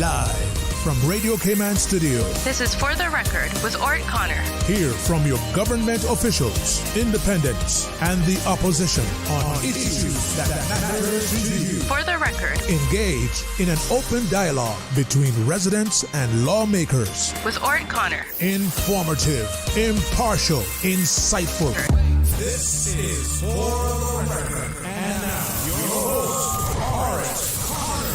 Live from Radio Cayman Studio. This is For the Record with Orret Connor. Hear from your government officials, independents, and the opposition on issues that matter to you. For the Record. Engage in an open dialogue between residents and lawmakers. With Orret Connor. Informative, impartial, insightful. This is For the Record. And now, your host, Orret Connor.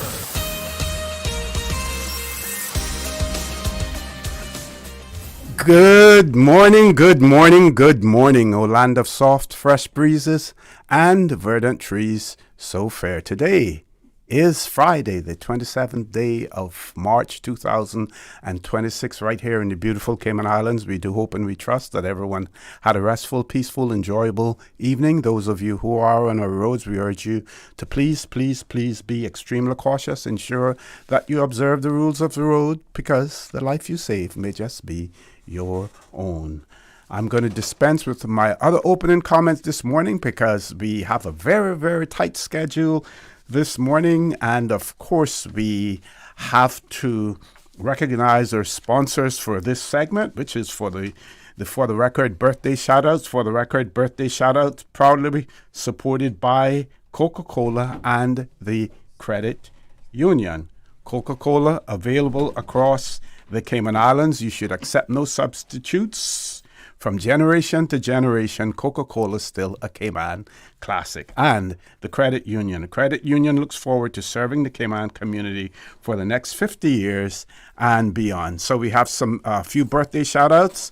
Good morning, good morning, good morning, O land of soft, fresh breezes and verdant trees so fair. Today is Friday, the 27th day of March 2026, right here in the beautiful Cayman Islands. We do hope and we trust that everyone had a restful, peaceful, enjoyable evening. Those of you who are on our roads, we urge you to please be extremely cautious. Ensure that you observe the rules of the road, because the life you save may just be your own. I'm going to dispense with my other opening comments this morning because we have a very, very tight schedule this morning. And of course, we have to recognize our sponsors for this segment, which is for the For the Record birthday shoutouts. For the Record birthday shoutouts proudly supported by Coca-Cola and the Credit Union. Coca-Cola available across the Cayman Islands. You should accept no substitutes. From generation to generation, Coca-Cola is still a Cayman classic. And the Credit Union. The Credit Union looks forward to serving the Cayman community for the next 50 years and beyond. So we have a few birthday shout-outs.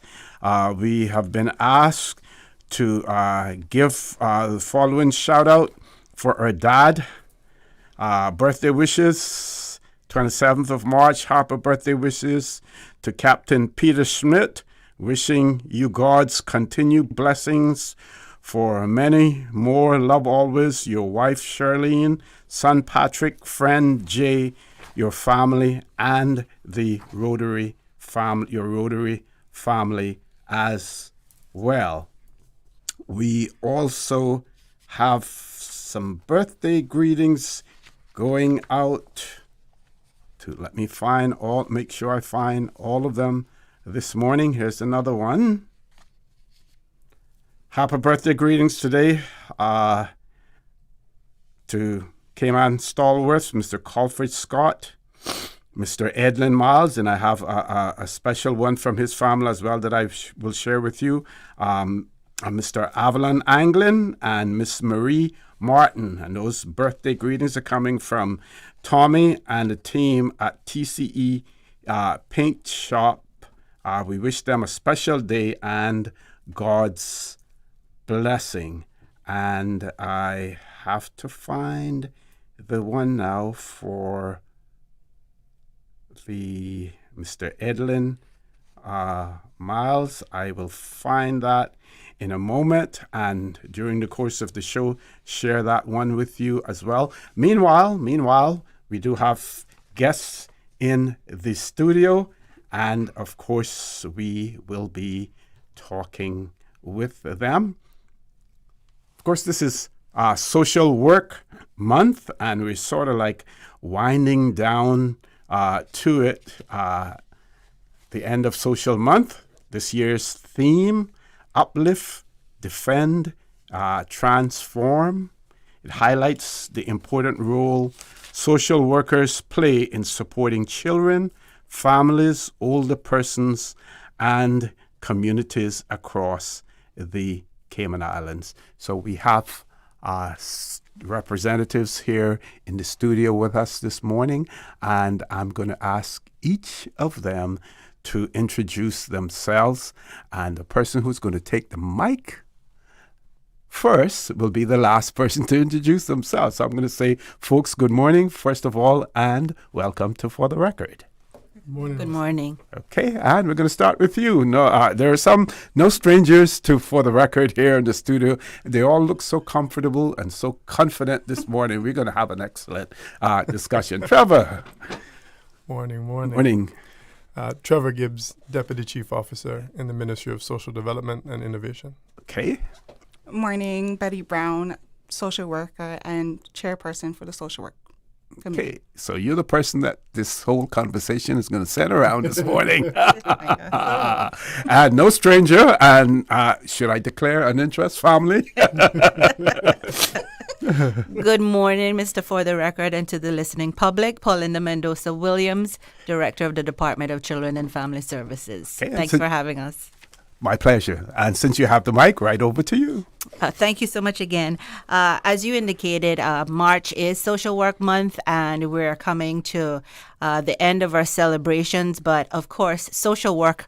We have been asked to give the following shout-out for our dad. Birthday wishes. 27th of March, happy birthday wishes to Captain Peter Schmidt. Wishing you God's continued blessings for many more. Love always, your wife Charlene, son Patrick, friend Jay, your family, and the Rotary family, your Rotary family as well. We also have some birthday greetings going out. Make sure I find all of them this morning. Here's another one. Happy birthday greetings today to Cayman stalwarts, Mr. Colford Scott, Mr. Edlin Miles, and I have a special one from his family as well that I will share with you. Mr. Avalon Anglin and Miss Marie Martin. And those birthday greetings are coming from Tommy and the team at TCE Paint Shop. We wish them a special day and God's blessing. And I have to find the one now for the Mr. Edlin Miles. I will find that in a moment, and during the course of the show, share that one with you as well. Meanwhile, we do have guests in the studio, and of course, we will be talking with them. Of course, this is Social Work Month, and we're sort of like winding down to it, the end of Social Month. This year's theme, Uplift, Defend, Transform. It highlights the important role social workers play in supporting children, families, older persons, and communities across the Cayman Islands. So we have representatives here in the studio with us this morning, and I'm going to ask each of them to introduce themselves, and the person who's going to take the mic first will be the last person to introduce themselves. So I'm going to say, folks, good morning, first of all, and welcome to For the Record. Good morning. Good morning. Okay, and we're going to start with you. There are no strangers to For the Record here in the studio. They all look so comfortable and so confident this morning. We're going to have an excellent discussion. Trevor. Morning. Trevor Gibbs, Deputy Chief Officer in the Ministry of Social Development and Innovation. Okay. Morning, Betty Brown, social worker and chairperson for the social work. Okay, so you're the person that this whole conversation is going to center around this morning. No stranger, and should I declare an interest, family? Good morning, Mr. For the Record, and to the listening public. Paulinda Mendoza Williams, Director of the Department of Children and Family Services. Okay, Thanks for having us. My pleasure. And since you have the mic, right over to you. Thank you so much again. As you indicated, March is Social Work Month, and we're coming to the end of our celebrations. But of course, social work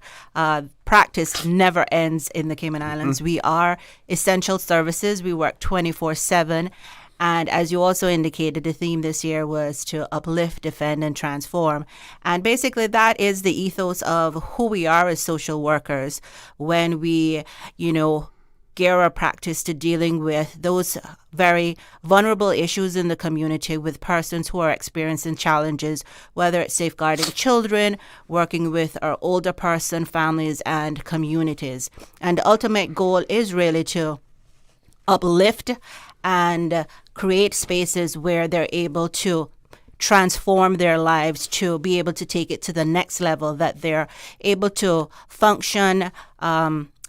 practice never ends in the Cayman Islands. We are essential services. We work 24/7. And as you also indicated, the theme this year was to uplift, defend, and transform. And basically, that is the ethos of who we are as social workers when we, gear our practice to dealing with those very vulnerable issues in the community with persons who are experiencing challenges, whether it's safeguarding children, working with our older person, families, and communities. And the ultimate goal is really to uplift and create spaces where they're able to transform their lives, to be able to take it to the next level, that they're able to function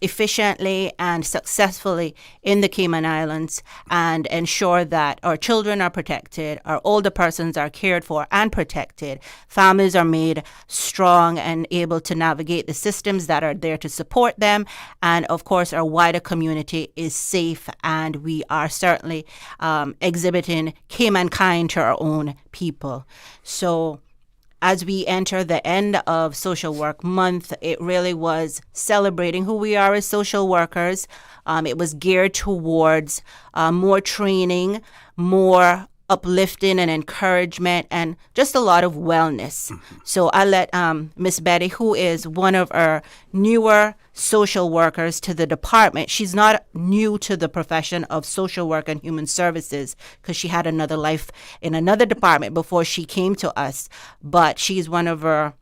efficiently and successfully in the Cayman Islands and ensure that our children are protected, our older persons are cared for and protected, families are made strong and able to navigate the systems that are there to support them, and of course our wider community is safe, and we are certainly exhibiting Cayman kind to our own people. So as we enter the end of Social Work Month, it really was celebrating who we are as social workers. It was geared towards more training, more uplifting and encouragement, and just a lot of wellness. So I let Miss Betty, who is one of our newer social workers to the department. She's not new to the profession of social work and human services because she had another life in another department before she came to us. But she's one of our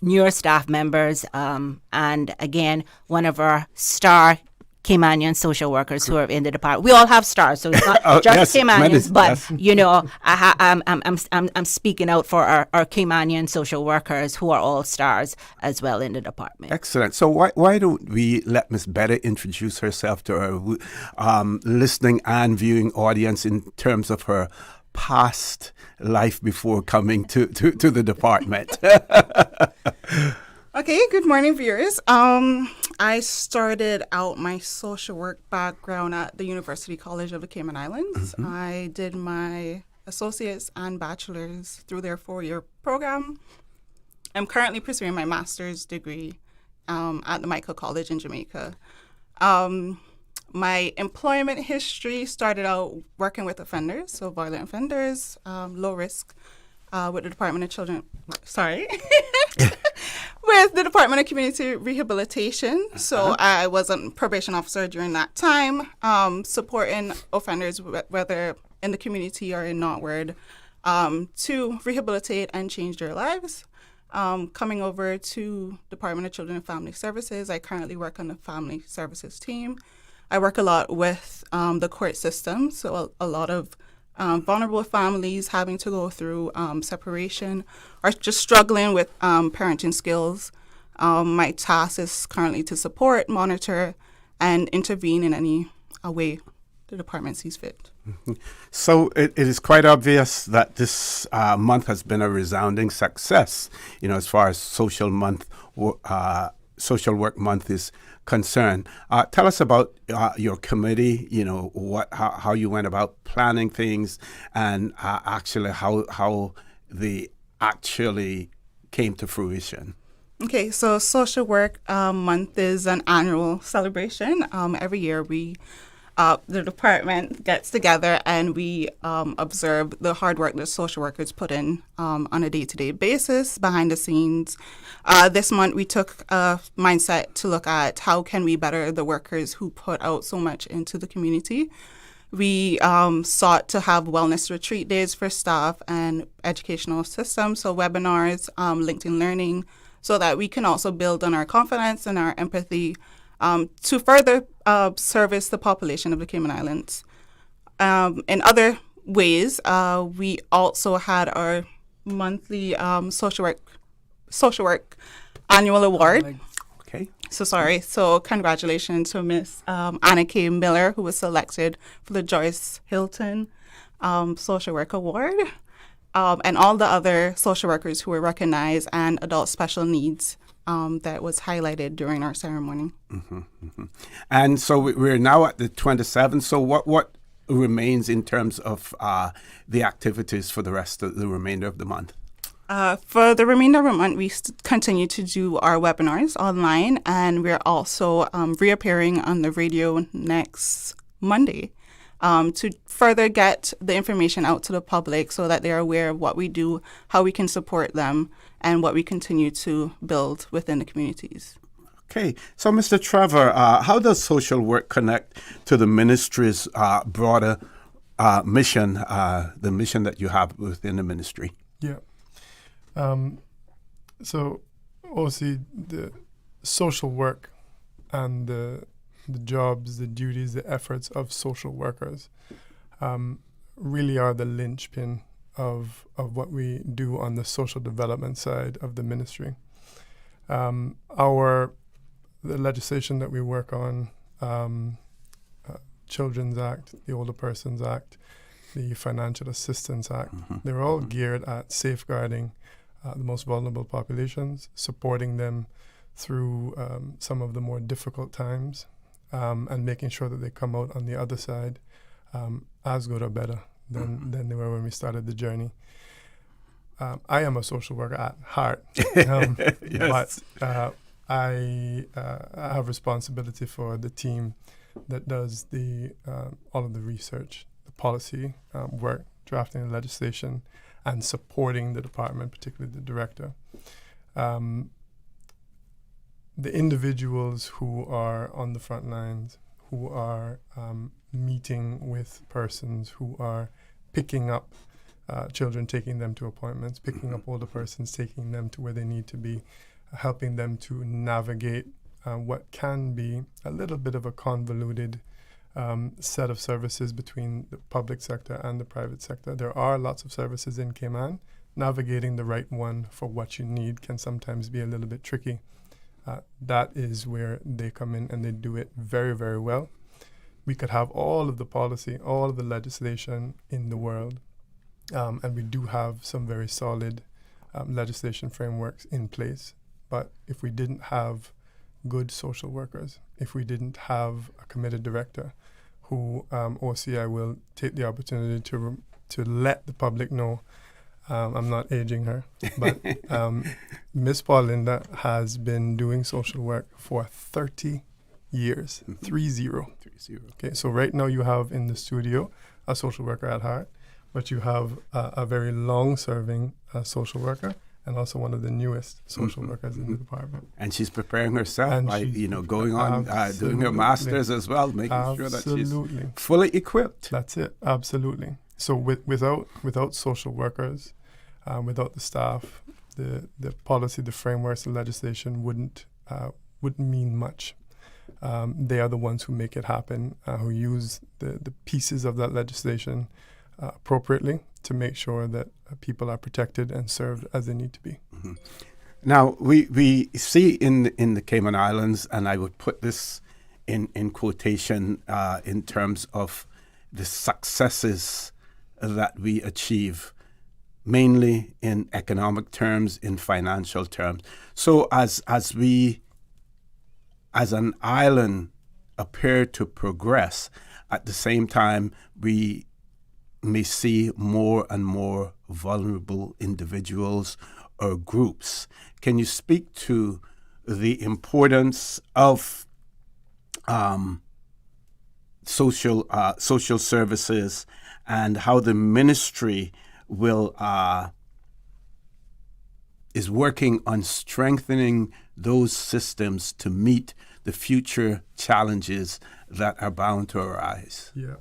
newer staff members, and again, one of our star Caymanian social workers who are in the department. We all have stars, so it's not just Caymanians, but I'm speaking out for our Caymanian social workers who are all stars as well in the department. Excellent. So why don't we let Miss Betty introduce herself to our listening and viewing audience in terms of her past life before coming to the department. Okay, good morning, viewers. I started out my social work background at the University College of the Cayman Islands. I did my associates and bachelor's through their 4-year program. I'm currently pursuing my master's degree at the Michael College in Jamaica. My employment history started out working with offenders, so violent offenders, low risk, with the Department of Children, with the Department of Community Rehabilitation. So I was a probation officer during that time, supporting offenders, whether in the community or in Northward, to rehabilitate and change their lives. Coming over to Department of Children and Family Services, I currently work on the Family Services team. I work a lot with the court system, so a lot of vulnerable families having to go through separation or just struggling with parenting skills. My task is currently to support, monitor, and intervene in any way the department sees fit. So it is quite obvious that this month has been a resounding success, as far as Social Work Month is concerned. Tell us about your committee, how you went about planning things, and actually how they actually came to fruition. Okay, so Social Work Month is an annual celebration. Every year the department gets together and we observe the hard work that social workers put in on a day-to-day basis, behind the scenes. This month we took a mindset to look at how can we better the workers who put out so much into the community. We sought to have wellness retreat days for staff and educational systems, so webinars, LinkedIn Learning, so that we can also build on our confidence and our empathy to further service the population of the Cayman Islands. In other ways. We also had our monthly social work annual award. Okay. So congratulations to Miss Anna K. Miller, who was selected for the Joyce Hilton Social Work Award, and all the other social workers who were recognized and adult special needs that was highlighted during our ceremony. And so we're now at the 27th. So what remains in terms of the activities for the rest of the remainder of the month? For the remainder of the month, we continue to do our webinars online, and we're also reappearing on the radio next Monday to further get the information out to the public so that they're aware of what we do, how we can support them, and what we continue to build within the communities. Okay, so Mr. Trevor, how does social work connect to the ministry's broader mission, the mission that you have within the ministry? Yeah. So, also the social work and the jobs, the duties, the efforts of social workers really are the linchpin of what we do on the social development side of the ministry. The legislation that we work on, Children's Act, the Older Persons Act, the Financial Assistance Act, they're all geared at safeguarding the most vulnerable populations, supporting them through some of the more difficult times, and making sure that they come out on the other side as good or better than they were when we started the journey. I am a social worker at heart, but I have responsibility for the team that does all of the research, the policy work, drafting the legislation, and supporting the department, particularly the director. The individuals who are on the front lines, who are meeting with persons, who are picking up children, taking them to appointments, picking up older persons, taking them to where they need to be, helping them to navigate what can be a little bit of a convoluted set of services between the public sector and the private sector. There are lots of services in Cayman. Navigating the right one for what you need can sometimes be a little bit tricky. That is where they come in, and they do it very, very well. We could have all of the policy, all of the legislation in the world, and we do have some very solid legislation frameworks in place. But if we didn't have good social workers, if we didn't have a committed director who OCI will take the opportunity to let the public know, I'm not aging her, but Miss Paulinda has been doing social work for 30 years, 30. Okay, so right now you have in the studio a social worker at heart, but you have a very long-serving social worker, and also one of the newest social workers in the department. And she's preparing herself And by, she's going on, doing her master's as well, making sure that she's fully equipped. That's it, absolutely. So without social workers, without the staff, the policy, the frameworks, the legislation wouldn't mean much. They are the ones who make it happen, who use the pieces of that legislation appropriately to make sure that people are protected and served as they need to be. Now, we see in the Cayman Islands, and I would put this in quotation in terms of the successes that we achieve, mainly in economic terms, in financial terms. So as we, as an island, appear to progress, at the same time, we may see more and more vulnerable individuals or groups. Can you speak to the importance of social services and how the ministry is working on strengthening those systems to meet the future challenges that are bound to arise? Yeah.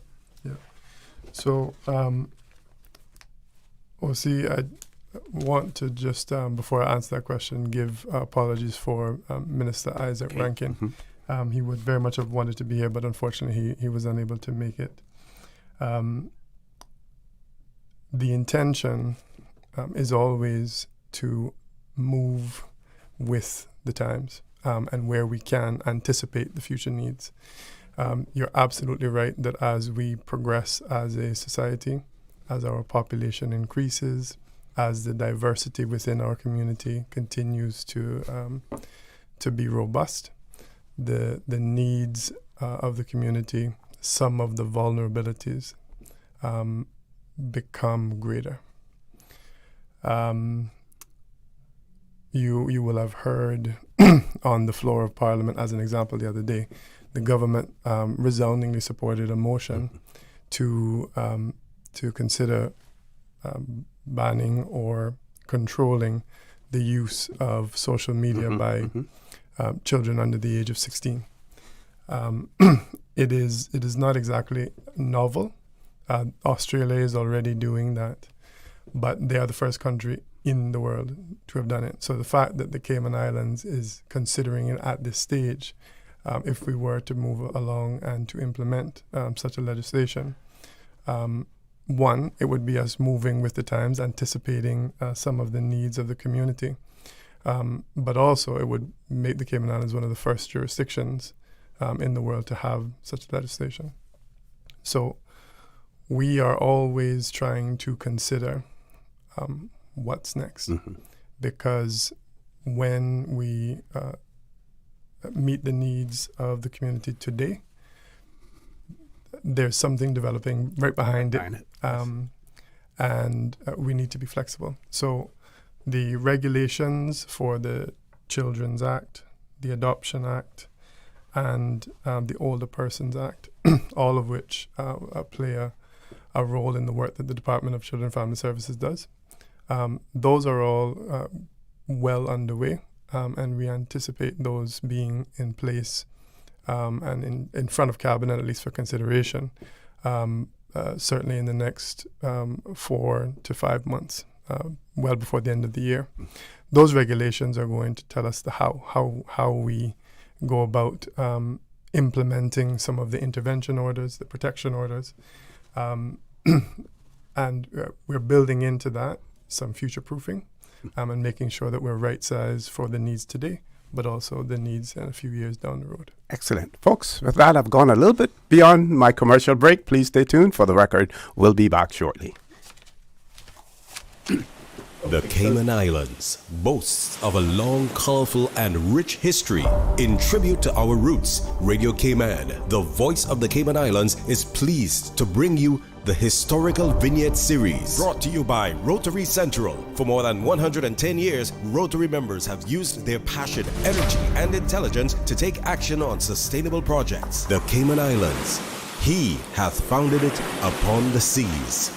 So, I want to just, before I answer that question, give apologies for Minister Isaac Rankin. He would very much have wanted to be here, but unfortunately he was unable to make it. the intention is always to move with the times and where we can anticipate the future needs. You're absolutely right that as we progress as a society, as our population increases, as the diversity within our community continues to be robust, the needs of the community, some of the vulnerabilities become greater. You will have heard on the floor of Parliament, as an example, the other day, the government resoundingly supported a motion to consider banning or controlling the use of social media by children under the age of 16. It is not exactly novel. Australia is already doing that, but they are the first country in the world to have done it. So the fact that the Cayman Islands is considering it at this stage, if we were to move along and to implement such a legislation, one, it would be us moving with the times, anticipating some of the needs of the community. But also it would make the Cayman Islands one of the first jurisdictions in the world to have such legislation. So we are always trying to consider what's next, because when we meet the needs of the community today, there's something developing right behind it, and we need to be flexible. So the regulations for the Children's Act, the Adoption Act, and the Older Persons Act, all of which play a role in the work that the Department of Children and Family Services does. Those are all well underway, and we anticipate those being in place and in front of Cabinet, at least for consideration, certainly in the next 4 to 5 months, well before the end of the year. Those regulations are going to tell us how we go about implementing some of the intervention orders, the protection orders, and we're building into that some future proofing and making sure that we're right sized for the needs today, but also the needs in a few years down the road. Excellent. Folks, with that, I've gone a little bit beyond my commercial break. Please stay tuned. For the record, we'll be back shortly. The Cayman Islands boasts of a long, colorful, and rich history. In tribute to our roots, Radio Cayman, the voice of the Cayman Islands, is pleased to bring you the Historical Vignette Series, brought to you by Rotary Central. For more than 110 years, Rotary members have used their passion, energy, and intelligence to take action on sustainable projects. The Cayman Islands, He hath founded it upon the seas.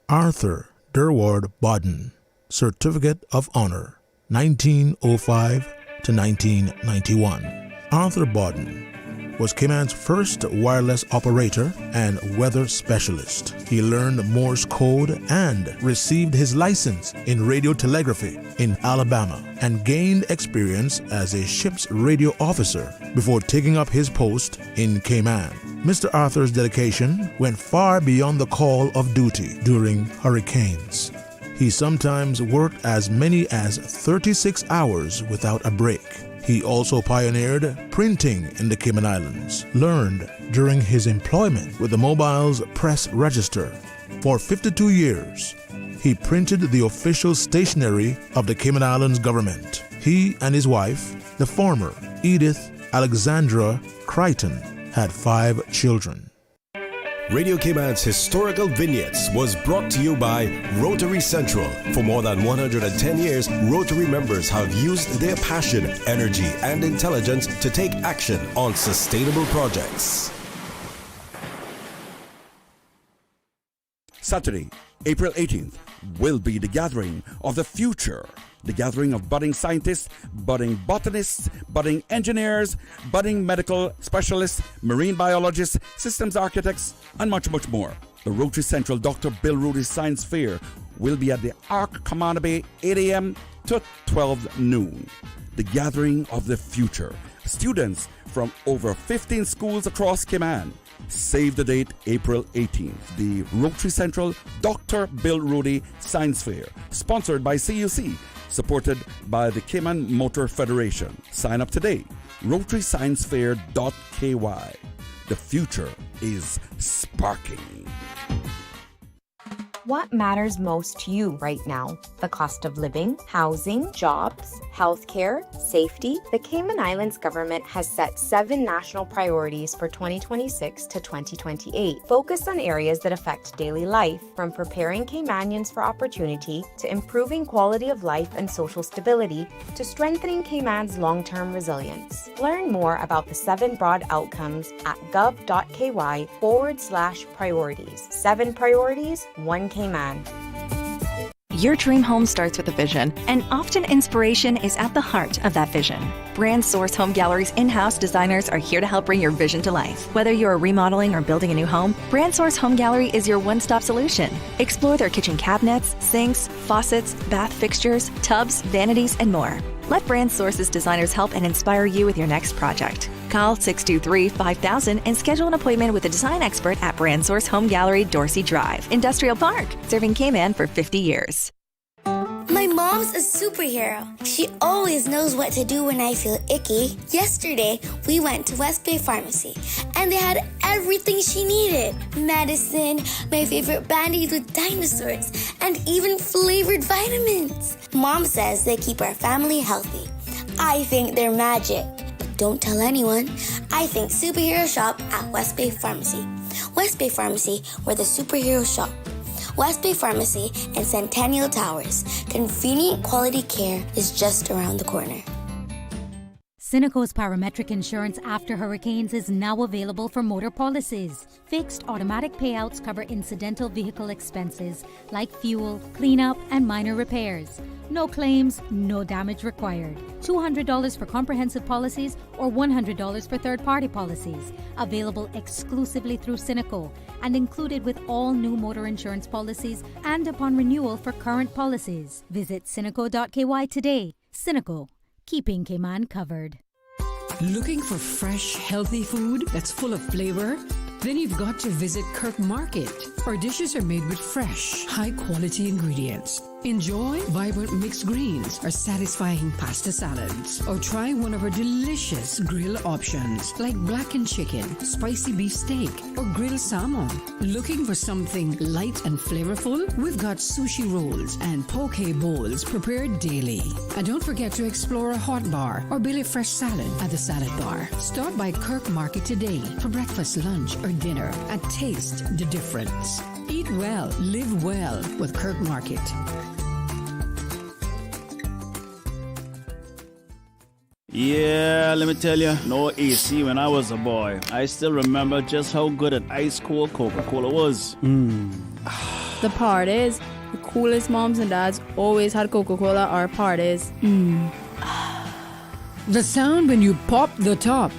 Arthur Durward Bodden, Certificate of Honor, 1905 to 1991. Arthur Bodden was Cayman's first wireless operator and weather specialist. He learned Morse code and received his license in radio telegraphy in Alabama and gained experience as a ship's radio officer before taking up his post in Cayman. Mr. Arthur's dedication went far beyond the call of duty during hurricanes. He sometimes worked as many as 36 hours without a break. He also pioneered printing in the Cayman Islands, learned during his employment with the Mobile's press register. For 52 years, he printed the official stationery of the Cayman Islands government. He and his wife, the former Edith Alexandra Crichton, had 5 children. Radio Cayman's Historical Vignettes was brought to you by Rotary Central. For more than 110 years, Rotary members have used their passion, energy, and intelligence to take action on sustainable projects. Saturday, April 18th, will be the gathering of the future. The gathering of budding scientists, budding botanists, budding engineers, budding medical specialists, marine biologists, systems architects, and much, much more. The Rotary Central Dr. Bill Rudy's Science Fair will be at the Arc Commander Bay, 8 a.m. to 12 noon. The gathering of the future. Students from over 15 schools across Cayman Save the date, April 18th. The Rotary Central Dr. Bill Rudy Science Fair, sponsored by CUC, supported by the Cayman Motor Federation. Sign up today. RotaryScienceFair.ky. The future is sparking. What matters most to you right now? The cost of living, housing, jobs, healthcare, safety? The Cayman Islands government has set 7 national priorities for 2026 to 2028, focused on areas that affect daily life, from preparing Caymanians for opportunity, to improving quality of life and social stability, to strengthening Cayman's long-term resilience. Learn more about the 7 broad outcomes at gov.ky/priorities. 7 priorities, 1 Cayman. Your dream home starts with a vision, and often inspiration is at the heart of that vision. Brand Source Home Gallery's in-house designers are here to help bring your vision to life. Whether you're remodeling or building a new home, Brand Source Home Gallery is your one-stop solution. Explore their kitchen cabinets, sinks, faucets, bath fixtures, tubs, vanities, and more. Let Brand Source's designers help and inspire you with your next project. Call 623-5000 and schedule an appointment with a design expert at Brand Source Home Gallery, Dorsey Drive, Industrial Park, serving Cayman for 50 years. My mom's a superhero. She always knows what to do when I feel icky. Yesterday, we went to West Bay Pharmacy, and they had everything she needed. Medicine, my favorite Band-Aid with dinosaurs, and even flavored vitamins. Mom says they keep our family healthy. I think they're magic. Don't tell anyone. I think superhero shop at West Bay Pharmacy. West Bay Pharmacy, where the superheroes shop. West Bay Pharmacy and Centennial Towers. Convenient quality care is just around the corner. Cineco's parametric insurance after hurricanes is now available for motor policies. Fixed automatic payouts cover incidental vehicle expenses like fuel, cleanup, and minor repairs. No claims, no damage required. $200 for comprehensive policies or $100 for third-party policies. Available exclusively through Cineco and included with all new motor insurance policies and upon renewal for current policies. Visit Cineco.ky today. Cineco, keeping Cayman covered. Looking for fresh, healthy food that's full of flavor? Then you've got to visit Kirk Market. Our dishes are made with fresh, high-quality ingredients. Enjoy vibrant mixed greens or satisfying pasta salads. Or try one of our delicious grill options like blackened chicken, spicy beef steak, or grilled salmon. Looking for something light and flavorful? We've got sushi rolls and poke bowls prepared daily. And don't forget to explore a hot bar or Billy Fresh salad at the salad bar. Stop by Kirk Market today for breakfast, lunch, or dinner and taste the difference. Eat well, live well with Kirk Market. Yeah, let me tell you, no AC when I was a boy. I still remember just how good an ice-cold Coca-Cola was. The part is, the coolest moms and dads always had Coca-Cola or parties. The sound when you pop the top,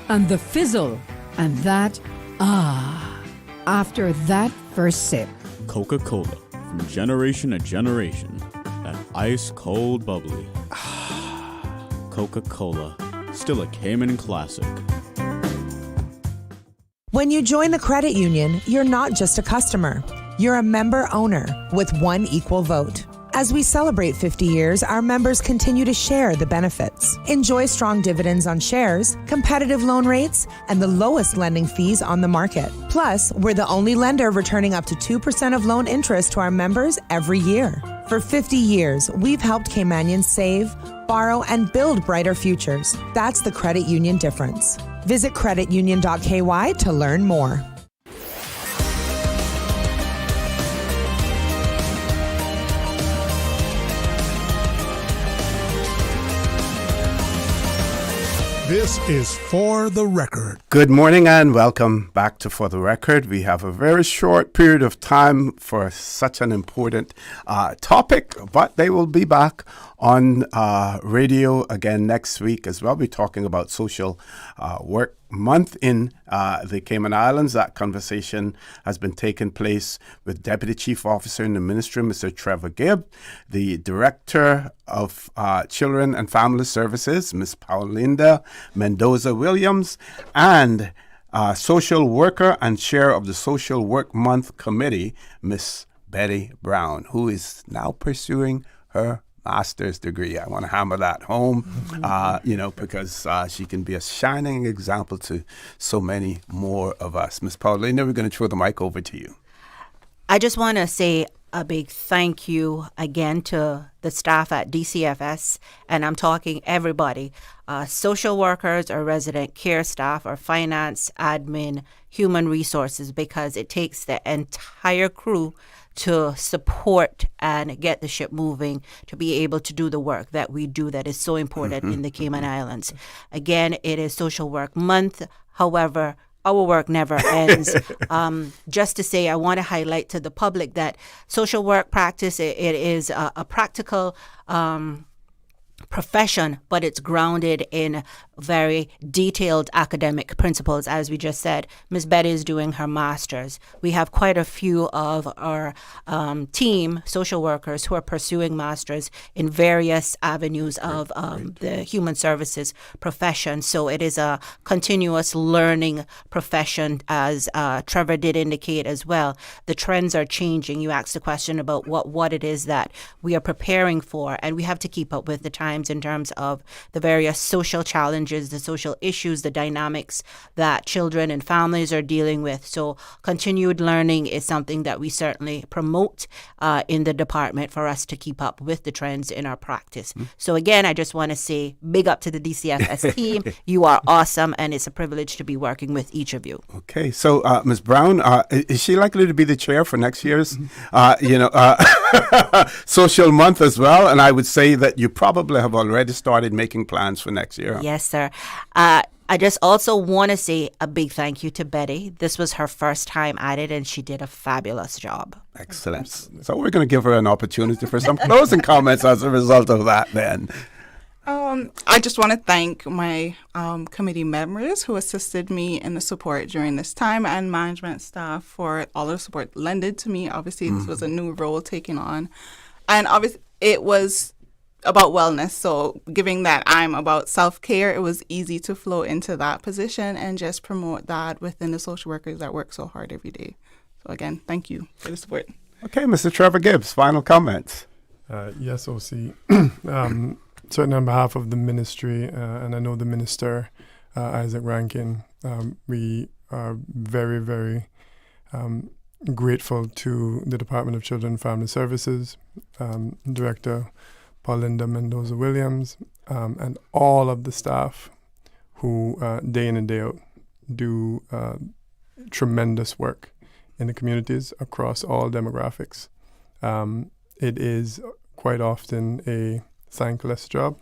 and the fizzle, and that, after that first sip. Coca-Cola, from generation to generation, that ice-cold bubbly. Coca-Cola, still a Cayman classic. When you join the credit union, you're not just a customer. You're a member owner with one equal vote. As we celebrate 50 years, our members continue to share the benefits. Enjoy strong dividends on shares, competitive loan rates, and the lowest lending fees on the market. Plus, we're the only lender returning up to 2% of loan interest to our members every year. For 50 years, we've helped Caymanians save, borrow, and build brighter futures. That's the credit union difference. Visit creditunion.ky to learn more. This is For the Record. Good morning and welcome back to For the Record. We have a very short period of time for such an important topic, but they will be back on radio again next week as well. We're talking about Social Work Month in the Cayman Islands. That conversation has been taking place with Deputy Chief Officer in the Ministry, Mr. Trevor Gibbs, the Director of Children and Family Services, Ms. Paulinda Mendoza Williams, and social worker and chair of the Social Work Month Committee, Miss Betty Brown, who is now pursuing her master's degree. I want to hammer that home, because she can be a shining example to so many more of us. Miss Paulinda, we're going to throw the mic over to you. I just want to say a big thank you again to the staff at DCFS, and I'm talking everybody, social workers or resident care staff or finance, admin, human resources, because it takes the entire crew to support and get the ship moving to be able to do the work that we do that is so important in the Cayman Islands. Again, it is Social Work Month. However, our work never ends. Just to say, I want to highlight to the public that social work practice, it is a practical profession, but it's grounded in very detailed academic principles. As we just said, Ms. Betty is doing her master's. We have quite a few of our team social workers who are pursuing masters in various avenues of the human services profession. So it is a continuous learning profession, as Trevor did indicate as well. The trends are changing. You asked a question about what it is that we are preparing for, and we have to keep up with the times in terms of the various social challenges, the social issues, the dynamics that children and families are dealing with. So continued learning is something that we certainly promote in the department for us to keep up with the trends in our practice. So again, I just want to say big up to the DCFS team. You are awesome, and it's a privilege to be working with each of you. Okay, so Ms. Brown, is she likely to be the chair for next year's social month as well? And I would say that you probably have already started making plans for next year. Yes, sir. I just also want to say a big thank you to Betty. This was her first time at it, and she did a fabulous job. Excellent. So we're going to give her an opportunity for some closing comments as a result of that then. I just want to thank my committee members who assisted me in the support during this time, and management staff for all the support lended to me. Obviously, this was a new role taken on. And obviously, it was about wellness. So giving that I'm about self-care, it was easy to flow into that position and just promote that within the social workers that work so hard every day. So again, thank you for the support. Okay, Mr. Trevor Gibbs, final comments. Yes, OC. Certainly on behalf of the ministry, and I know the minister, Isaac Rankin, we are very, very grateful to the Department of Children and Family Services, Director Paulinda Mendoza Williams, and all of the staff who day in and day out do tremendous work in the communities across all demographics. It is quite often a thankless job.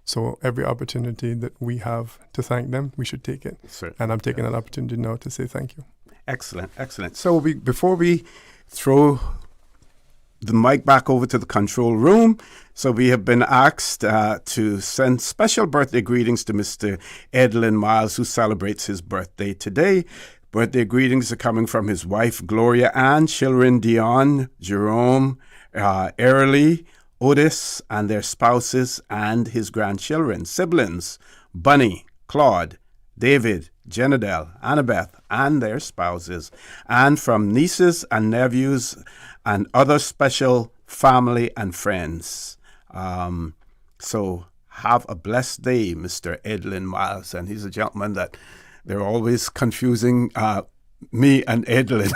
So every opportunity that we have to thank them, we should take it. Certainly. And I'm taking that opportunity now to say thank you. Excellent, excellent. So before we throw the mic back over to the control room, so we have been asked to send special birthday greetings to Mr. Edlin Miles, who celebrates his birthday today. Birthday greetings are coming from his wife, Gloria Ann, children Dion, Jerome, Early, Otis, and their spouses, and his grandchildren, siblings, Bunny, Claude, David, Jenadel, Annabeth, and their spouses, and from nieces and nephews and other special family and friends. So have a blessed day, Mr. Edlin Miles. And he's a gentleman that they're always confusing me and Edlin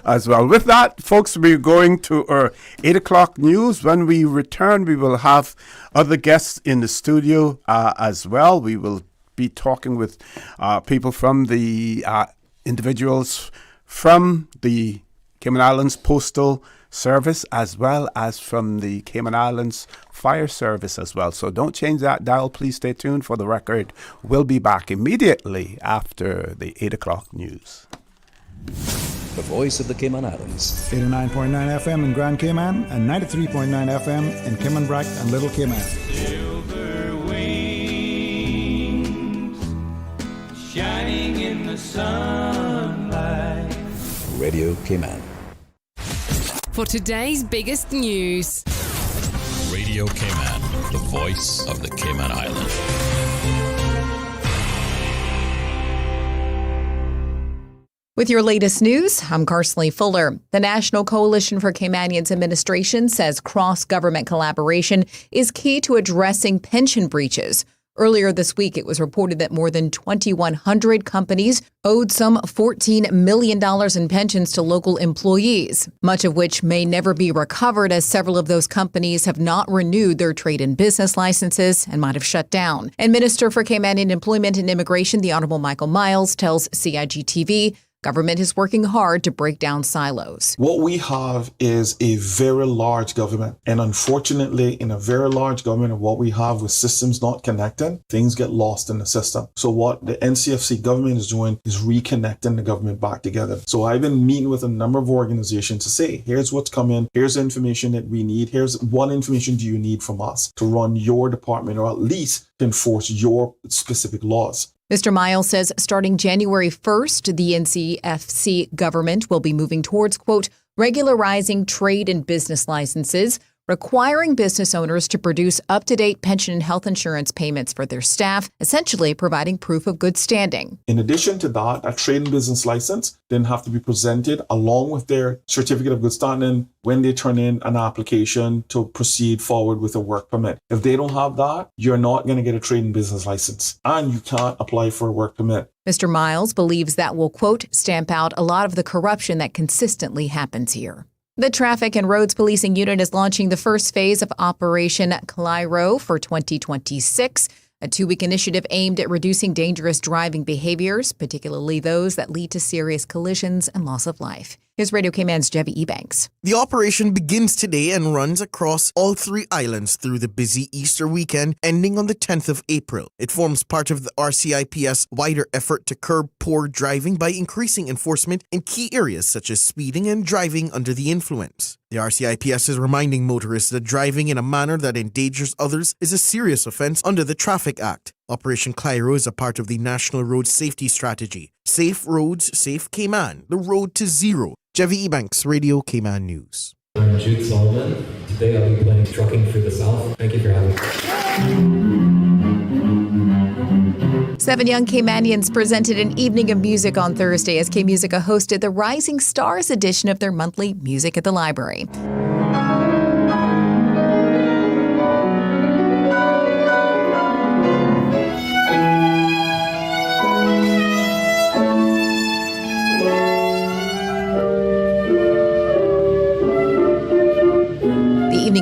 as well. With that, folks, we're going to our 8 o'clock news. When we return, we will have other guests in the studio as well. We will be talking with people from the individuals from the Cayman Islands Postal Service, as well as from the Cayman Islands Fire Service as well. So don't change that dial. Please stay tuned for the record. We'll be back immediately after the 8 o'clock news. The voice of the Cayman Islands. 89.9 FM in Grand Cayman and 93.9 FM in Cayman Brac and Little Cayman. Silver wings shining in the sunlight. Radio Cayman. For today's biggest news. Radio Cayman, the voice of the Cayman Islands. With your latest news, I'm Carsley Fuller. The National Coalition for Caymanians Administration says cross-government collaboration is key to addressing pension breaches. Earlier this week, it was reported that more than 2,100 companies owed some $14 million in pensions to local employees, much of which may never be recovered as several of those companies have not renewed their trade and business licenses and might have shut down. And Minister for Caymanian Employment and Immigration, the Honorable Michael Miles, tells CIG-TV government is working hard to break down silos. What we have is a very large government. And unfortunately, in a very large government, and what we have with systems not connecting, things get lost in the system. So what the NCFC government is doing is reconnecting the government back together. So I've been meeting with a number of organizations to say, here's what's coming, here's the information that we need, here's what information do you need from us to run your department, or at least to enforce your specific laws. Mr. Miles says starting January 1st, the NCFC government will be moving towards, quote, regularizing trade and business licenses, requiring business owners to produce up-to-date pension and health insurance payments for their staff, essentially providing proof of good standing. In addition to that, a trade and business license then have to be presented along with their certificate of good standing when they turn in an application to proceed forward with a work permit. If they don't have that, you're not going to get a trade and business license, and you can't apply for a work permit. Mr. Miles believes that will, quote, stamp out a lot of the corruption that consistently happens here. The Traffic and Roads Policing Unit is launching the first phase of Operation Cairo for 2026, a 2-week initiative aimed at reducing dangerous driving behaviors, particularly those that lead to serious collisions and loss of life. Here's Radio Cayman's Jevi Ebanks. The operation begins today and runs across all 3 islands through the busy Easter weekend, ending on the 10th of April. It forms part of the RCIP's wider effort to curb poor driving by increasing enforcement in key areas such as speeding and driving under the influence. The RCIPS is reminding motorists that driving in a manner that endangers others is a serious offense under the Traffic Act. Operation Cairo is a part of the National Road Safety Strategy. Safe roads, safe Cayman, the road to zero. Jevi Ebanks, Radio Cayman News. I'm Jude Solomon. Today I'll be playing Trucking Through the South. Thank you for having me. 7 young Caymanians presented an evening of music on Thursday as K-Musica hosted the Rising Stars edition of their monthly Music at the Library.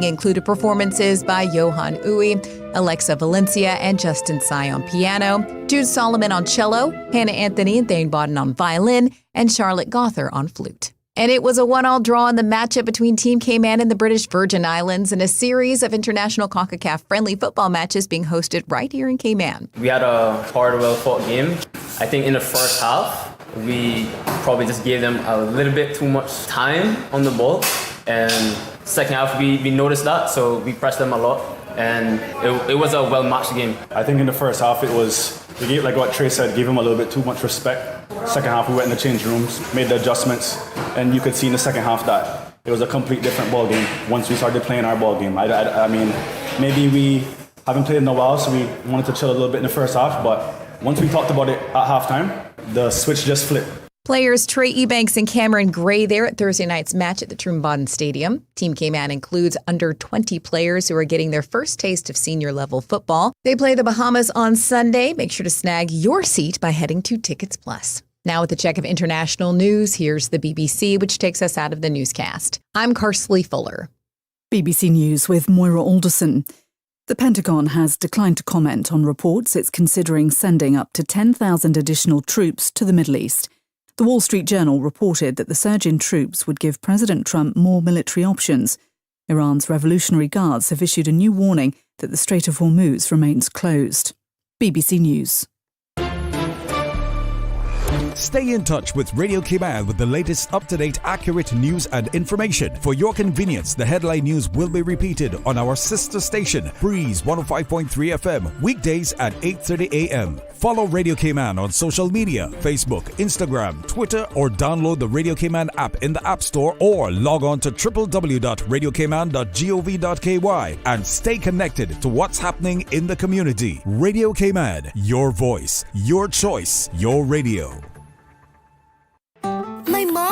Included performances by Johan Uwe, Alexa Valencia, and Justin Tsai on piano, Jude Solomon on cello, Hannah Anthony and Thane Bodden on violin, and Charlotte Gother on flute. And it was a 1-1 draw in the matchup between Team Cayman and the British Virgin Islands in a series of international CONCACAF friendly football matches being hosted right here in Cayman. We had a hard, well-fought game. I think in the first half, we probably just gave them a little bit too much time on the ball. And second half, we noticed that, so we pressed them a lot, and it was a well-matched game. I think in the first half, we gave, like what Trey said, gave them a little bit too much respect. Second half, we went in the change rooms, made the adjustments, and you could see in the second half that it was a complete different ball game once we started playing our ball game. I mean, maybe we haven't played in a while, so we wanted to chill a little bit in the first half, but once we talked about it at halftime, the switch just flipped. Players Trey Ebanks and Cameron Gray there at Thursday night's match at the Trumbaden Stadium. Team Cayman includes under 20 players who are getting their first taste of senior level football. They play the Bahamas on Sunday. Make sure to snag your seat by heading to Tickets Plus. Now with a check of international news, here's the BBC, which takes us out of the newscast. I'm Carsley Fuller. BBC News with Moira Alderson. The Pentagon has declined to comment on reports it's considering sending up to 10,000 additional troops to the Middle East. The Wall Street Journal reported that the surge in troops would give President Trump more military options. Iran's Revolutionary Guards have issued a new warning that the Strait of Hormuz remains closed. BBC News. Stay in touch with Radio Cayman with the latest up-to-date, accurate news and information. For your convenience, the headline news will be repeated on our sister station, Breeze 105.3 FM, weekdays at 8:30 a.m. Follow Radio Cayman on social media, Facebook, Instagram, Twitter, or download the Radio Cayman app in the App Store or log on to www.radiocayman.gov.ky and stay connected to what's happening in the community. Radio Cayman, your voice, your choice, your radio.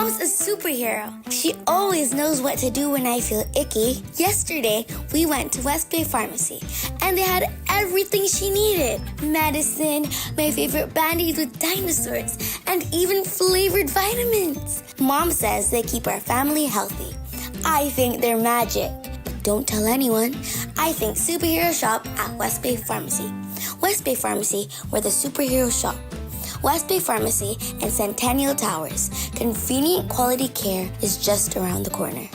Mom's a superhero. She always knows what to do when I feel icky. Yesterday, we went to West Bay Pharmacy, and they had everything she needed. Medicine, my favorite Band-Aids with dinosaurs, and even flavored vitamins. Mom says they keep our family healthy. I think they're magic. Don't tell anyone. I think superhero shop at West Bay Pharmacy. West Bay Pharmacy, where the superheroes shop. West Bay Pharmacy and Centennial Towers. Convenient quality care is just around the corner.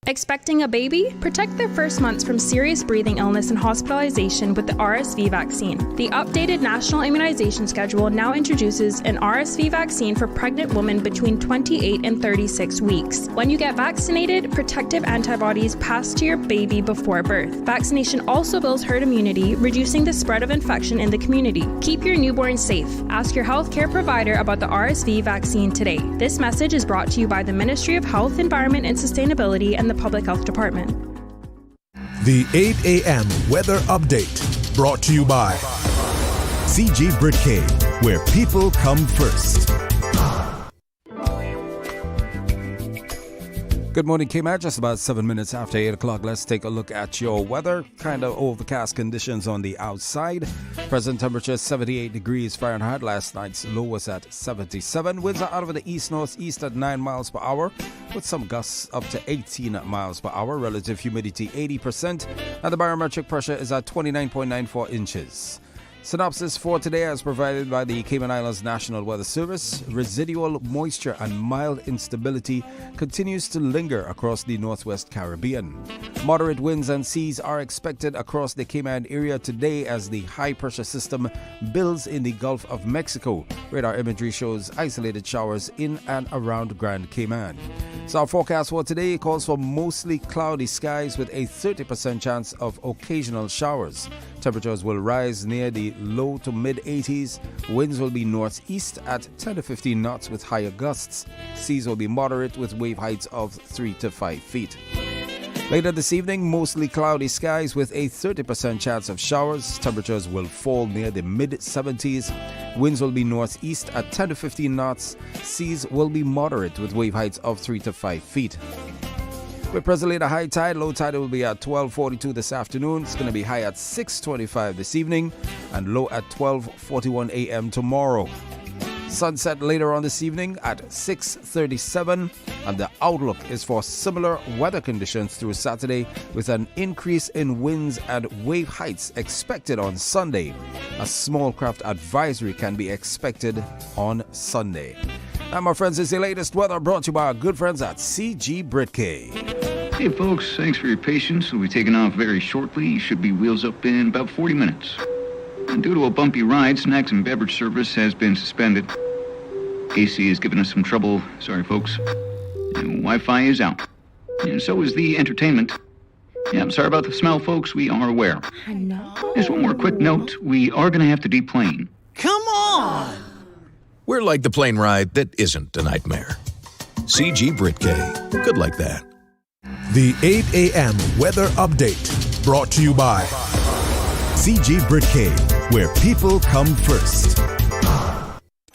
Expecting a baby? Protect their first months from serious breathing illness and hospitalization with the RSV vaccine. The updated national immunization schedule now introduces an RSV vaccine for pregnant women between 28 and 36 weeks. When you get vaccinated, protective antibodies pass to your baby before birth. Vaccination also builds herd immunity, reducing the spread of infection in the community. Keep your newborn safe. Ask your healthcare provider about the RSV vaccine today. This message is brought to you by the Ministry of Health, Environment and Sustainability and the Public Health Department. The 8 a.m. weather update brought to you by CG Britcade, where people come first. Good morning, K-Man. Just about 7 minutes after 8 o'clock. Let's take a look at your weather. Kind of overcast conditions on the outside. Present temperature 78 degrees Fahrenheit. Last night's low was at 77. Winds are out of the east-northeast at 9 miles per hour, with some gusts up to 18 miles per hour. Relative humidity 80%. And the barometric pressure is at 29.94 inches. Synopsis for today as provided by the Cayman Islands National Weather Service. Residual moisture and mild instability continues to linger across the Northwest Caribbean. Moderate winds and seas are expected across the Cayman area today as the high-pressure system builds in the Gulf of Mexico. Radar imagery shows isolated showers in and around Grand Cayman. So our forecast for today calls for mostly cloudy skies with a 30% chance of occasional showers. Temperatures will rise near the low to mid-80s. Winds will be northeast at 10 to 15 knots with higher gusts. Seas will be moderate with wave heights of 3 to 5 feet. Later this evening, mostly cloudy skies with a 30% chance of showers. Temperatures will fall near the mid-70s. Winds will be northeast at 10 to 15 knots. Seas will be moderate with wave heights of 3 to 5 feet. We're presently at a high tide. Low tide will be at 12:42 this afternoon. It's going to be high at 6:25 this evening and low at 12:41 a.m. tomorrow. Sunset later on this evening at 6:37, and the outlook is for similar weather conditions through Saturday with an increase in winds and wave heights expected on Sunday. A small craft advisory can be expected on Sunday. Now, my friends, this is the latest weather brought to you by our good friends at CG Britcade. Hey folks, thanks for your patience. We'll be taking off very shortly. Should be wheels up in about 40 minutes. And due to a bumpy ride, snacks and beverage service has been suspended. AC is giving us some trouble. Sorry folks. And Wi-Fi is out. And so is the entertainment. Yeah, I'm sorry about the smell folks. We are aware. I know. Just one more quick note. We are going to have to deplane. Come on! We're like the plane ride that isn't a nightmare. CG Britcade. Good like that. The 8 a.m. weather update brought to you by CG Britcade, where people come first.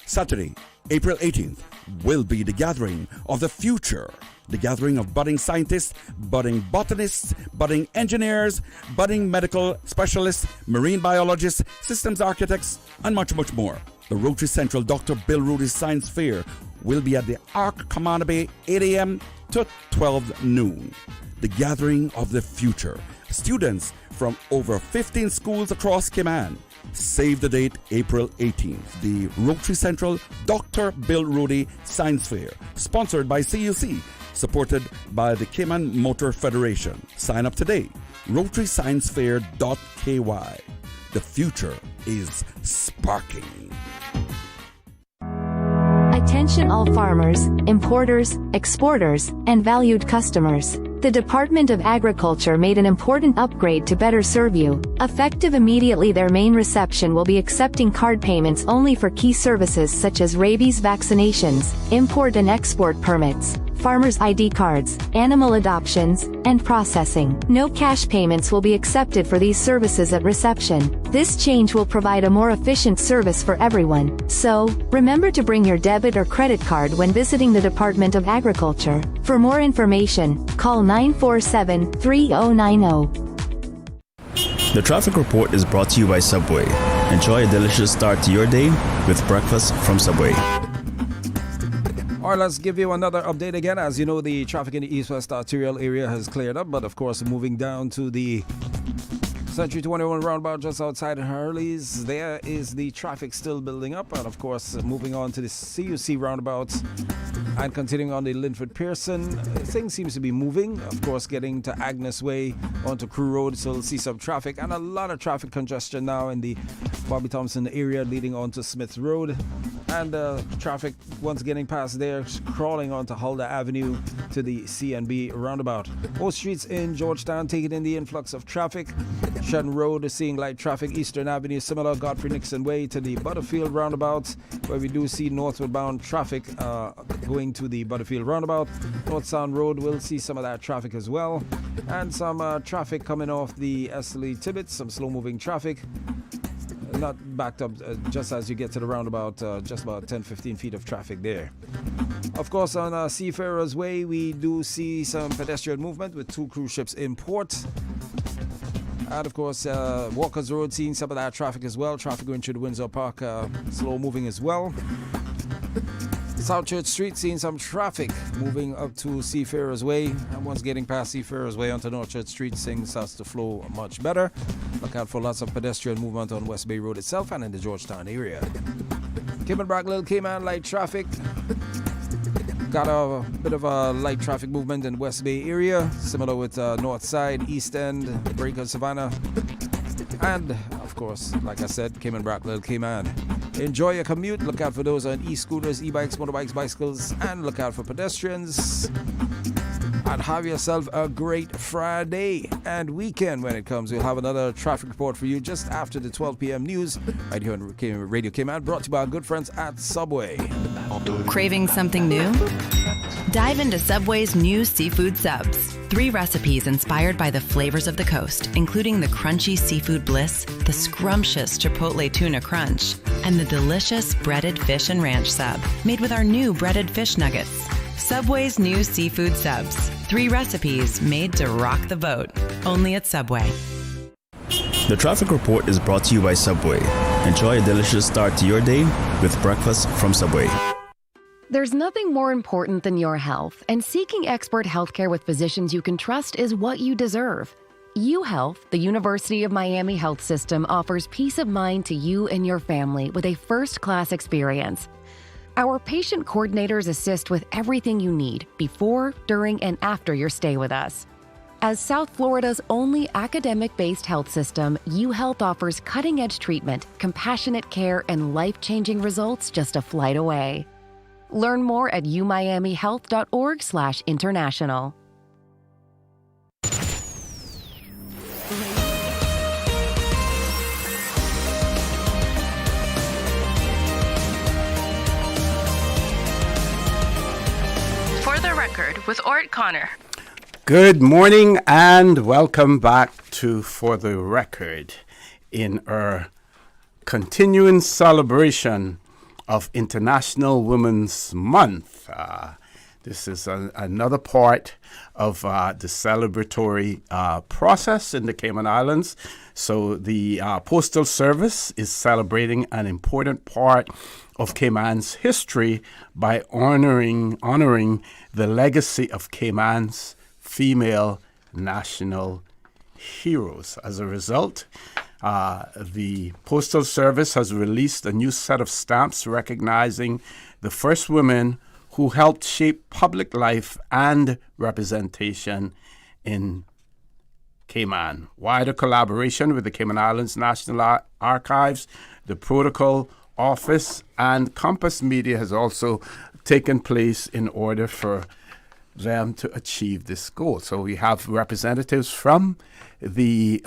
Saturday, April 18th, will be the gathering of the future. The gathering of budding scientists, budding botanists, budding engineers, budding medical specialists, marine biologists, systems architects, and much, much more. The Rotary Central Dr. Bill Rudy Science Fair will be at the Arc Commander Bay 8 a.m. to 12 noon. The gathering of the future. Students from over 15 schools across Cayman. Save the date, April 18th. The Rotary Central Dr. Bill Rudy Science Fair, sponsored by CUC, supported by the Cayman Motor Federation. Sign up today. RotaryScienceFair.ky. The future is sparking. Attention all farmers, importers, exporters, and valued customers. The Department of Agriculture made an important upgrade to better serve you. Effective immediately, their main reception will be accepting card payments only for key services such as rabies vaccinations, import and export permits, farmers' ID cards, animal adoptions, and processing. No cash payments will be accepted for these services at reception. This change will provide a more efficient service for everyone. So, remember to bring your debit or credit card when visiting the Department of Agriculture. For more information, call 947-3090. The traffic report is brought to you by Subway. Enjoy a delicious start to your day with breakfast from Subway. All right, let's give you another update again. As you know, the traffic in the east-west arterial area has cleared up, but of course, moving down to the Century 21 roundabout just outside Hurley's, there is the traffic still building up. And of course, moving on to the CUC roundabout and continuing on the Linford Pearson, things seems to be moving. Of course, getting to Agnes Way onto Crew Road, so we'll see some traffic and a lot of traffic congestion now in the Bobby Thompson area leading onto Smith Road. And traffic once getting past there, crawling onto Huldah Avenue to the CNB roundabout. Most streets in Georgetown taking in the influx of traffic. Shenton Road is seeing light traffic. Eastern Avenue similar. Godfrey Nixon Way to the Butterfield roundabout, where we do see northward bound traffic going to the Butterfield roundabout. North Sound Road will see some of that traffic as well. And some traffic coming off the Esley Tibbetts, some slow moving traffic. Not backed up just as you get to the roundabout, just about 10-15 feet of traffic there. Of course, on Seafarers Way, we do see some pedestrian movement with 2 cruise ships in port. And of course, Walker's Road seeing some of that traffic as well. Traffic going through the Windsor Park, slow moving as well. South Church Street seeing some traffic moving up to Seafarers Way, and once getting past Seafarers Way onto North Church Street, things starts to flow much better. Look out for lots of pedestrian movement on West Bay Road itself and in the Georgetown area. Cayman Brack, Little Cayman, light traffic. Got a bit of a light traffic movement in the West Bay area, similar with North Side, East End, Breaker, Savannah, and of course, like I said, Cayman Brack, Little Cayman. Enjoy your commute. Look out for those on e-scooters, e-bikes, motorbikes, bicycles, and look out for pedestrians. And have yourself a great Friday and weekend when it comes. We'll have another traffic report for you just after the 12 p.m. news right here on Radio Cayman, brought to you by our good friends at Subway. Craving something new? Dive into Subway's new seafood subs. 3 recipes inspired by the flavors of the coast, including the crunchy seafood bliss, the scrumptious chipotle tuna crunch, and the delicious breaded fish and ranch sub, made with our new breaded fish nuggets. Subway's new seafood subs. 3 recipes made to rock the boat. Only at Subway. The traffic report is brought to you by Subway. Enjoy a delicious start to your day with breakfast from Subway. There's nothing more important than your health, and seeking expert healthcare with physicians you can trust is what you deserve. UHealth, the University of Miami Health System, offers peace of mind to you and your family with a first-class experience. Our patient coordinators assist with everything you need before, during, and after your stay with us. As South Florida's only academic-based health system, UHealth offers cutting-edge treatment, compassionate care, and life-changing results just a flight away. Learn more at umiamihealth.org/international. For the record, with Orret Connor. Good morning and welcome back to For the Record in our continuing celebration of International Women's Month. This is another part of the celebratory process in the Cayman Islands. So the Postal Service is celebrating an important part of Cayman's history by honoring the legacy of Cayman's female national heroes. As a result, the Postal Service has released a new set of stamps recognizing the first women who helped shape public life and representation in Cayman. Wider collaboration with the Cayman Islands National Archives, the Protocol Office, and Compass Media has also taken place in order for them to achieve this goal. So we have representatives from the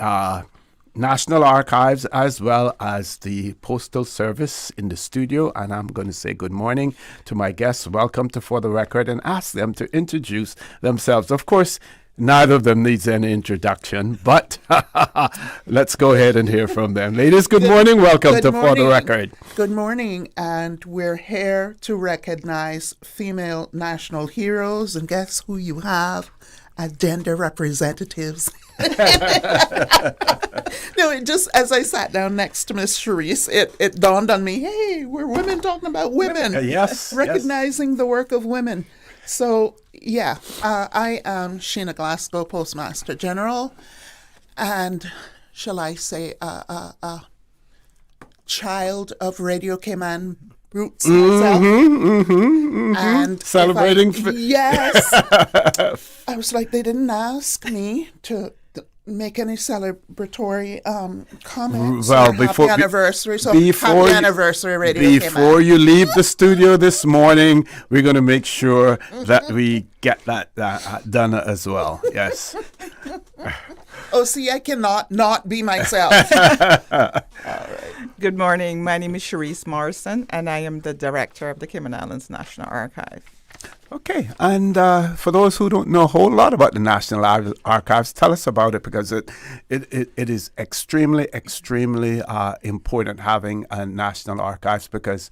National Archives as well as the Postal Service in the studio. And I'm going to say good morning to my guests. Welcome to For the Record, and ask them to introduce themselves. Of course, neither of them needs any introduction, but let's go ahead and hear from them. Ladies, good morning. Welcome to For the Record. Good morning, and we're here to recognize female national heroes. And guess who you have as gender representatives? No, it just, as I sat down next to Miss Charisse, it dawned on me, hey, we're women talking about women. Yes. Recognizing the work of women. So, yeah, I am Sheena Glasgow, Postmaster General, and shall I say, child of Radio Cayman roots myself. And celebrating. Yes. I was like, they didn't ask me to make any celebratory comments. Well, happy anniversary. So before happy anniversary, Radio Before Cayman. you leave the studio this morning, we're going to make sure that we get that done as well. Yes. Oh, see, I cannot not be myself. All right. Good morning. My name is Charisse Morrison, and I am the director of the Cayman Islands National Archive. Okay, and for those who don't know a whole lot about the National Archives, tell us about it, because it is extremely important having a National Archives, because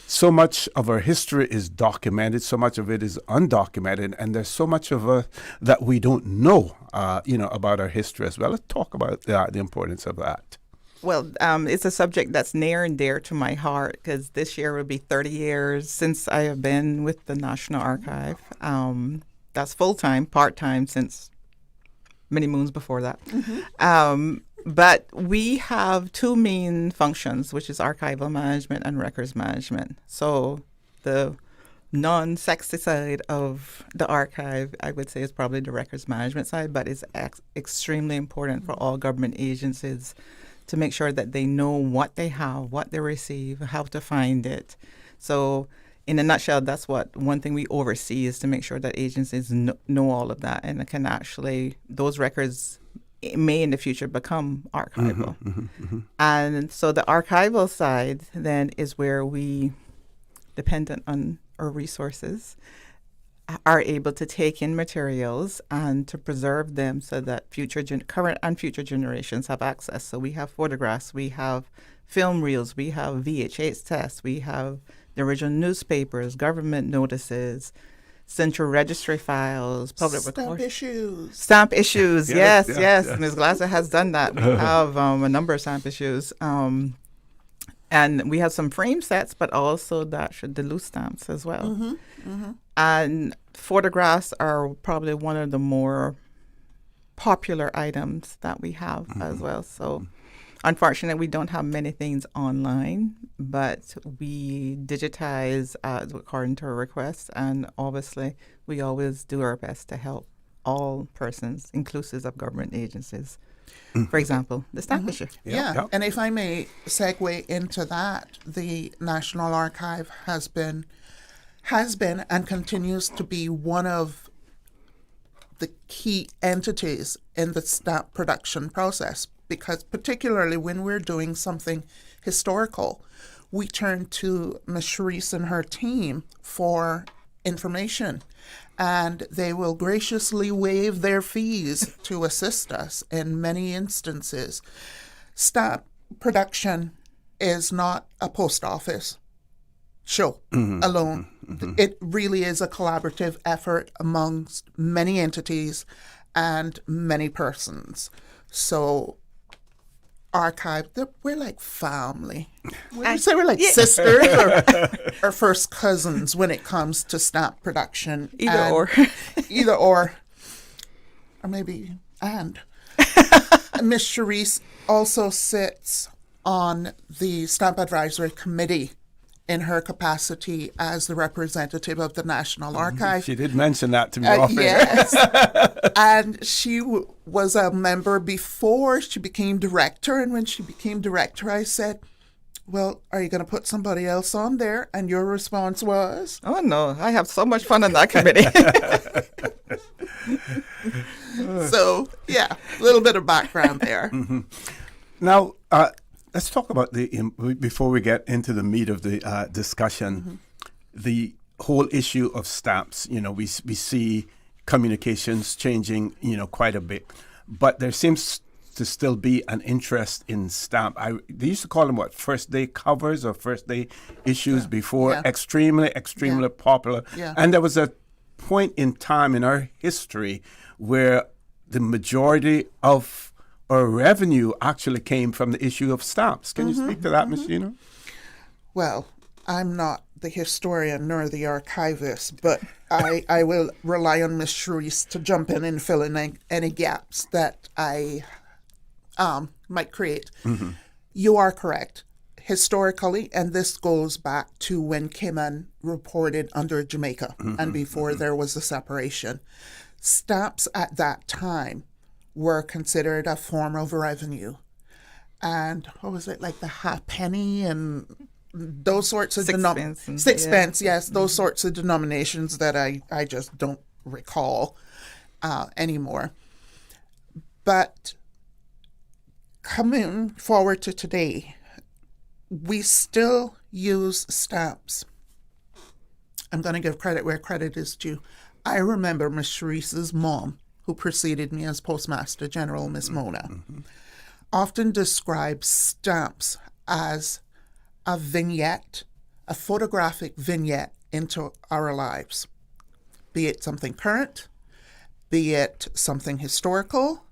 so much of our history is documented, so much of it is undocumented, and there's so much of that we don't know, about our history as well. Let's talk about the importance of that. Well, it's a subject that's near and dear to my heart, because this year will be 30 years since I have been with the National Archive. That's full-time, part-time since many moons before that. But we have two main functions, which is archival management and records management. So the non-sexy side of the archive, I would say, is probably the records management side, but it's extremely important for all government agencies to make sure that they know what they have, what they receive, how to find it. So in a nutshell, that's one thing we oversee, is to make sure that agencies know all of that, and it can actually, those records may in the future become archival. And so the archival side then is where we, dependent on our resources, are able to take in materials and to preserve them so that current and future generations have access. So we have photographs, we have film reels, we have VHS tests, we have the original newspapers, government notices, central registry files, public Stamp issues. Stamp issues, yes. Ms. Glasser has done that. We have a number of stamp issues. And we have some frame sets, but also the loose stamps as well. And photographs are probably one of the more popular items that we have as well. So unfortunately, we don't have many things online, but we digitize according to our requests. And obviously, we always do our best to help all persons, inclusive of government agencies. For example, the stamp issue. Yeah, and if I may segue into that, the National Archive has been and continues to be one of the key entities in the stamp production process, because particularly when we're doing something historical, we turn to Ms. Charisse and her team for information, and they will graciously waive their fees to assist us in many instances. Stamp production is not a post office show alone. It really is a collaborative effort amongst many entities and many persons. So archive, we're like family. We're like sisters or first cousins when it comes to stamp production. Either or maybe and. Ms. Charisse also sits on the Stamp Advisory Committee in her capacity as the representative of the National Archive. She did mention that to me off air. Yes. And she was a member before she became director. And when she became director, I said, well, are you going to put somebody else on there? And your response was? Oh, no. I have so much fun on that committee. So, yeah, a little bit of background there. Now, let's talk about before we get into the meat of the discussion, the whole issue of stamps. We see communications changing, quite a bit, but there seems to still be an interest in stamp. They used to call them first day covers or first day issues before. Yeah. Extremely popular. Yeah. And there was a point in time in our history where the majority of our revenue actually came from the issue of stamps. Can you speak to that, Ms. Gino? Well, I'm not the historian nor the archivist, but I will rely on Ms. Sharice to jump in and fill in any gaps that I might create. You are correct. Historically, and this goes back to when Cayman reported under Jamaica and before there was a separation, stamps at that time were considered a form of revenue. And what was it, like the halfpenny and those sorts of sixpence, yes, those sorts of denominations that I just don't recall anymore. But coming forward to today, we still use stamps. I'm going to give credit where credit is due. I remember Miss Sharice's mom, who preceded me as Postmaster General, Miss Mona, often describes stamps as a vignette, a photographic vignette into our lives, be it something current, be it something historical,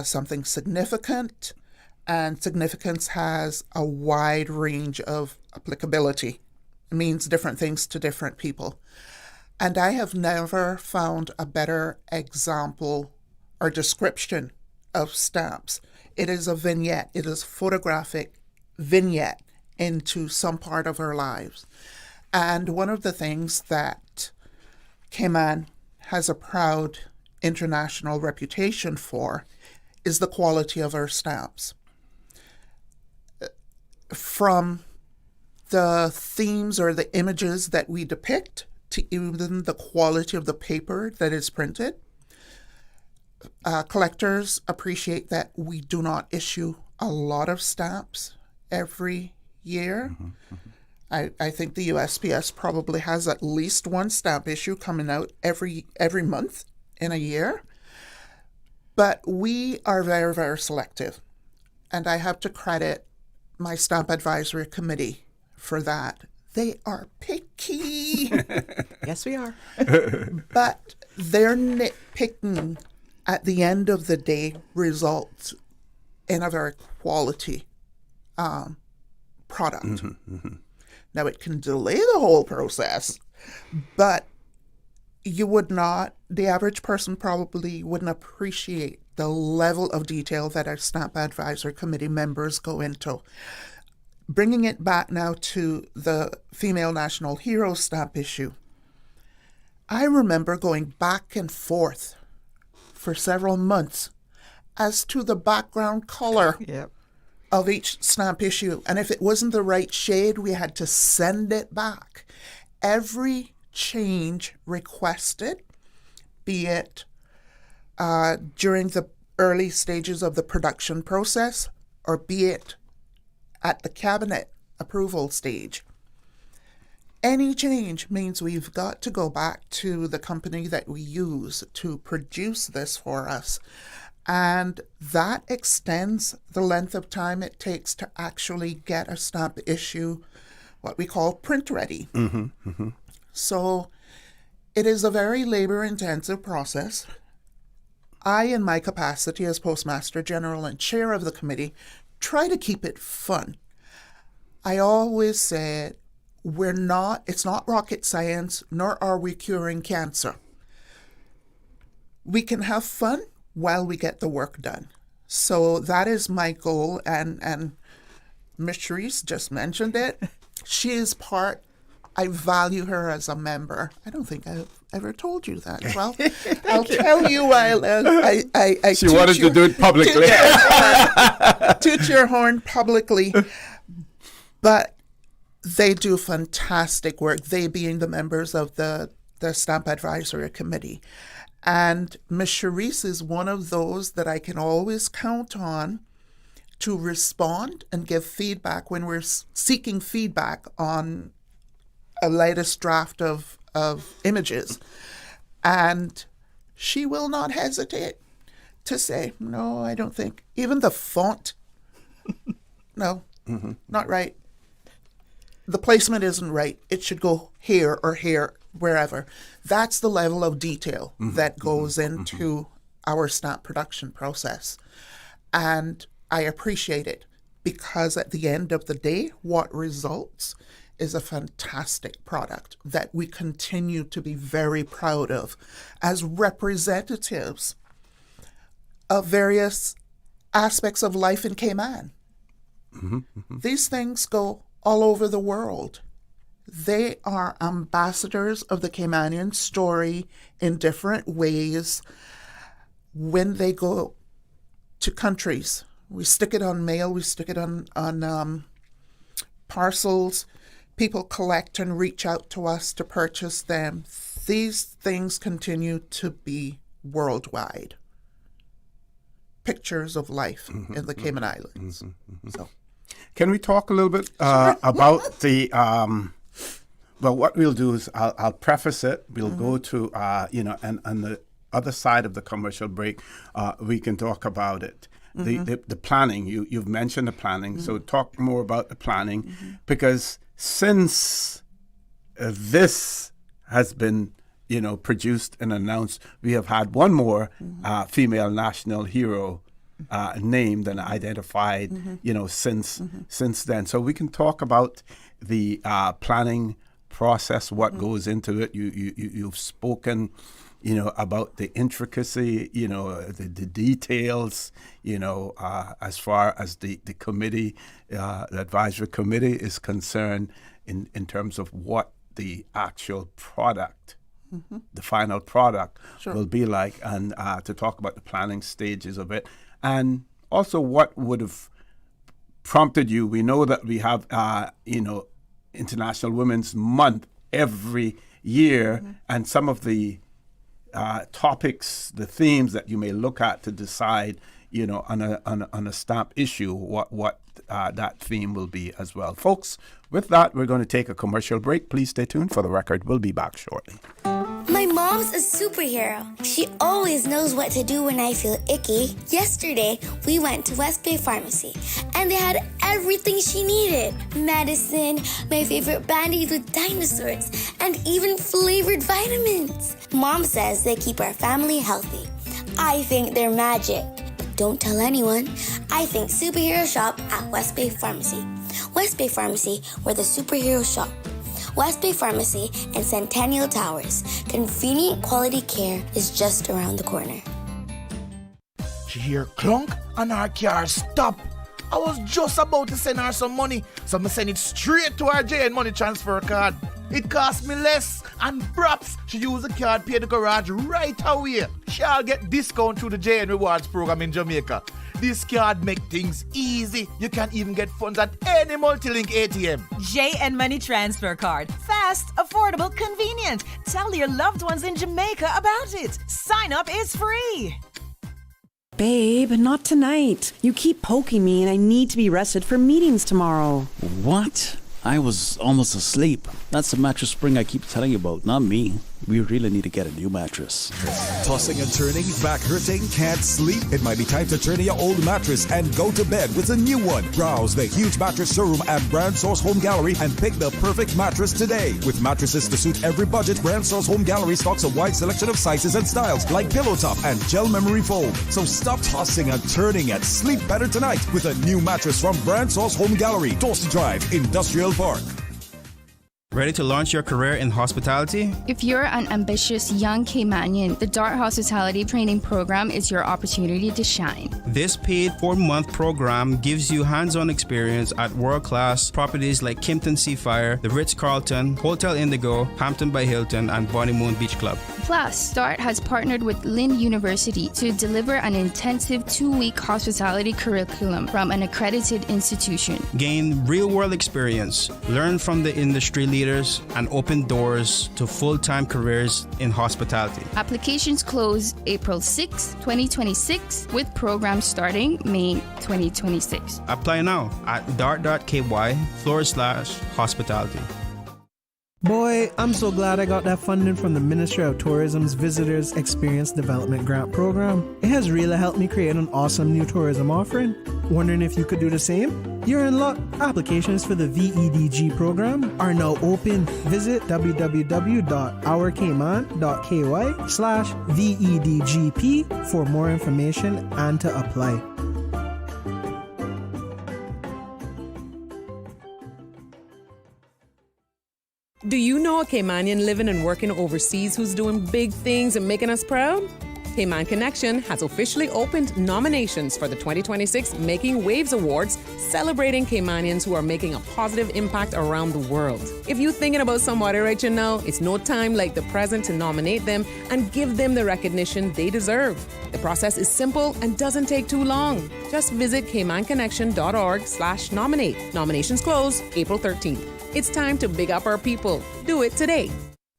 something significant, and significance has a wide range of applicability. It means different things to different people. And I have never found a better example or description of stamps. It is a vignette. It is photographic vignette into some part of our lives. And one of the things that Cayman has a proud international reputation for is the quality of our stamps. From the themes or the images that we depict to even the quality of the paper that is printed, collectors appreciate that we do not issue a lot of stamps every year. I think the USPS probably has at least one stamp issue coming out every month in a year. But we are very, very selective. And I have to credit my Stamp Advisory Committee for that. They are picky. Yes, we are. But their nitpicking at the end of the day results in a very quality product. Now, it can delay the whole process, but the average person probably wouldn't appreciate the level of detail that our Stamp Advisory Committee members go into. Bringing it back now to the Female National Hero stamp issue, I remember going back and forth for several months as to the background color of each stamp issue. And if it wasn't the right shade, we had to send it back. Every change requested, be it during the early stages of the production process or be it at the cabinet approval stage. Any change means we've got to go back to the company that we use to produce this for us. And that extends the length of time it takes to actually get a stamp issue, what we call print ready. So it is a very labor-intensive process. I, in my capacity as Postmaster General and Chair of the committee, try to keep it fun. I always say it's not rocket science, nor are we curing cancer. We can have fun while we get the work done. So that is my goal, and Ms. Sharice just mentioned it. She is I value her as a member. I don't think I've ever told you that. Well, I'll tell you while I she wanted to do it publicly. Toot your horn publicly. But they do fantastic work, they being the members of the Stamp Advisory Committee. And Ms. Sharice is one of those that I can always count on to respond and give feedback when we're seeking feedback on a latest draft of images. And she will not hesitate to say, no, I don't think. Even the font, no, not right. The placement isn't right. It should go here or here, wherever. That's the level of detail that goes into our snap production process. And I appreciate it because at the end of the day, what results is a fantastic product that we continue to be very proud of as representatives of various aspects of life in Cayman. These things go all over the world. They are ambassadors of the Caymanian story in different ways. When they go to countries, we stick it on mail, we stick it on parcels. People collect and reach out to us to purchase them. These things continue to be worldwide. Pictures of life in the Cayman Islands. So, can we talk a little bit about the? Well, what we'll do is I'll preface it. We'll go to and on the other side of the commercial break, we can talk about it. The planning. You've mentioned the planning, so talk more about the planning because since this has been produced and announced, we have had one more female national hero named and identified since then. So we can talk about the planning process, what goes into it. You've spoken about the intricacy, the details, as far as the committee, the advisory committee is concerned in terms of what the actual product, the final product will be like, and to talk about the planning stages of it. And also what would have prompted you. We know that we have, International Women's Month every year, and some of the topics, the themes that you may look at to decide, on a stamp issue, what that theme will be as well. Folks, with that, we're going to take a commercial break. Please stay tuned for the record. We'll be back shortly. My mom's a superhero. She always knows what to do when I feel icky. Yesterday, we went to West Bay Pharmacy, and they had everything she needed. Medicine, my favorite Band-Aids with dinosaurs, and even flavored vitamins. Mom says they keep our family healthy. I think they're magic. But don't tell anyone. I think superhero shop at West Bay Pharmacy. West Bay Pharmacy, where the superheroes shop. West Bay Pharmacy and Centennial Towers. Convenient quality care is just around the corner. She hear clunk and her car stop. I was just about to send her some money, so I send it straight to her JN Money Transfer card. It cost me less, and perhaps she use the card pay the garage right away. She'll get discount through the JN Rewards program in Jamaica. This card make things easy. You can even get funds at any multi-link ATM. JN Money Transfer Card. Fast, affordable, convenient. Tell your loved ones in Jamaica about it. Sign up is free. Babe, not tonight. You keep poking me and I need to be rested for meetings tomorrow. What? I was almost asleep. That's the mattress spring I keep telling you about, not me. We really need to get a new mattress. Tossing and turning, back hurting, can't sleep? It might be time to turn in your old mattress and go to bed with a new one. Browse the huge mattress showroom at Brand Source Home Gallery and pick the perfect mattress today. With mattresses to suit every budget, Brand Source Home Gallery stocks a wide selection of sizes and styles like pillow top and gel memory foam. So stop tossing and turning and sleep better tonight with a new mattress from Brand Source Home Gallery, Dawson Drive, Industrial Park. Ready to launch your career in hospitality? If you're an ambitious young Caymanian, the DART Hospitality Training Program is your opportunity to shine. This paid 4-month program gives you hands-on experience at world-class properties like Kimpton Seafire, the Ritz-Carlton, Hotel Indigo, Hampton by Hilton, and Bonnie Moon Beach Club. Plus, DART has partnered with Lynn University to deliver an intensive 2-week hospitality curriculum from an accredited institution. Gain real-world experience, learn from the industry leaders leaders and open doors to full-time careers in hospitality. Applications close April 6, 2026, with programs starting May 2026. Apply now at dart.ky/hospitality. Boy, I'm so glad I got that funding from the Ministry of Tourism's Visitors Experience Development Grant Program. It has really helped me create an awesome new tourism offering. Wondering if you could do the same? You're in luck. Applications for the VEDG program are now open. Visit www.ourcayman.ky/VEDGP for more information and to apply. Do you know a Caymanian living and working overseas who's doing big things and making us proud? Cayman Connection has officially opened nominations for the 2026 Making Waves Awards, celebrating Caymanians who are making a positive impact around the world. If you're thinking about somebody right now, it's no time like the present to nominate them and give them the recognition they deserve. The process is simple and doesn't take too long. Just visit caymanconnection.org/nominate. Nominations close April 13th. It's time to big up our people. Do it today.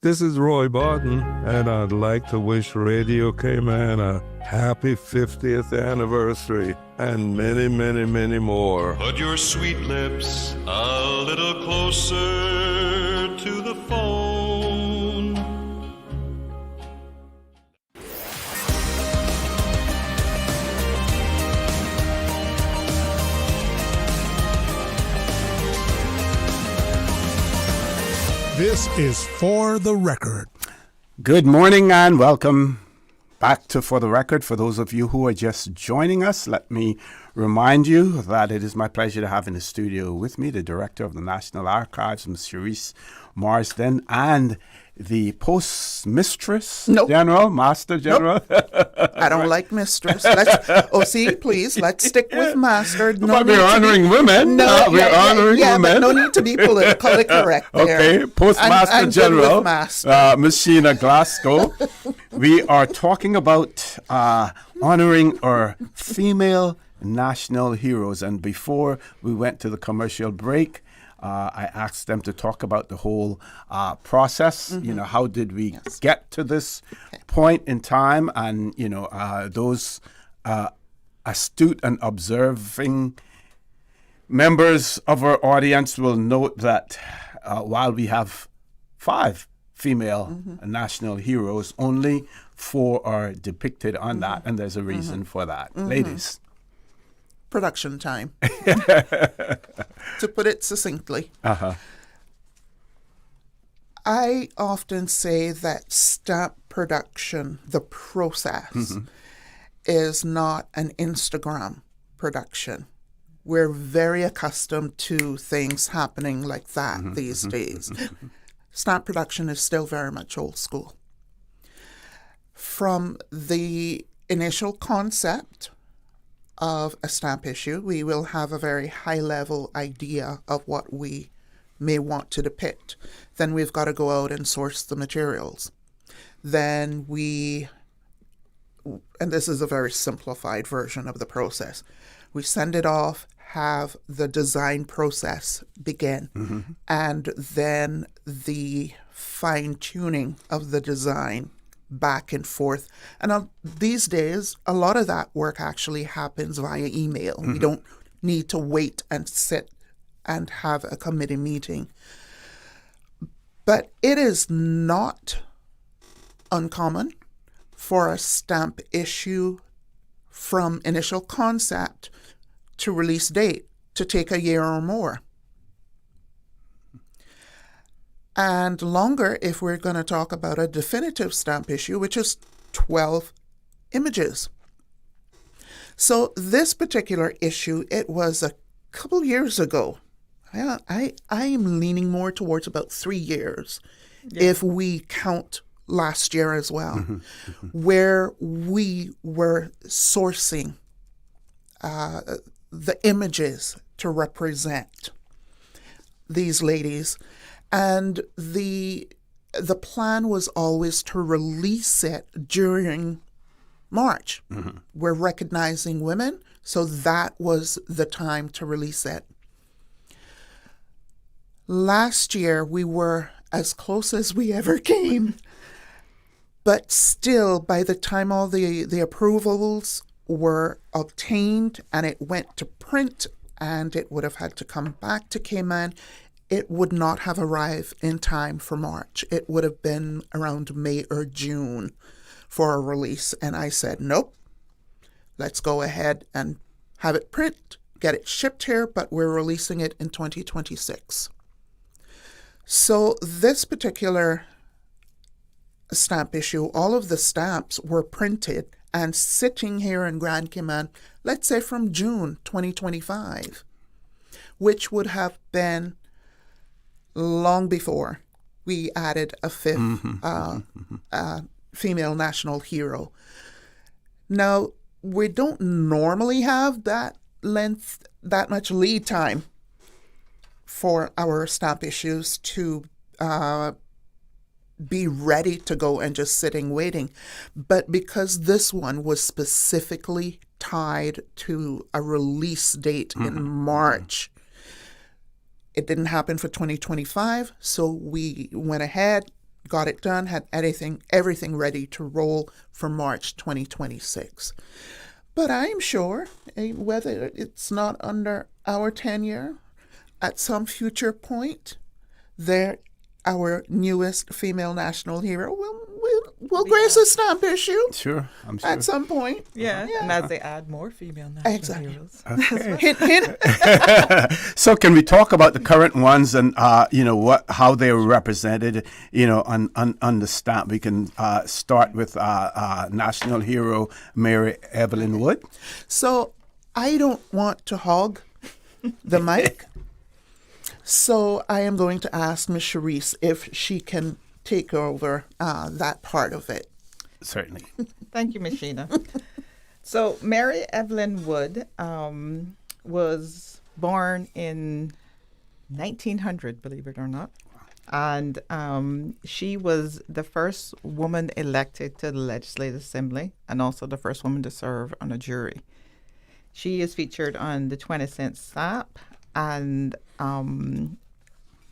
This is Roy Barton, and I'd like to wish Radio Cayman a happy 50th anniversary and many, many, many more. Put your sweet lips a little closer to the phone. This is For the Record. Good morning and welcome back to For the Record. For those of you who are just joining us, let me remind you that it is my pleasure to have in the studio with me the Director of the National Archives, Ms. Cherise Marsden, and the Postmistress General, Master General. I don't like mistress. Please, let's stick with master. No, but we're honoring women. We're honoring women. But no need to be politically correct there. Okay, Postmaster General, Ms. Sheena Glasgow. We are talking about honoring our female national heroes. And before we went to the commercial break, I asked them to talk about the whole process. Mm-hmm. You know, how did we get to this point in time? And, you know, those astute and observing members of our audience will note that while we have 5 female national heroes, only 4 are depicted on that. And there's a reason for that. Ladies. Production time, to put it succinctly. I often say that stamp production, the process, is not an Instagram production. We're very accustomed to things happening like that these days. Stamp production is still very much old school. From the initial concept of a stamp issue, we will have a very high-level idea of what we may want to depict. Then we've got to go out and source the materials. Then and this is a very simplified version of the process, we send it off, have the design process begin, and then the fine-tuning of the design back and forth. And these days, a lot of that work actually happens via email. We don't need to wait and sit and have a committee meeting. But it is not uncommon for a stamp issue from initial concept to release date to take a year or more. And longer if we're going to talk about a definitive stamp issue, which is 12 images. So this particular issue, it was a couple years ago. I am leaning more towards about 3 years, if we count last year as well, where we were sourcing the images to represent these ladies. And the plan was always to release it during March. We're recognizing women, so that was the time to release it. Last year, we were as close as we ever came. But still, by the time all the approvals were obtained and it went to print and it would have had to come back to Cayman, it would not have arrived in time for March. It would have been around May or June for a release. And I said, nope, let's go ahead and have it print, get it shipped here, but we're releasing it in 2026. So this particular stamp issue, all of the stamps were printed and sitting here in Grand Cayman, let's say from June 2025, which would have been long before we added a fifth female national hero. Now, we don't normally have that much lead time for our stamp issues to be ready to go and just sitting waiting. But because this one was specifically tied to a release date in March, it didn't happen for 2025, so we went ahead, got it done, had everything ready to roll for March 2026. But I'm sure, whether it's not under our tenure, at some future point, our newest female national hero will grace a stamp issue. Sure, I'm sure. At some point. Yeah, and as they add more female national heroes. Okay. Hint, hint. So can we talk about the current ones and how they're represented, on the stamp? We can start with national hero Mary Evelyn Wood. So I don't want to hog the mic. So I am going to ask Ms. Charisse if she can take over that part of it. Certainly. Thank you, Ms. Sheena. So Mary Evelyn Wood was born in 1900, believe it or not. And she was the first woman elected to the Legislative Assembly and also the first woman to serve on a jury. She is featured on the 20-cent stamp. And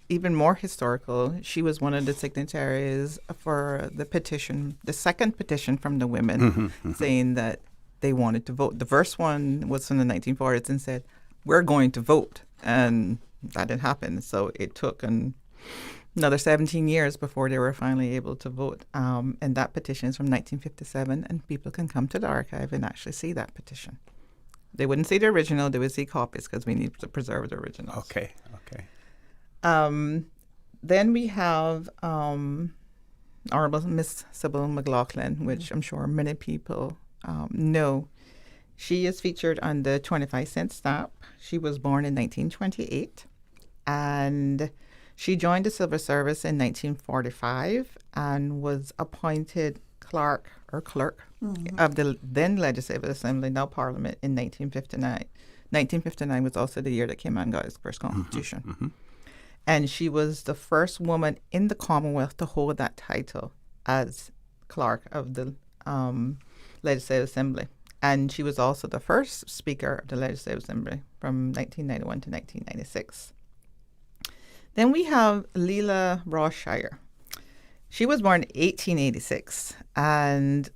even more historical, she was one of the signatories for the second petition from the women, saying that they wanted to vote. The first one was from the 1940s and said, we're going to vote. And that didn't happen. So it took another 17 years before they were finally able to vote. And that petition is from 1957, and people can come to the archive and actually see that petition. They wouldn't see the original. They would see copies because we need to preserve the originals. Okay. Then we have Honorable Miss Sybil McLaughlin, which I'm sure many people know. She is featured on the 25-cent stamp. She was born in 1928, and she joined the Civil Service in 1945 and was appointed clerk of the then Legislative Assembly, now Parliament, in 1959. 1959 was also the year that Cayman got its first constitution. And she was the first woman in the Commonwealth to hold that title as clerk of the Legislative Assembly. And she was also the first Speaker of the Legislative Assembly from 1991 to 1996. Then we have Leela Rothshire. She was born in 1886, and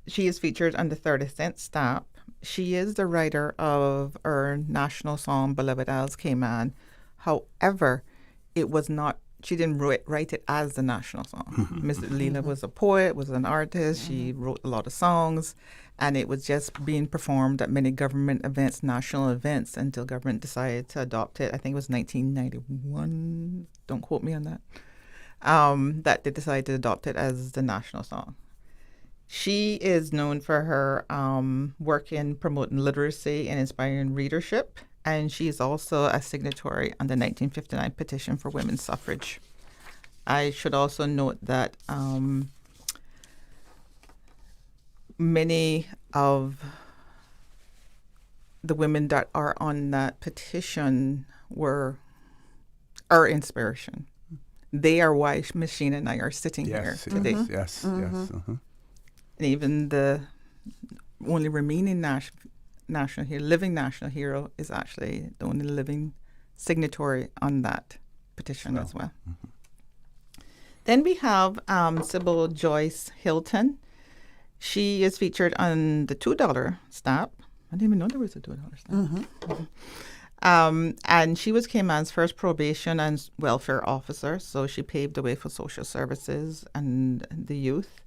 she is featured on the 30-cent stamp. She is the writer of our national song, Beloved Isles Cayman. However, she didn't write it as the national song. Miss Leela was a poet, was an artist. She wrote a lot of songs, and it was just being performed at many government events, national events, until government decided to adopt it. I think it was 1991. Don't quote me on that. That they decided to adopt it as the national song. She is known for her work in promoting literacy and inspiring readership, and she is also a signatory on the 1959 petition for women's suffrage. I should also note that many of the women that are on that petition were our inspiration. They are why Machine and I are sitting here today. Yes. And even the only remaining living national hero is actually the only living signatory on that petition as well. Then we have Sybil Joyce Hilton. She is featured on the $2 stamp. I didn't even know there was a $2 stamp. And she was Cayman's first probation and welfare officer, so she paved the way for social services and the youth.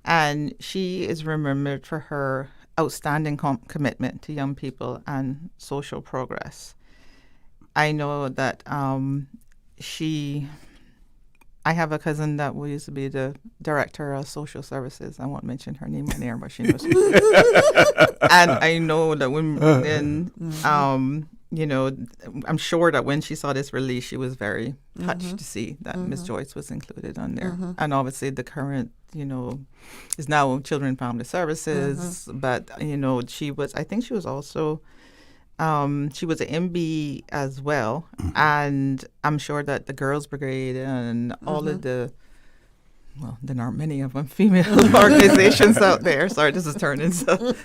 And she is remembered for her outstanding commitment to young people and social progress. I know that I have a cousin that used to be the director of social services. I won't mention her name on air, but she knows. And I know that I'm sure that when she saw this release, she was very touched to see that Miss Joyce was included on there. And obviously the current, is now Children and Family Services. But, I think she was also, she was an MB as well. And I'm sure that the Girls Brigade and all of there aren't many of them, female organizations out there. Sorry, this is turning so.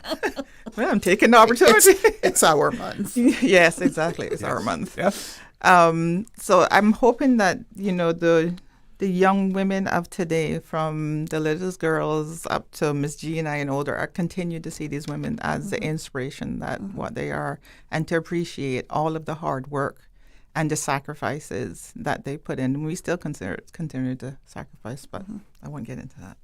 Well, I'm taking the opportunity. It's our month. Yes, exactly. It's our month. Yes. So I'm hoping that, the young women of today, from the littlest girls up to Miss G and I and older, I continue to see these women as the inspiration that what they are, and to appreciate all of the hard work and the sacrifices that they put in. And we still continue to sacrifice, but I won't get into that.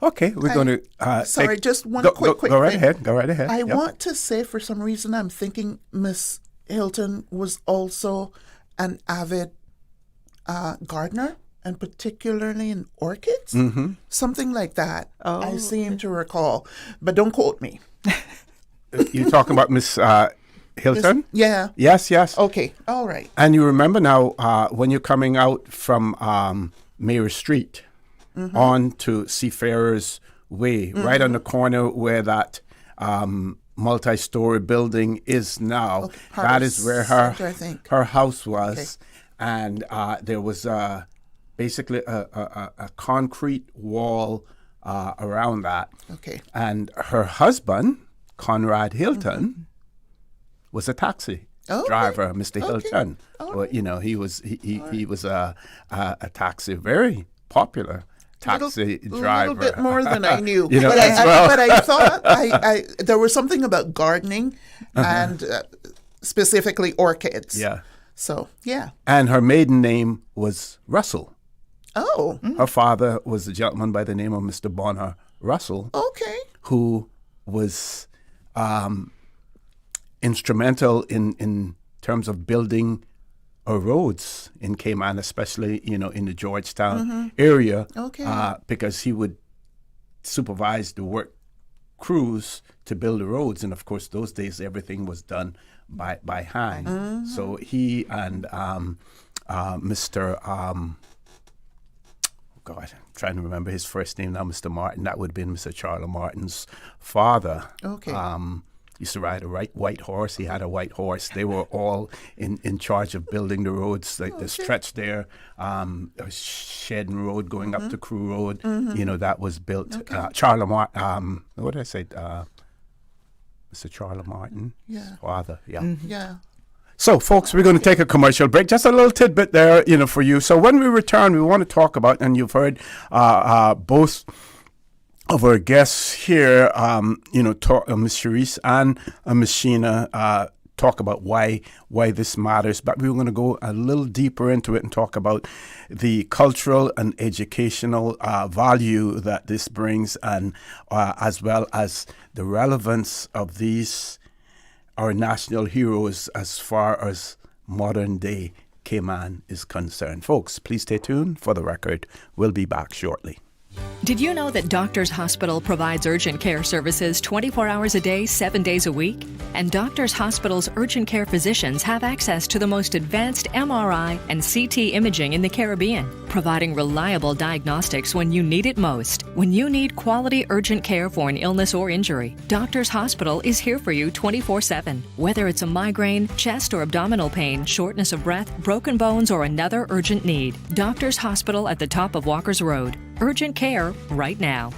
Okay, we're going to... sorry, just one quick Go right thing. ahead. Go right ahead. I want to say, for some reason, I'm thinking Miss Hilton was also an avid gardener, and particularly in orchids. Something like that. I seem to recall. But don't quote me. You're talking about Miss Hilton? Yeah. Yes. Okay, all right. And you remember now when you're coming out from Mayor Street on to Seafarers Way, right on the corner where that multi-story building is now. Okay. That is where her Center, I think. her house was. Okay. And there was basically a concrete wall around that. Okay. And her husband, Conrad Hilton, was a taxi driver, Mr. Hilton. Well, he was a taxi, very popular taxi driver. A little bit more than I knew. But I thought there was something about gardening and specifically orchids. Yeah. So, yeah. And her maiden name was Russell. Oh. Her father was a gentleman by the name of Mr. Bonner Russell. Okay. Who was instrumental in terms of building roads in Cayman, especially, in the Georgetown area. Okay. Because he would supervise the work crews to build the roads. And, of course, those days, everything was done by hand. So he and Mr. God, I'm trying to remember his first name now, Mr. Martin. That would have been Mr. Charles Martin's father. Okay. Used to ride a white horse. He had a white horse. They were all in charge of building the roads, like the stretch there, Shedden Road going up to Crew Road. That was built. Okay. Charles Martin, what did I say? Mr. Charles Martin, father. Yeah. Yeah. So, folks, we're going to take a commercial break. Just a little tidbit there, for you. So when we return, we want to talk about, and you've heard both of our guests here, Ms. Cherise and Ms. Sheena, talk about why this matters. But we're going to go a little deeper into it and talk about the cultural and educational value that this brings, and as well as the relevance of these, our national heroes, as far as modern day Cayman is concerned. Folks, please stay tuned for the record. We'll be back shortly. Did you know that Doctors Hospital provides urgent care services 24 hours a day, 7 days a week? And Doctors Hospital's urgent care physicians have access to the most advanced MRI and CT imaging in the Caribbean, providing reliable diagnostics when you need it most. When you need quality urgent care for an illness or injury, Doctors Hospital is here for you 24/7. Whether it's a migraine, chest or abdominal pain, shortness of breath, broken bones, or another urgent need, Doctors Hospital at the top of Walker's Road. Urgent care right now.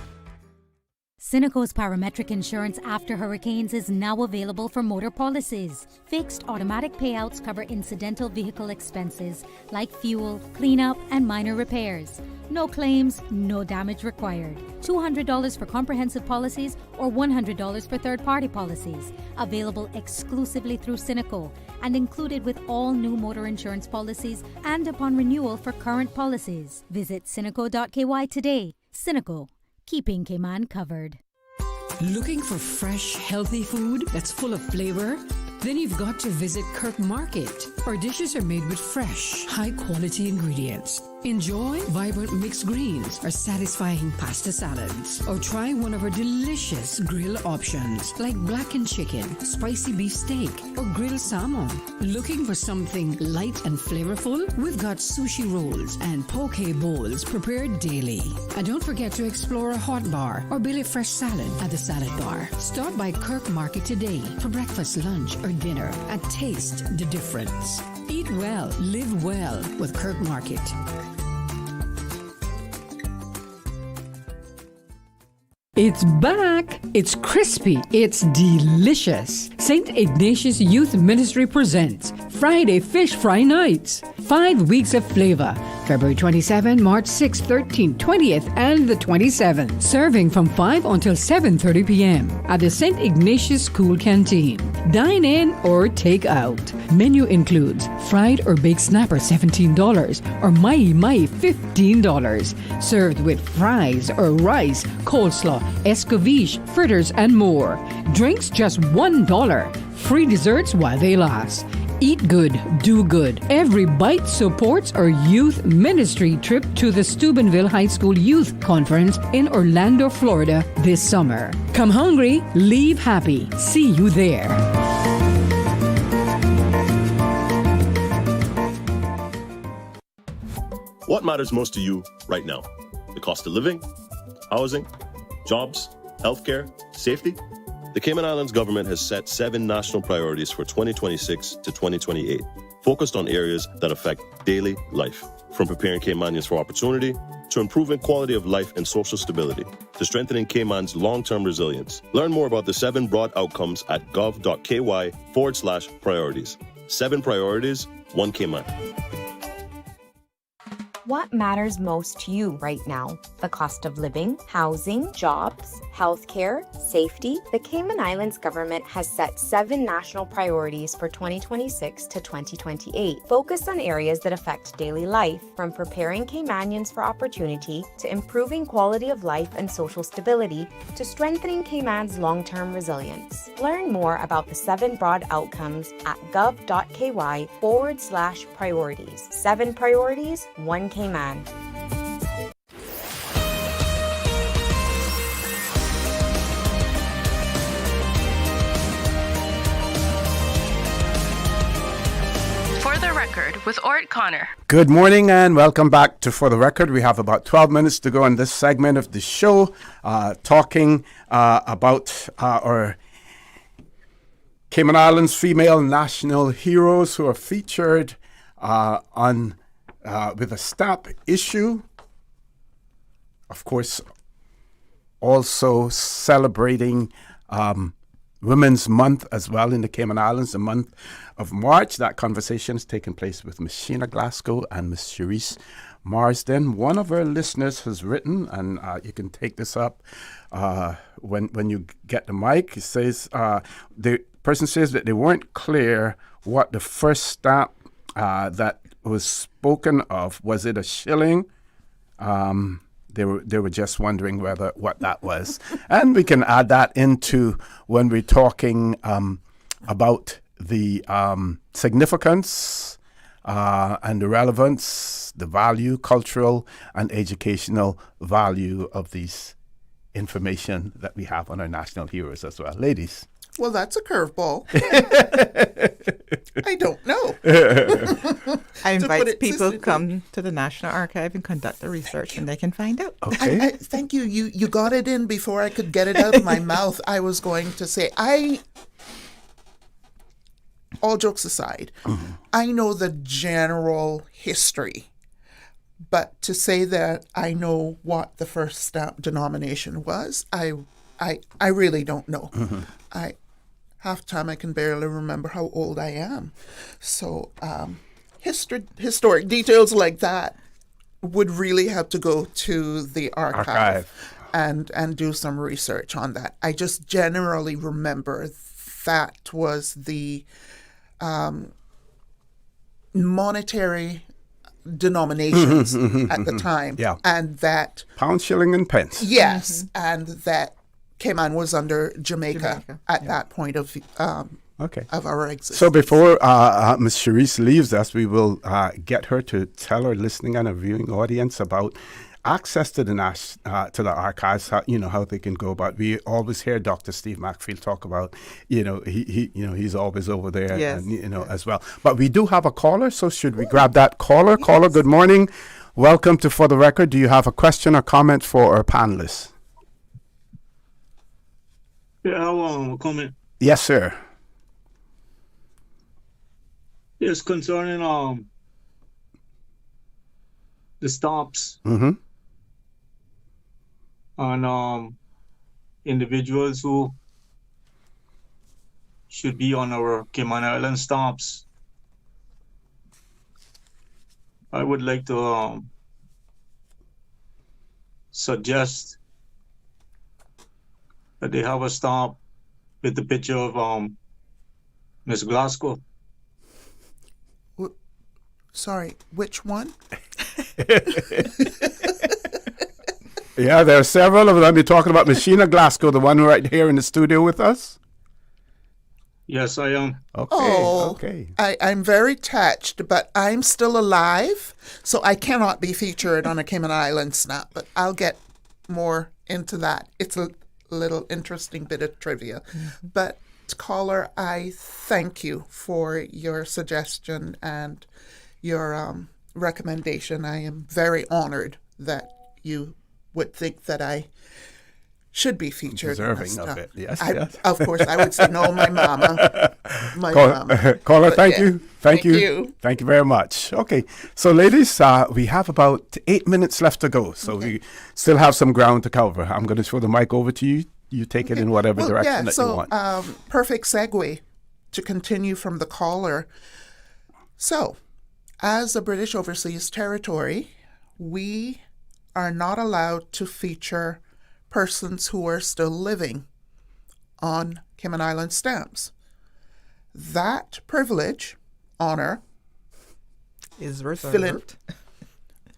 Cineco's parametric insurance after hurricanes is now available for motor policies. Fixed automatic payouts cover incidental vehicle expenses like fuel, cleanup, and minor repairs. No claims, no damage required. $200 for comprehensive policies or $100 for third-party policies. Available exclusively through Cineco and included with all new motor insurance policies and upon renewal for current policies. Visit Cineco.ky today. Cineco. Keeping Cayman covered. Looking for fresh, healthy food that's full of flavor? Then you've got to visit Kirk Market. Our dishes are made with fresh, high-quality ingredients. Enjoy vibrant mixed greens or satisfying pasta salads. Or try one of our delicious grill options like blackened chicken, spicy beef steak, or grilled salmon. Looking for something light and flavorful? We've got sushi rolls and poke bowls prepared daily. And don't forget to explore a hot bar or Billy Fresh salad at the salad bar. Stop by Kirk Market today for breakfast, lunch, or dinner and taste the difference. Eat well, live well with Kirk Market. It's back! It's crispy, it's delicious. St. Ignatius Youth Ministry presents Friday Fish Fry Nights. 5 weeks of flavor. February 27, March 6, 13, 20th, and the 27th. Serving from 5 until 7:30 p.m. at the St. Ignatius School Canteen. Dine in or take out. Menu includes fried or baked snapper $17 or mai $15. Served with fries or rice, coleslaw, escovitch, fritters, and more. Drinks just $1. Free desserts while they last. Eat good, do good. Every bite supports our youth ministry trip to the Steubenville High School Youth Conference in Orlando, Florida this summer. Come hungry, leave happy. See you there. What matters most to you right now? The cost of living, housing, jobs, healthcare, safety? The Cayman Islands government has set 7 national priorities for 2026 to 2028, focused on areas that affect daily life, from preparing Caymanians for opportunity, to improving quality of life and social stability, to strengthening Cayman's long-term resilience. Learn more about the 7 broad outcomes at gov.ky/priorities. 7 priorities, 1 Cayman. What matters most to you right now? The cost of living, housing, jobs, healthcare, safety? The Cayman Islands government has set 7 national priorities for 2026 to 2028, focused on areas that affect daily life, from preparing Caymanians for opportunity, to improving quality of life and social stability, to strengthening Cayman's long-term resilience. Learn more about the 7 broad outcomes at gov.ky/priorities. 7 priorities, 1 Cayman. For the Record with Orret Connor. Good morning and welcome back to For the Record. We have about 12 minutes to go in this segment of the show, talking about our Cayman Islands female national heroes who are featured on with a stamp issue. Of course, also celebrating Women's Month as well in the Cayman Islands, the month of March. That conversation has taken place with Ms. Sheena Glasgow and Ms. Cherise Marsden. One of our listeners has written, and you can take this up when you get the mic. It says, the person says that they weren't clear what the first stamp that was spoken of. Was it a shilling? They were just wondering what that was. And we can add that into when we're talking about the significance and the relevance, the value, cultural and educational value of these information that we have on our national heroes as well. Ladies. Well, that's a curveball. I don't know. I invite people to come to the National Archive and conduct the research, and they can find out. Okay. Thank you. You got it in before I could get it out of my mouth. I was going to say, all jokes aside, I know the general history, but to say that I know what the first stamp denomination was, I I really don't know. Half time I can barely remember how old I am. So historic details like that would really have to go to the archive. And do some research on that. I just generally remember that was the monetary denominations at the time. Yeah. And that... Pound, shilling, and pence. Yes. And that Cayman was under Jamaica at that point of our existence. So before Ms. Charisse leaves us, we will get her to tell our listening and our viewing audience about access to the archives, how they can go about. We always hear Dr. Steve Macfield talk about, he's always over there, and, as well. But we do have a caller, so should we grab that caller? Yes. Caller, good morning. Welcome to For the Record. Do you have a question or comment for our panelists? Yeah, I want a comment. Yes, sir. Yes, concerning the stops. On individuals who should be on our Cayman Island stops. I would like to suggest that they have a stop with the picture of Miss Glasgow. Sorry, which one? Yeah, there are several of them. You're talking about Machina Glasgow, the one right here in the studio with us? Yes, I am. Okay. I'm very touched, but I'm still alive, so I cannot be featured on a Cayman Island snap, but I'll get more into that. It's a little interesting bit of trivia. But caller, I thank you for your suggestion and your recommendation. I am very honored that you would think that I should be featured. Deserving of it, yes. Of course, I would say no, my mama. Caller, thank you. Thank you. Thank you very much. Okay, so ladies, we have about 8 minutes left to go, so we still have some ground to cover. I'm going to throw the mic over to you. You take it in whatever direction that you want. Perfect segue to continue from the caller. So, as a British Overseas Territory, we are not allowed to feature persons who are still living on Cayman Island stamps. That privilege, honor, is reserved. Fill in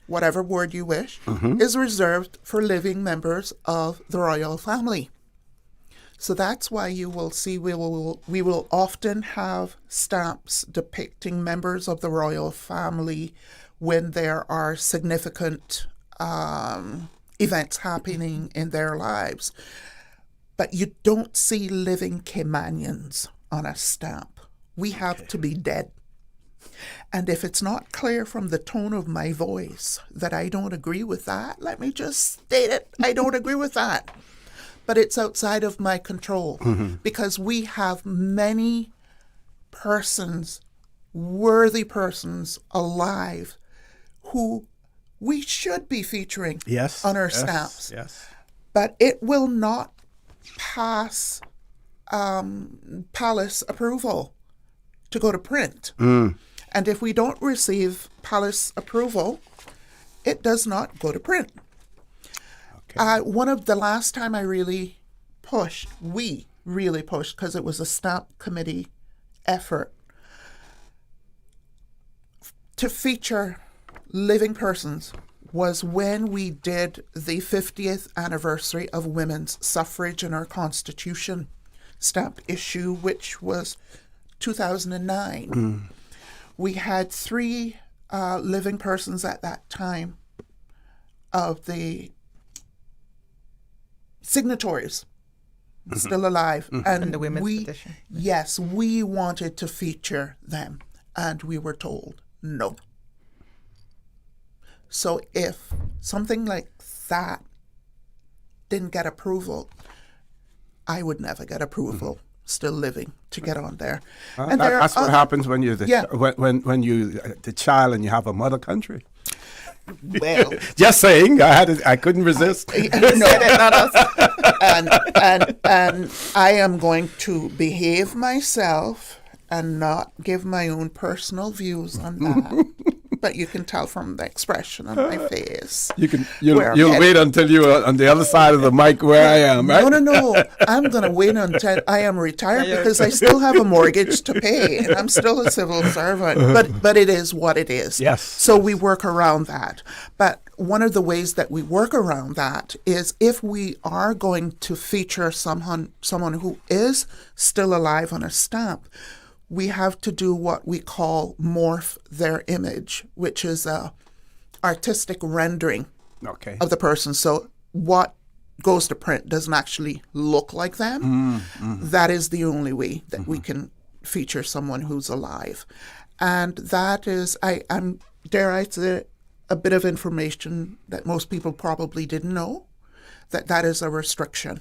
whatever word you wish, is reserved for living members of the royal family. So that's why you will see we will often have stamps depicting members of the royal family when there are significant events happening in their lives. But you don't see living Caymanians on a stamp. We have to be dead. And if it's not clear from the tone of my voice that I don't agree with that, let me just state it. I don't agree with that. But it's outside of my control because we have many persons, worthy persons alive who we should be featuring on our stamps. Yes. But it will not pass palace approval to go to print. And if we don't receive palace approval, it does not go to print. One of the last time I really pushed, we really pushed, because it was a stamp committee effort to feature living persons, was when we did the 50th anniversary of women's suffrage in our Constitution stamp issue, which was 2009. We had 3 living persons at that time of the signatories still alive. And the women's petition. Yes, we wanted to feature them, and we were told no. So if something like that didn't get approval, I would never get approval, still living, to get on there. And that's what happens when you're the child and you have a mother country. Well, just saying, I couldn't resist. No, and I am going to behave myself and not give my own personal views on that. But you can tell from the expression on my face. You'll wait until you're on the other side of the mic where I am, right? No. I'm going to wait until I am retired because I still have a mortgage to pay and I'm still a civil servant. But it is what it is. Yes. So we work around that. But one of the ways that we work around that is if we are going to feature someone who is still alive on a stamp, we have to do what we call morph their image, which is a artistic rendering of the person. So what goes to print doesn't actually look like them. That is the only way that we can feature someone who's alive. And that is, I'm dare I say, a bit of information that most people probably didn't know, that is a restriction.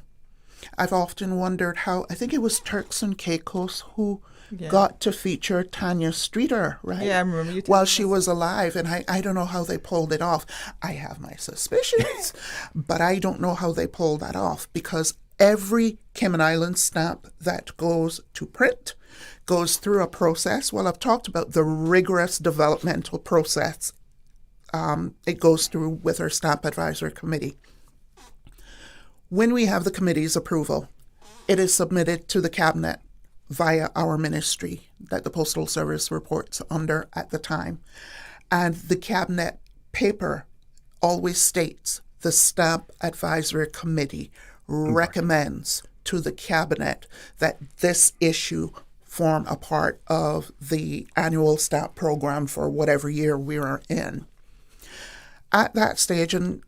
I've often wondered how, I think it was Turks and Caicos who got to feature Tanya Streeter, right? Yeah, I remember you while she was alive, and I don't know how they pulled it off. I have my suspicions, but I don't know how they pulled that off because every Cayman Islands stamp that goes to print goes through a process. Well, I've talked about the rigorous developmental process it goes through with our Stamp Advisory Committee. When we have the committee's approval, it is submitted to the Cabinet via our ministry that the Postal Service reports under at the time. And the Cabinet paper always states the Stamp Advisory Committee recommends to the Cabinet that this issue form a part of the annual stamp program for whatever year we are in. At that stage, and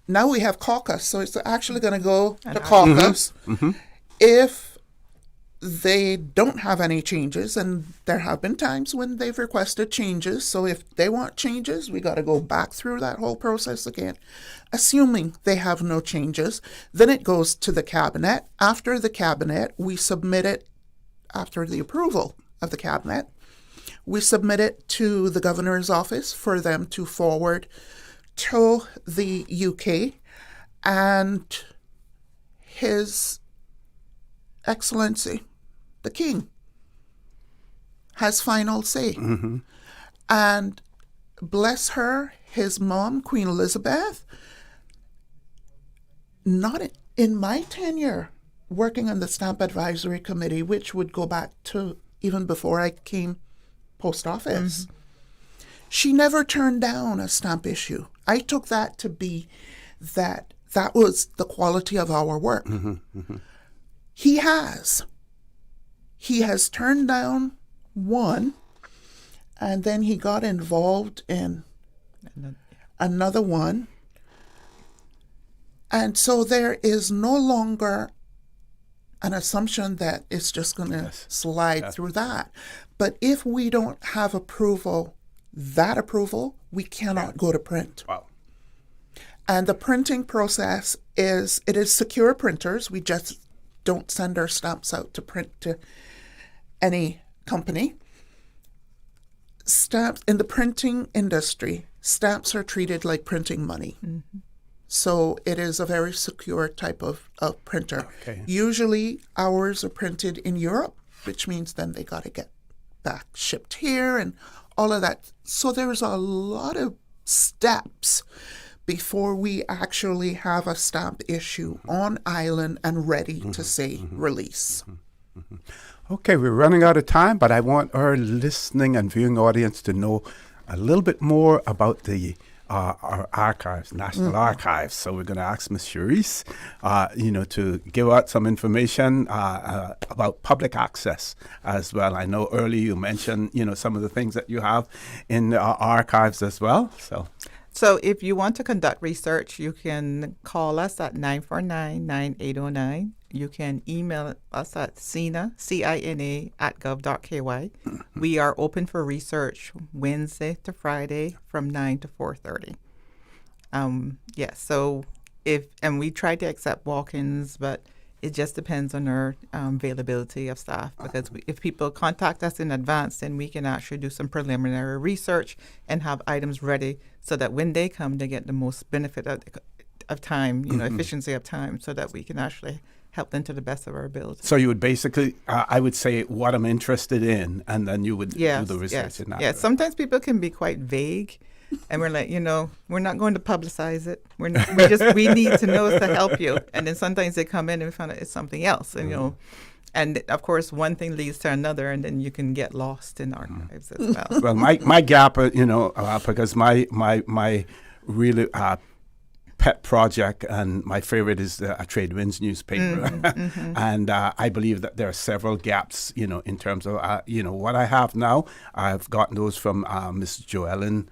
now we have caucus, so it's actually going to go to caucus. If they don't have any changes, and there have been times when they've requested changes, so if they want changes, we got to go back through that whole process again. Assuming they have no changes, then it goes to the Cabinet. After the Cabinet, we submit it, after the approval of the Cabinet, we submit it to the Governor's office for them to forward to the UK, and His Excellency, the King, has final say. And bless her, his mom, Queen Elizabeth, not in my tenure working on the Stamp Advisory Committee, which would go back to even before I came post office. She never turned down a stamp issue. I took that to be that was the quality of our work. He has turned down one, and then he got involved in another one. And so there is no longer an assumption that it's just going to slide through that. But if we don't have approval, we cannot go to print. Wow. And the printing process is secure printers. We just don't send our stamps out to print to any company. Stamps in the printing industry, stamps are treated like printing money. So it is a very secure type of printer. Usually ours are printed in Europe, which means then they got to get back shipped here and all of that. So there's a lot of steps before we actually have a stamp issue on island and ready to say release. Okay, we're running out of time, but I want our listening and viewing audience to know a little bit more about the our archives, National Archives. So we're going to ask Ms. Charisse, to give out some information about public access as well. I know earlier you mentioned, some of the things that you have in the archives as well. So if you want to conduct research, you can call us at 949-9809. You can email us at CINA, CINA @gov.ky. We are open for research Wednesday to Friday from 9 to 4:30. So and we try to accept walk-ins, but It just depends on our availability of staff, because if people contact us in advance, then we can actually do some preliminary research and have items ready so that when they come, they get the most benefit of time, efficiency of time, so that we can actually help them to the best of our ability. So you would basically, I would say, what I'm interested in, and then you would do the research in that. Yes, sometimes people can be quite vague, and we're like, we're not going to publicize it. We need to know to help you. And then sometimes they come in and we find out it's something else, and and of course one thing leads to another, and then you can get lost in archives as well. Well, my gap, because my really pet project and my favorite is a Trade Winds newspaper. And I believe that there are several gaps, in terms of, what I have now. I've gotten those from Miss Joellen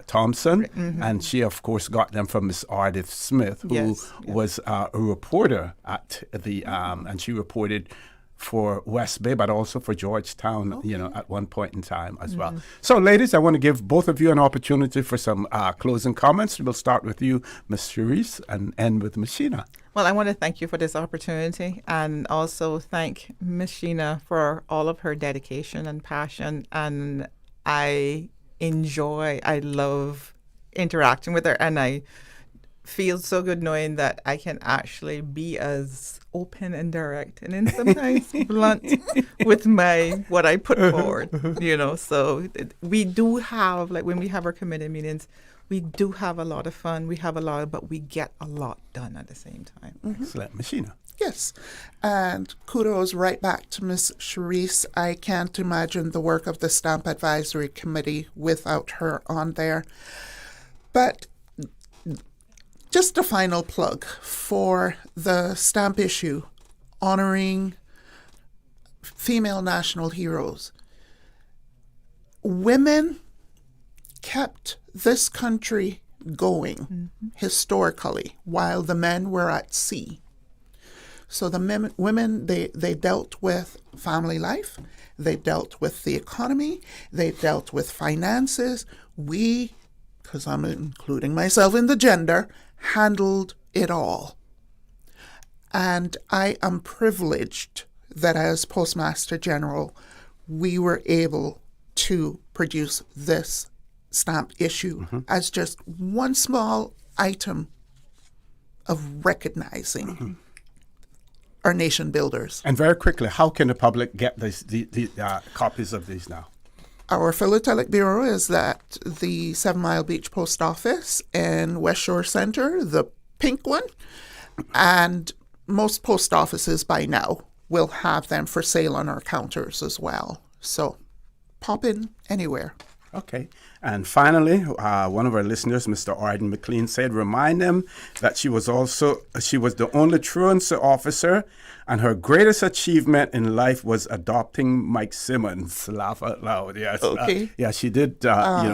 Thompson, and she, of course, got them from Miss Ardith Smith, who was a reporter at the, and she reported for West Bay, but also for Georgetown, at one point in time as well. So, ladies, I want to give both of you an opportunity for some closing comments. We'll start with you, Ms. Cherise, and end with Ms. Sheena. Well, I want to thank you for this opportunity, and also thank Ms. Sheena for all of her dedication and passion. And I love interacting with her, and I feel so good knowing that I can actually be as open and direct and then sometimes blunt with what I put forward, So we do have, when we have our committee meetings, we do have a lot of fun. We have but we get a lot done at the same time. Excellent. Machina. Yes. And kudos right back to Ms. Cherise. I can't imagine the work of the Stamp Advisory Committee without her on there. But just a final plug for the stamp issue honoring female national heroes. Women kept this country going historically while the men were at sea. So the women, they dealt with family life, they dealt with the economy, they dealt with finances. We, because I'm including myself in the gender, handled it all. And I am privileged that as Postmaster General, we were able to produce this stamp issue as just one small item of recognizing our nation builders. And very quickly, how can the public get the copies of these now? Our philatelic bureau is at the 7 Mile Beach Post Office in West Shore Center, the pink one. And most post offices by now will have them for sale on our counters as well. So pop in anywhere. Okay. And finally, one of our listeners, Mr. Arden McLean, said, remind them that she was the only truancy officer, and her greatest achievement in life was adopting Mike Simmons. Laugh out loud, yes. Okay. She did,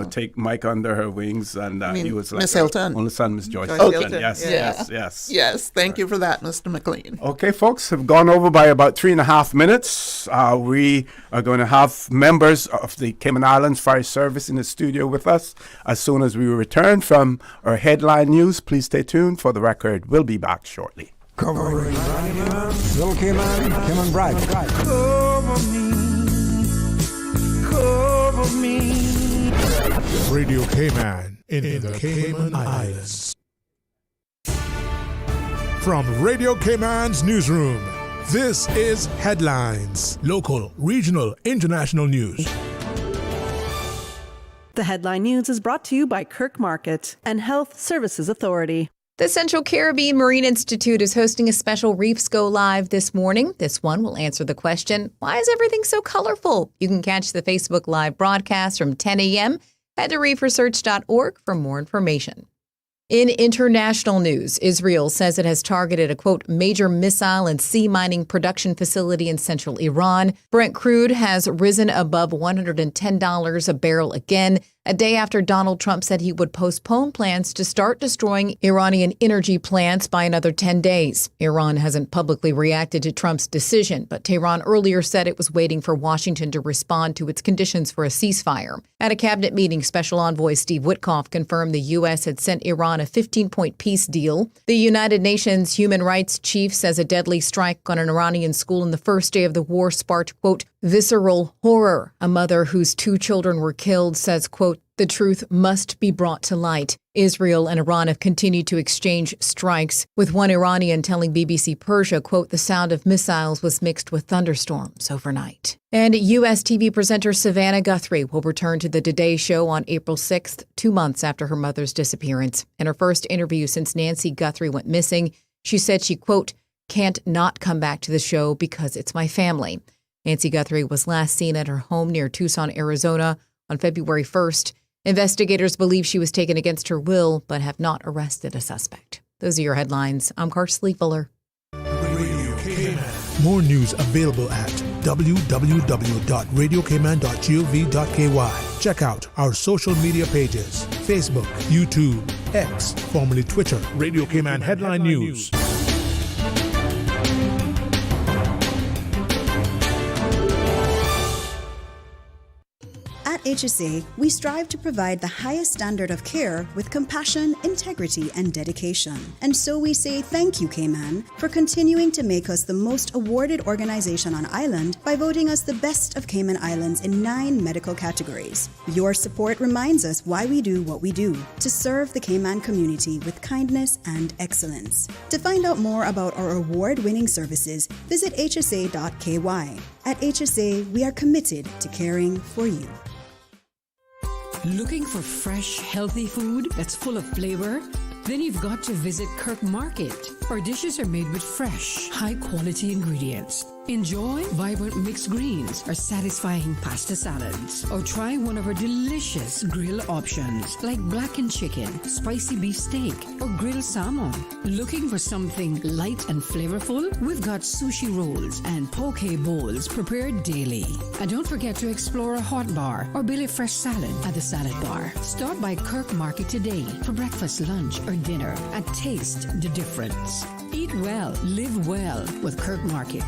take Mike under her wings, and he was like Miss Hilton. Only son, Miss Joyce Hilton. Hilton. Yes. Yes, thank you for that, Mr. McLean. Okay, folks, have gone over by about 3.5 minutes. We are going to have members of the Cayman Islands Fire Service in the studio with us. As soon as we return from our headline news, please stay tuned for the record. We'll be back shortly. Covering Little Cayman, Cayman Bride. Cover me. Radio Cayman in the Cayman Islands. From Radio Cayman's newsroom, this is Headlines. Local, regional, international news. The Headline News is brought to you by Kirk Market and Health Services Authority. The Central Caribbean Marine Institute is hosting a special Reefs Go Live this morning. This one will answer the question, why is everything so colorful? You can catch the Facebook Live broadcast from 10 a.m. Head to reefresearch.org for more information. In international news, Israel says it has targeted a, quote, major missile and sea mining production facility in central Iran. Brent crude has risen above $110 a barrel again. a day after Donald Trump said he would postpone plans to start destroying Iranian energy plants by another 10 days. Iran hasn't publicly reacted to Trump's decision, but Tehran earlier said it was waiting for Washington to respond to its conditions for a ceasefire. At a cabinet meeting, Special Envoy Steve Witkoff confirmed the U.S. had sent Iran a 15-point peace deal. The United Nations human rights chief says a deadly strike on an Iranian school on the first day of the war sparked, quote, visceral horror. A mother whose 2 children were killed says, quote, the truth must be brought to light. Israel and Iran have continued to exchange strikes, with one Iranian telling BBC Persia, quote, the sound of missiles was mixed with thunderstorms overnight. And U.S. TV presenter Savannah Guthrie will return to the Today Show on April 6th, 2 months after her mother's disappearance. In her first interview since Nancy Guthrie went missing, she said she, quote, can't not come back to the show because it's my family. Nancy Guthrie was last seen at her home near Tucson, Arizona on February 1st. Investigators believe she was taken against her will, but have not arrested a suspect. Those are your headlines. I'm Karsley Fuller. More news available at www.radiocayman.gov.ky. Check out our social media pages: Facebook, YouTube, X, formerly Twitter, Radio Cayman Headline News. At HSA, we strive to provide the highest standard of care with compassion, integrity, and dedication. And so we say thank you, Cayman, for continuing to make us the most awarded organization on island by voting us the best of Cayman Islands in 9 medical categories. Your support reminds us why we do what we do, to serve the Cayman community with kindness and excellence. To find out more about our award-winning services, visit hsa.ky. At HSA, we are committed to caring for you. Looking for fresh, healthy food that's full of flavor? Then you've got to visit Kirk Market. Our dishes are made with fresh, high-quality ingredients. Enjoy vibrant mixed greens or satisfying pasta salads. Or try one of our delicious grill options like blackened chicken, spicy beef steak, or grilled salmon. Looking for something light and flavorful? We've got sushi rolls and poke bowls prepared daily. And don't forget to explore a hot bar or Billy Fresh salad at the salad bar. Stop by Kirk Market today for breakfast, lunch, or dinner and taste the difference. Eat well, live well with Kirk Market.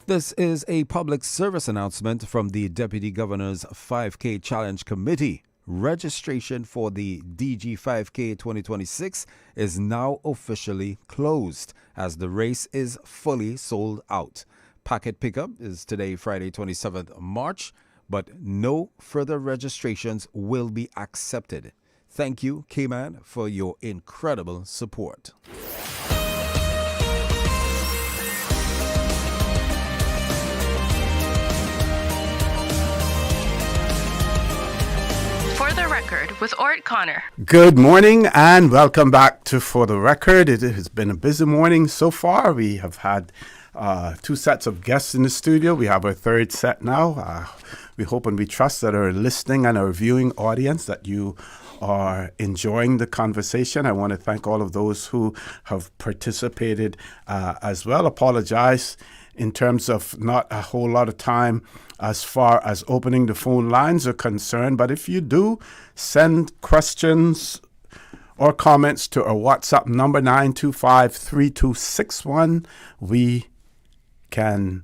This is a public service announcement from the Deputy Governor's 5K Challenge Committee. Registration for the DG 5K 2026 is now officially closed as the race is fully sold out. Packet pickup is today, Friday, 27th March, but no further registrations will be accepted. Thank you, Cayman, for your incredible support. For the Record with Orret Connor. Good morning and welcome back to For the Record. It has been a busy morning so far. We have had 2 sets of guests in the studio. We have our 3rd set now. We hope and we trust that our listening and our viewing audience, that you are enjoying the conversation. I want to thank all of those who have participated as well. Apologize in terms of not a whole lot of time as far as opening the phone lines are concerned. But if you do, send questions or comments to our WhatsApp number 925-3261. We can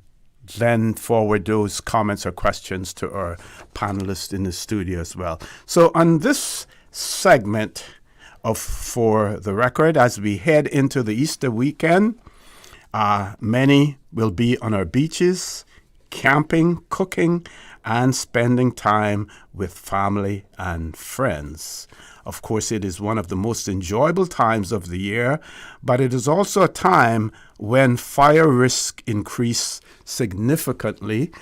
then forward those comments or questions to our panelists in the studio as well. So on this segment of For the Record, as we head into the Easter weekend, many will be on our beaches, camping, cooking, and spending time with family and friends. Of course, it is one of the most enjoyable times of the year, but it is also a time when fire risk increase significantly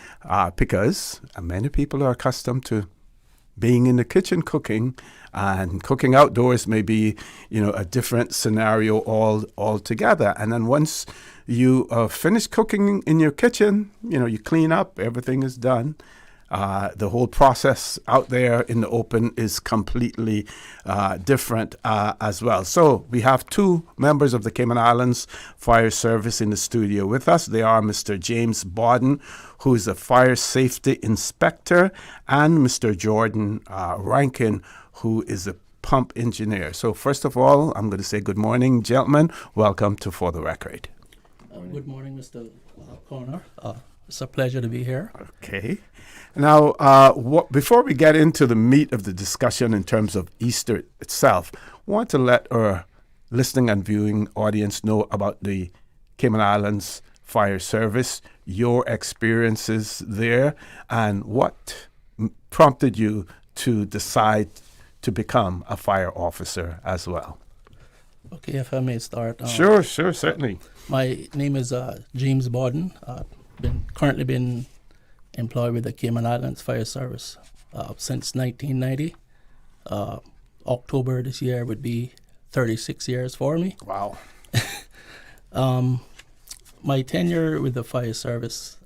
because many people are accustomed to being in the kitchen cooking, and cooking outdoors may be, a different scenario altogether. And then once you finish cooking in your kitchen, you clean up, everything is done. The whole process out there in the open is completely different as well. So we have two members of the Cayman Islands Fire Service in the studio with us. They are Mr. James Bawden, who is a fire safety inspector, and Mr. Jordan Rankin, who is a pump engineer. So first of all, I'm going to say good morning, gentlemen. Welcome to For the Record. Good morning, Mr. Connor. It's a pleasure to be here. Okay. Now, before we get into the meat of the discussion in terms of Easter itself, I want to let our listening and viewing audience know about the Cayman Islands Fire Service, your experiences there, and what prompted you to decide to become a fire officer as well. Okay, if I may start. Sure, certainly. My name is James Bawden. Currently been employed with the Cayman Islands Fire Service since 1990. October this year would be 36 years for me. Wow. My tenure with the fire service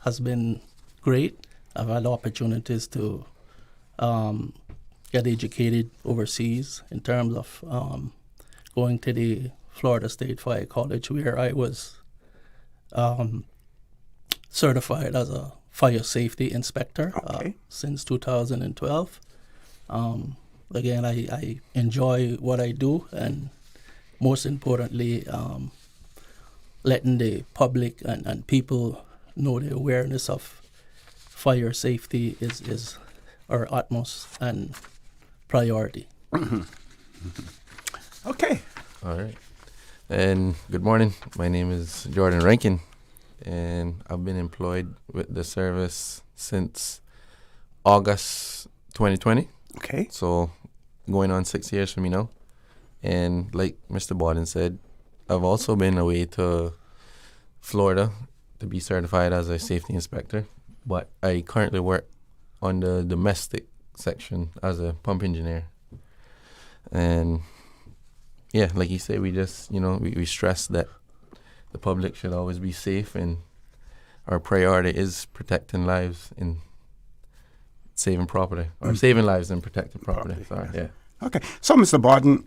has been great. I've had opportunities to get educated overseas in terms of going to the Florida State Fire College, where I was certified as a fire safety inspector since 2012. Again, I enjoy what I do, and most importantly, letting the public and people know the awareness of fire safety is our utmost and priority. Okay. All right. And good morning. My name is Jordan Rankin, and I've been employed with the service since August 2020. Okay. So going on 6 years for me now. And like Mr. Bawden said, I've also been away to Florida to be certified as a safety inspector, but I currently work on the domestic section as a pump engineer. And yeah, like you say, we just, we stress that the public should always be safe, and our priority is protecting lives and saving property, or saving lives and protecting property. Sorry, yeah. Okay, so Mr. Bawden,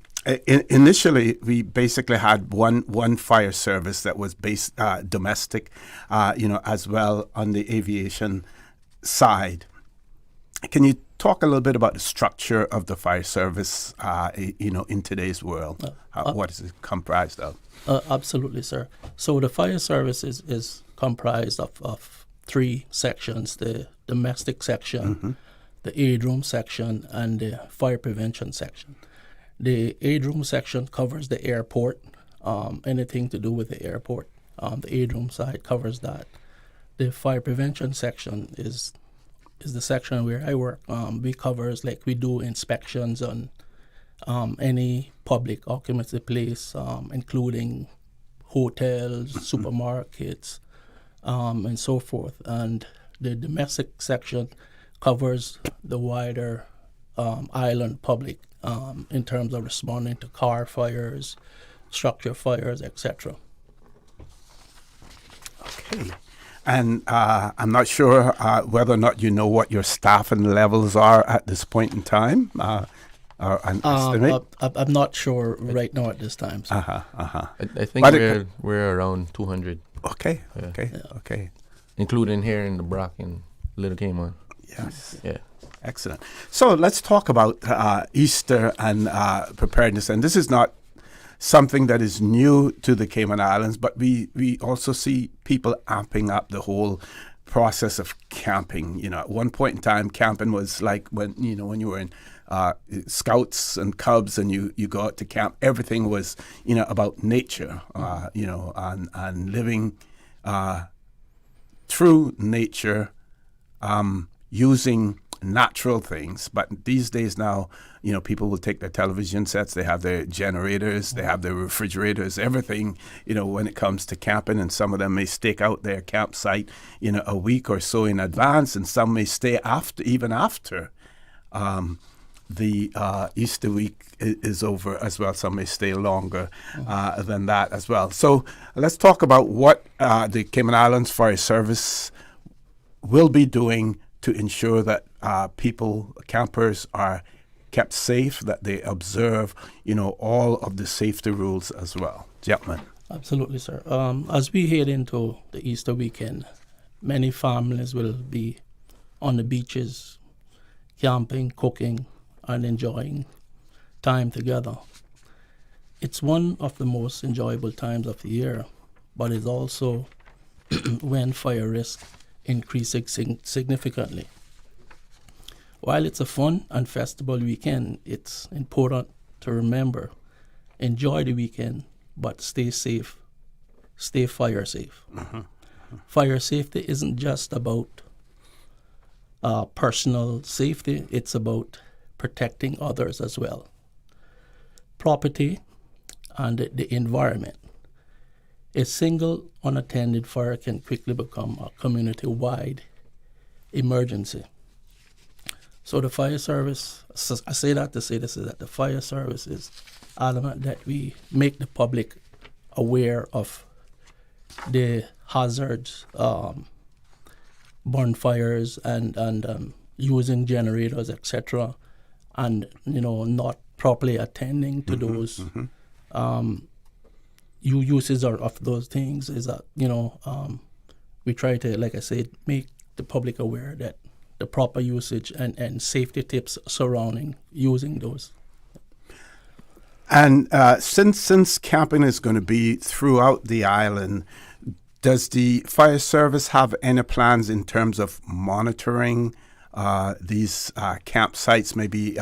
initially we basically had one fire service that was based domestic, as well on the aviation side. Can you talk a little bit about the structure of the fire service, in today's world? What is it comprised of? Absolutely, sir. So the fire service is comprised of three sections: the domestic section, the aid room section, and the fire prevention section. The aid room section covers the airport, anything to do with the airport. The aid room side covers that. The fire prevention section is the section where I work. We covers, like, we do inspections on any public occupancy place, including hotels, supermarkets, and so forth. And the domestic section covers the wider island public in terms of responding to car fires, structure fires, etc. Okay. And I'm not sure whether or not you know what your staffing levels are at this point in time, or an estimate? I'm not sure right now at this time. So. I think we're around 200. Okay, yeah. Okay. Including here in the Brock and Little Cayman. Yes. Yeah. Excellent. So let's talk about Easter and preparedness. And this is not something that is new to the Cayman Islands, but we also see people amping up the whole process of camping. At one point in time, camping was like when you were in Scouts and Cubs and you go out to camp. Everything was, about nature, and living through nature, using natural things. But these days now, people will take their television sets, they have their generators, they have their refrigerators, everything, when it comes to camping. And some of them may stake out their campsite, a week or so in advance, and some may stay even after the Easter week is over as well. Some may stay longer than that as well. So let's talk about what the Cayman Islands Fire Service will be doing to ensure that campers are kept safe, that they observe, all of the safety rules as well. Gentlemen. Absolutely, sir. As we head into the Easter weekend, many families will be on the beaches, camping, cooking, and enjoying time together. It's one of the most enjoyable times of the year, but it's also when fire risk increases significantly. While it's a fun and festival weekend, it's important to remember, enjoy the weekend, but stay safe, stay fire safe. Fire safety isn't just about personal safety, it's about protecting others as well. Property and the environment. A single unattended fire can quickly become a community-wide emergency. So the fire service, I say that to say this, is that the fire service is adamant that we make the public aware of the hazards, bonfires and using generators, etc., and not properly attending to those uses of those things. Is that we try to, like I said, make the public aware that the proper usage and safety tips surrounding using those. And since camping is going to be throughout the island, does the fire service have any plans in terms of monitoring these campsites? Maybe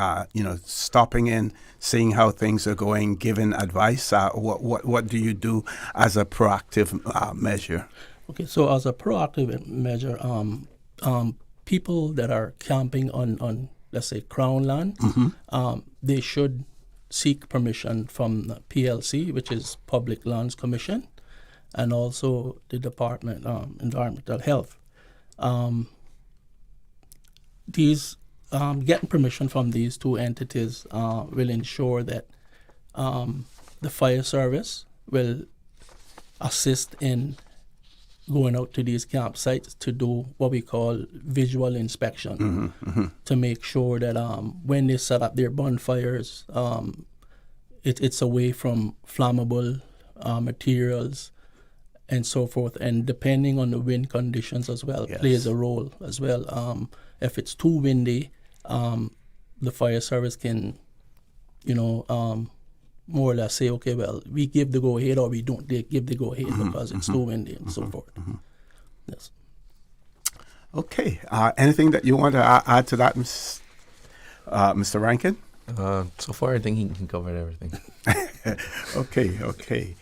stopping in, seeing how things are going, giving advice. What do you do as a proactive measure? Okay, so as a proactive measure, people that are camping on let's say Crown land, they should seek permission from the PLC, which is Public Lands Commission, and also the Department of Environmental Health. These getting permission from these two entities will ensure that the fire service will assist in going out to these campsites to do what we call visual inspection, to make sure that when they set up their bonfires, it's away from flammable materials and so forth. And depending on the wind conditions as well, plays a role as well. If it's too windy, the fire service can, more or less say, okay, well, we give the go-ahead or we don't give the go-ahead because it's too windy and so forth. Yes. Okay. Anything that you want to add to that, Mr. Rankin? So far, I think he covered everything. Okay.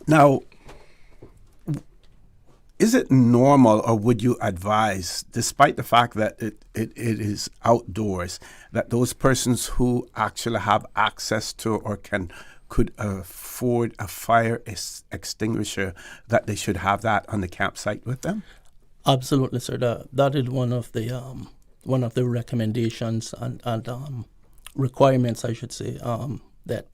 Now, is it normal, or would you advise, despite the fact that it is outdoors, that those persons who actually have access to or could afford a fire extinguisher, that they should have that on the campsite with them? Absolutely, sir. That is one of the recommendations and requirements, I should say, that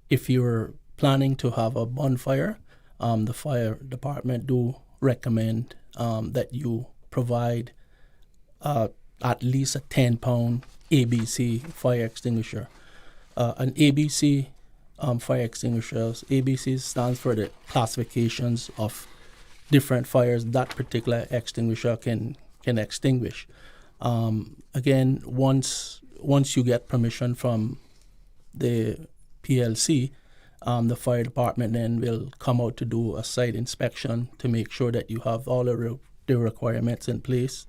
if you're planning to have a bonfire, the fire department do recommend that you provide at least a 10-pound ABC fire extinguisher. An ABC fire extinguishers, ABC stands for the classifications of different fires that particular extinguisher can extinguish. Again, once you get permission from the PLC, the fire department then will come out to do a site inspection to make sure that you have all the requirements in place.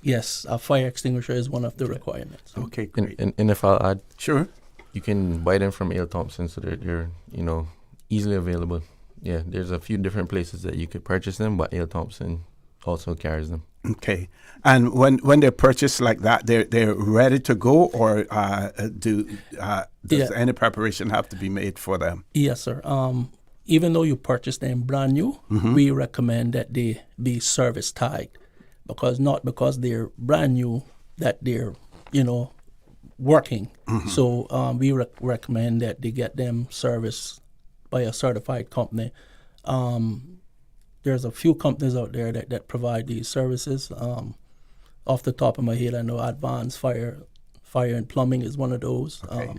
Yes, a fire extinguisher is one of the requirements. Okay, great. And if I'll add, sure, you can buy them from Ale Thompson, so they're easily available. Yeah, there's a few different places that you could purchase them, but Ale Thompson also carries them. Okay, and when they're purchased like that, they're ready to go, or does any preparation have to be made for them? Yes, sir. Even though you purchase them brand new, we recommend that they be service tagged, because they're brand new that they're working. So we recommend that they get them serviced by a certified company. The there's a few companies out there that provide these services. Off the top of my head, I know Advanced Fire and Plumbing is one of those. Okay.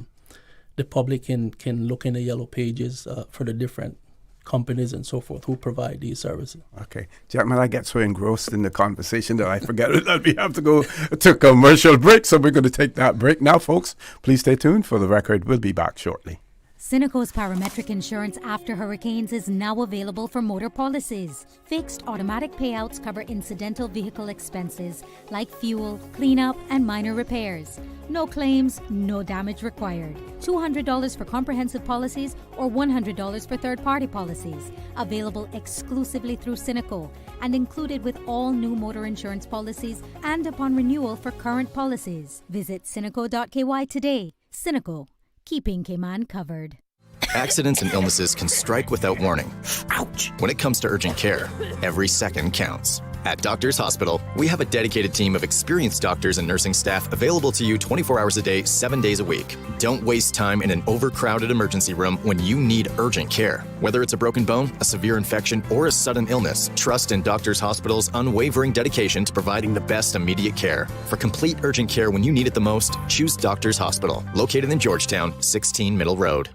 The public can look in the yellow pages for the different companies and so forth who provide these services. Okay. Gentlemen, I get so engrossed in the conversation that I forget that we have to go to commercial break. So we're going to take that break now, folks. Please stay tuned for the record. We'll be back shortly. Cineco's parametric insurance after hurricanes is now available for motor policies. Fixed automatic payouts cover incidental vehicle expenses like fuel, cleanup, and minor repairs. No claims, no damage required. $200 for comprehensive policies or $100 for third-party policies. Available exclusively through Cineco and included with all new motor insurance policies and upon renewal for current policies. Visit Cineco.ky today. Cineco. Keeping Cayman covered. Accidents and illnesses can strike without warning. Ouch! When it comes to urgent care, every second counts. At Doctors Hospital, we have a dedicated team of experienced doctors and nursing staff available to you 24 hours a day, 7 days a week. Don't waste time in an overcrowded emergency room when you need urgent care. Whether it's a broken bone, a severe infection, or a sudden illness, trust in Doctors Hospital's unwavering dedication to providing the best immediate care. For complete urgent care when you need it the most, choose Doctors Hospital, located in Georgetown, 16 Middle Road.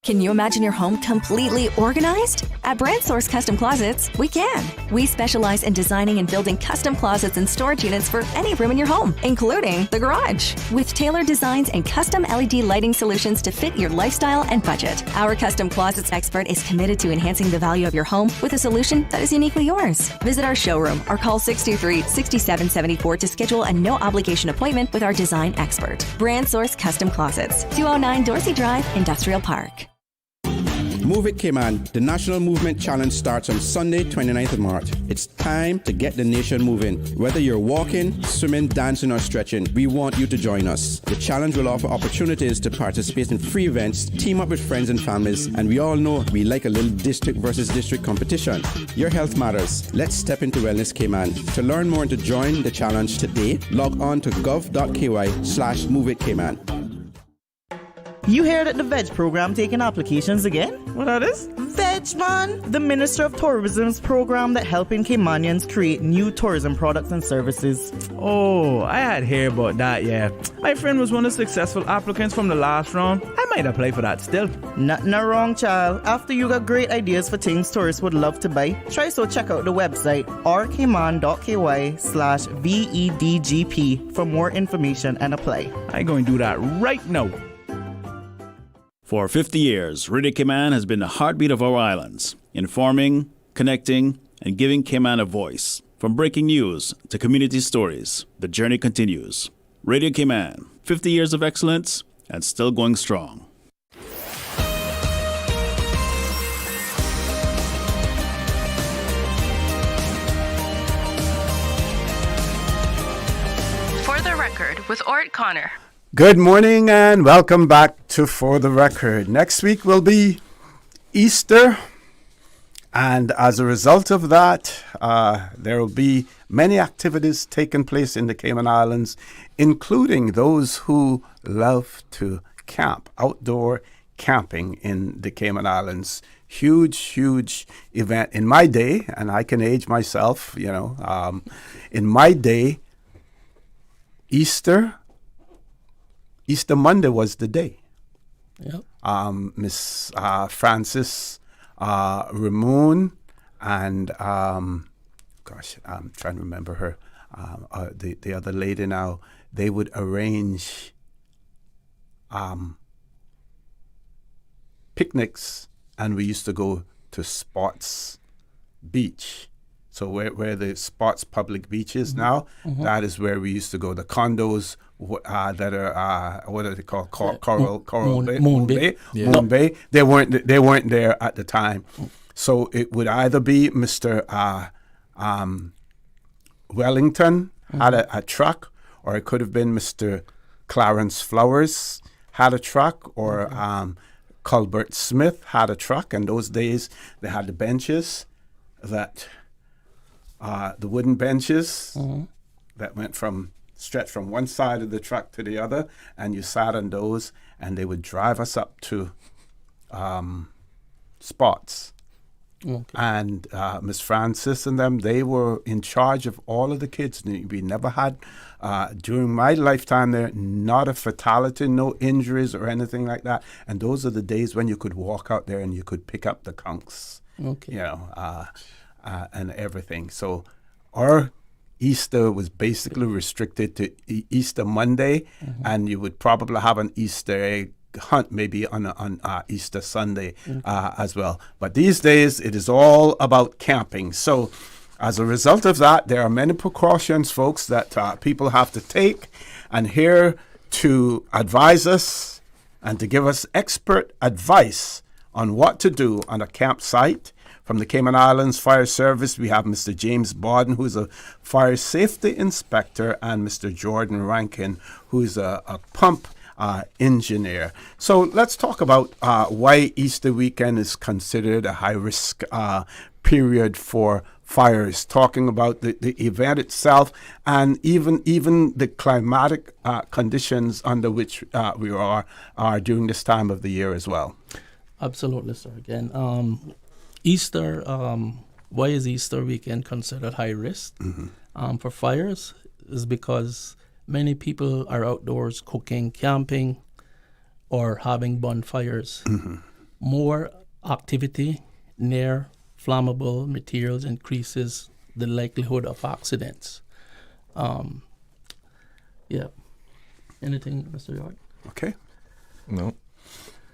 Can you imagine your home completely organized? At Brand Source Custom Closets, we can. We specialize in designing and building custom closets and storage units for any room in your home, including the garage. With tailored designs and custom LED lighting solutions to fit your lifestyle and budget. Our custom closets expert is committed to enhancing the value of your home with a solution that is uniquely yours. Visit our showroom or call 623-6774 to schedule a no-obligation appointment with our design expert. Brand Source Custom Closets, 209 Dorsey Drive, Industrial Park. Move It Cayman, the National Movement Challenge starts on Sunday, 29th of March. It's time to get the nation moving. Whether you're walking, swimming, dancing, or stretching, we want you to join us. The challenge will offer opportunities to participate in free events, team up with friends and families, and we all know we like a little district versus district competition. Your health matters. Let's step into Wellness Cayman. To learn more and to join the challenge today, log on to gov.ky/moveitcayman. You hear that the VEG program taking applications again? What that is? VEG, man! The Minister of Tourism's program that helping Caymanians create new tourism products and services. Oh, I had heard about that, yeah. My friend was one of the successful applicants from the last round. I might apply for that still. Nothing wrong, child. After you got great ideas for things tourists would love to buy, try so check out the website rcayman.ky/VEDGP for more information and apply. I going to do that right now. For 50 years, Radio Cayman has been the heartbeat of our islands, informing, connecting, and giving Cayman a voice. From breaking news to community stories, the journey continues. Radio Cayman, 50 years of excellence and still going strong. For the Record with Orret Connor. Good morning and welcome back to For the Record. Next week will be Easter, and as a result of that, there will be many activities taking place in the Cayman Islands, including those who love to camp, outdoor camping in the Cayman Islands. Huge event. In my day, and I can age myself, in my day, Easter Monday was the day. Yep. Miss Francis Ramon and I'm trying to remember her. The other lady now. They would arrange picnics, and we used to go to Spots Beach. So where the Spots public beach is now, that is where we used to go. The condos that are what are they called? Moon Bay. Yeah. Moon Bay. They weren't there at the time. So it would either be Mr. Wellington had a truck, or it could have been Mr. Clarence Flowers had a truck, or Colbert Smith had a truck. And those days they had the benches that. The wooden benches that stretched from one side of the truck to the other, and you sat on those, and they would drive us up to Spots, And Miss Francis and them, they were in charge of all of the kids. We never had, during my lifetime there, not a fatality, no injuries or anything like that. And those are the days when you could walk out there and you could pick up the conchs, and everything. So our Easter was basically restricted to Easter Monday, and you would probably have an Easter egg hunt maybe on Easter Sunday as well. But these days it is all about camping. So as a result of that, there are many precautions, folks, that people have to take. And here to advise us and to give us expert advice on what to do on a campsite from the Cayman Islands Fire Service, we have Mr. James Bawden, who's a fire safety inspector, and Mr. Jordan Rankin, who's a pump engineer. So let's talk about why Easter weekend is considered a high-risk period for fires, talking about the event itself and even the climatic conditions under which we are during this time of the year as well. Absolutely, sir. Again, Easter, why is Easter weekend considered high risk for fires? Is because many people are outdoors cooking, camping, or having bonfires. More activity near flammable materials increases the likelihood of accidents. Anything, Mr. York? Okay. No,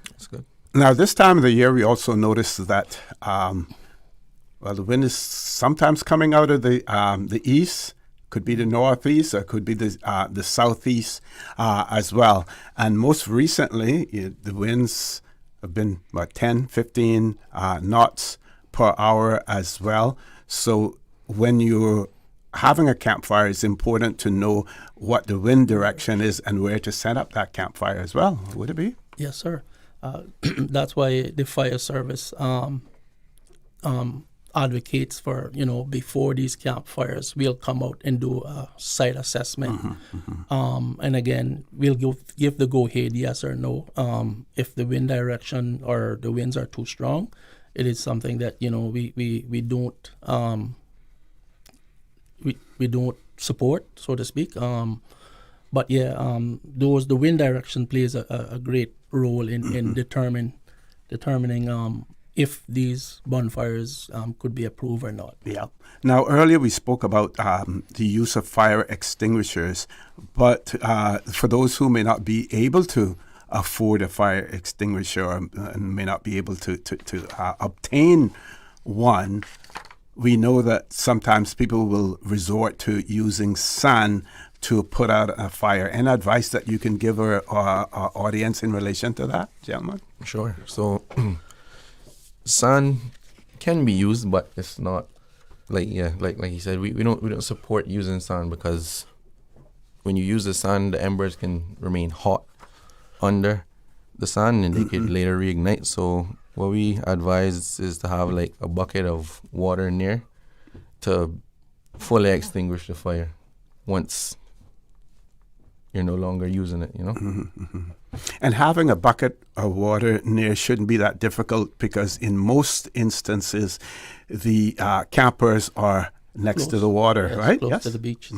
that's good. Now, this time of the year, we also notice that the wind is sometimes coming out of the east. Could be the northeast, or could be the southeast as well. And most recently, the winds have been about 10, 15 knots per hour as well. So when you're having a campfire, it's important to know what the wind direction is and where to set up that campfire as well. Would it be? Yes, sir. That's why the fire service advocates for, before these campfires, we'll come out and do a site assessment. And again, we'll give the go-ahead, yes or no. If the wind direction or the winds are too strong, it is something that, we don't we don't support, so to speak. But the wind direction plays a great role in determining if these bonfires could be approved or not. Yeah. Now, earlier we spoke about the use of fire extinguishers, but for those who may not be able to afford a fire extinguisher and may not be able to obtain one, we know that sometimes people will resort to using sand to put out a fire. Any advice that you can give our audience in relation to that, gentlemen? Sure. So sand can be used, but it's not like you said, we don't support using sand, because when you use the sand, the embers can remain hot under the sand and they could later reignite. So what we advise is to have like a bucket of water near to fully extinguish the fire once you're no longer using it, And having a bucket of water near shouldn't be that difficult, because in most instances, the campers are next to the water, right? Close to the beach.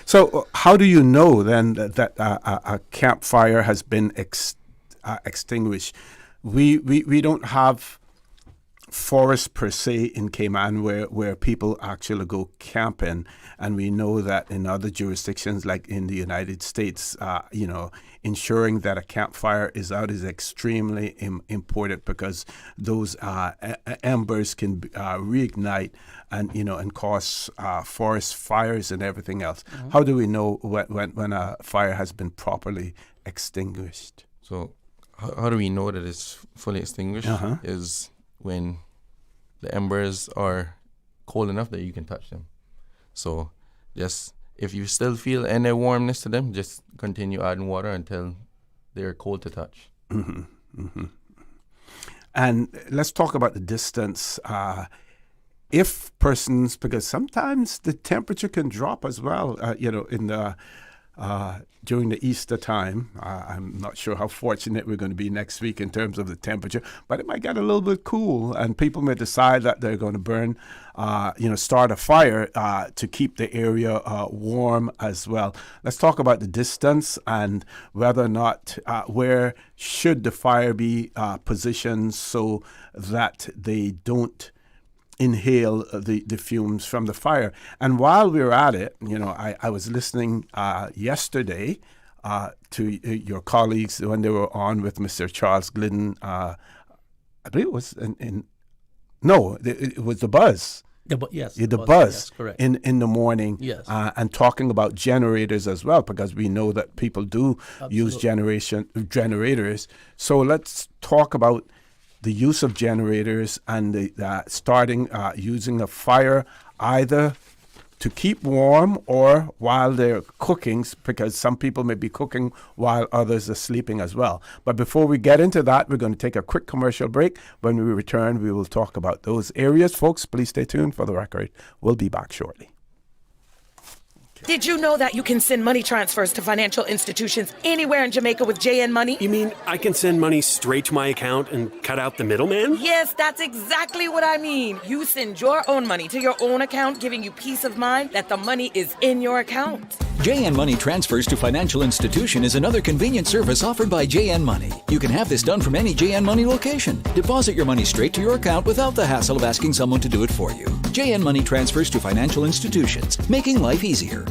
So how do you know then that a campfire has been extinguished? We don't have forests per se in Cayman where people actually go camping, and we know that in other jurisdictions like in the United States, ensuring that a campfire is out is extremely important, because those embers can reignite and cause forest fires and everything else. How do we know when a fire has been properly extinguished? So how do we know that it's fully extinguished? Is when the embers are cold enough that you can touch them. So just if you still feel any warmness to them, just continue adding water until they're cold to touch. And let's talk about the distance. If persons, because sometimes the temperature can drop as well, in the during the Easter time. I'm not sure how fortunate we're going to be next week in terms of the temperature, but it might get a little bit cool, and people may decide that they're going to burn, start a fire to keep the area warm as well. Let's talk about the distance and whether or not where should the fire be positioned so that they don't inhale the fumes from the fire. And while we were at it, I was listening yesterday to your colleagues when they were on with Mr. Charles Glidden. I believe it was it was the Buzz. The Buzz. Yes, correct. In the morning. Yes. And talking about generators as well, because we know that people do use generators. So let's talk about the use of generators and the starting using a fire either to keep warm or while they're cooking, because some people may be cooking while others are sleeping as well. But before we get into that, we're going to take a quick commercial break. When we return, we will talk about those areas. Folks, please stay tuned for the record. We'll be back shortly. Did you know that you can send money transfers to financial institutions anywhere in Jamaica with JN Money? You mean I can send money straight to my account and cut out the middleman? Yes, that's exactly what I mean. You send your own money to your own account, giving you peace of mind that the money is in your account. JN Money Transfers to Financial Institution is another convenient service offered by JN Money. You can have this done from any JN Money location. Deposit your money straight to your account without the hassle of asking someone to do it for you. JN Money Transfers to Financial Institutions, making life easier.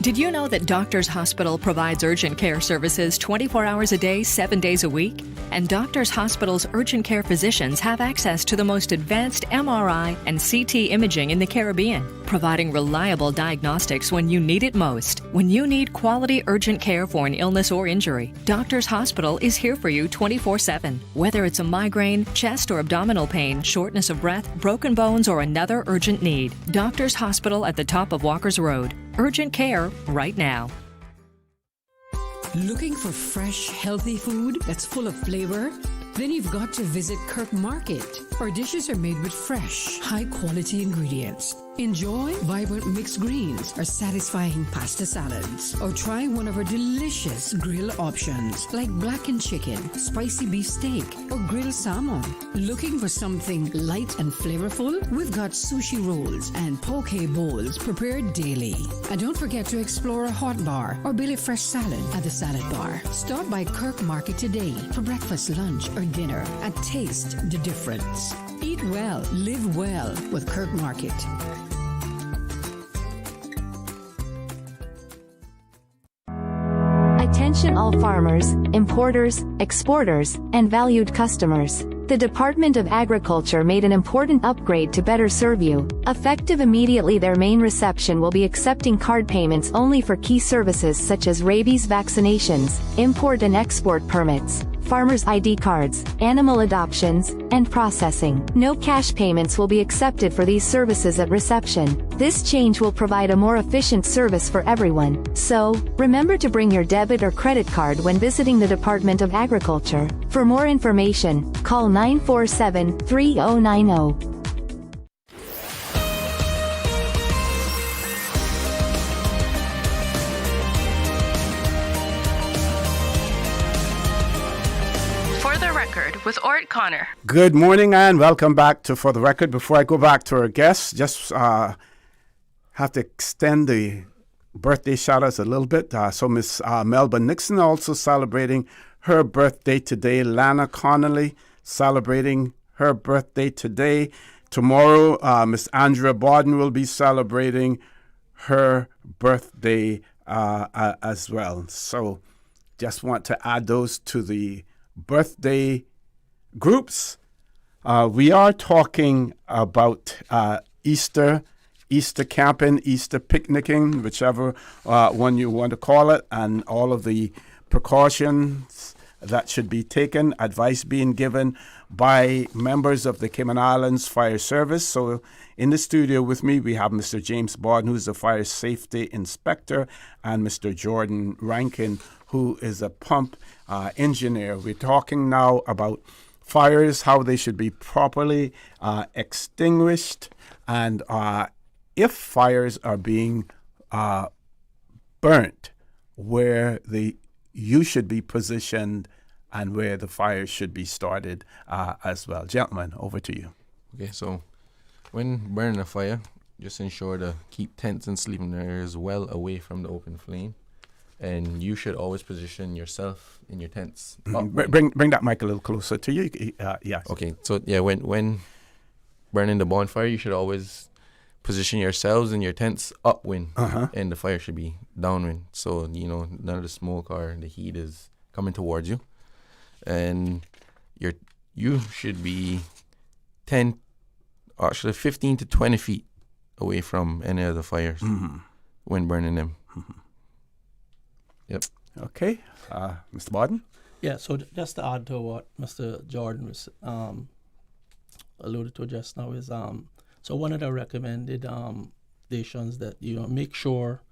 Did you know that Doctors Hospital provides urgent care services 24 hours a day, 7 days a week? And Doctors Hospital's urgent care physicians have access to the most advanced MRI and CT imaging in the Caribbean, providing reliable diagnostics when you need it most. When you need quality urgent care for an illness or injury, Doctors Hospital is here for you 24/7. Whether it's a migraine, chest or abdominal pain, shortness of breath, broken bones, or another urgent need, Doctors Hospital at the top of Walker's Road. Urgent care right now. Looking for fresh, healthy food that's full of flavor? Then you've got to visit Kirk Market. Our dishes are made with fresh, high-quality ingredients. Enjoy vibrant mixed greens or satisfying pasta salads. Or try one of our delicious grill options like blackened chicken, spicy beef steak, or grilled salmon. Looking for something light and flavorful? We've got sushi rolls and poke bowls prepared daily. And don't forget to explore a hot bar or Billy Fresh salad at the salad bar. Stop by Kirk Market today for breakfast, lunch, or dinner and taste the difference. Eat well, live well with Kirk Market. Attention all farmers, importers, exporters, and valued customers. The Department of Agriculture made an important upgrade to better serve you. Effective immediately, their main reception will be accepting card payments only for key services such as rabies vaccinations, import and export permits, farmers' ID cards, animal adoptions, and processing. No cash payments will be accepted for these services at reception. This change will provide a more efficient service for everyone. So, remember to bring your debit or credit card when visiting the Department of Agriculture. For more information, call 947-3090. With Orret Connor. Good morning and welcome back to For the Record. Before I go back to our guests, just have to extend the birthday shout-outs a little bit. So Miss Melba Nixon also celebrating her birthday today. Lana Connolly celebrating her birthday today. Tomorrow, Miss Andrea Borden will be celebrating her birthday as well. So just want to add those to the birthday groups. We are talking about Easter camping, Easter picnicking, whichever one you want to call it, and all of the precautions that should be taken, advice being given by members of the Cayman Islands Fire Service. So in the studio with me, we have Mr. James Borden, who's the Fire Safety Inspector, and Mr. Jordan Rankin, who is a pump engineer. We're talking now about fires, how they should be properly extinguished, and if fires are being burnt, where you should be positioned and where the fire should be started as well. Gentlemen, over to you. Okay, so when burning a fire, just ensure to keep tents and sleeping areas well away from the open flame. And you should always position yourself in your tents. Bring that mic a little closer to you. Yes. Okay, so yeah, when burning the bonfire, you should always position yourselves in your tents upwind, and the fire should be downwind. So, none of the smoke or the heat is coming towards you. And you should be 15 to 20 feet away from any of the fires when burning them. Yep. Okay. Mr. Borden? Yeah, so just to add to what Mr. Jordan was alluded to just now is so one of the recommended stations that make sure,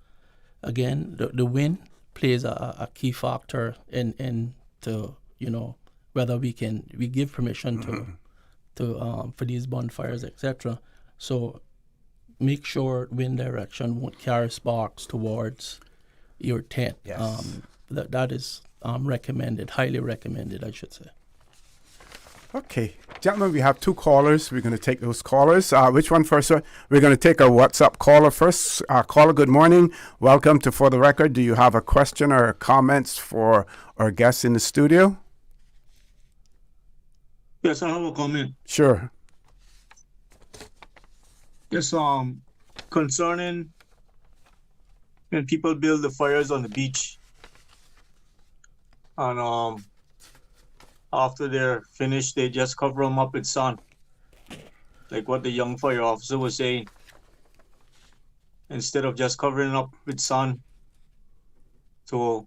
again, the wind plays a key factor in to whether we give permission to for these bonfires, etc. So make sure wind direction won't carry sparks towards your tent. Yes. That is recommended, highly recommended, I should say. Okay. Gentlemen, we have 2 callers. We're going to take those callers. Which one first, sir? We're going to take our WhatsApp caller first. Caller, good morning. Welcome to For the Record. Do you have a question or comments for our guests in the studio? Yes, I have a comment. Sure. Yes, concerning when people build the fires on the beach, and after they're finished, they just cover them up with sun, like what the young fire officer was saying. Instead of just covering up with sun, to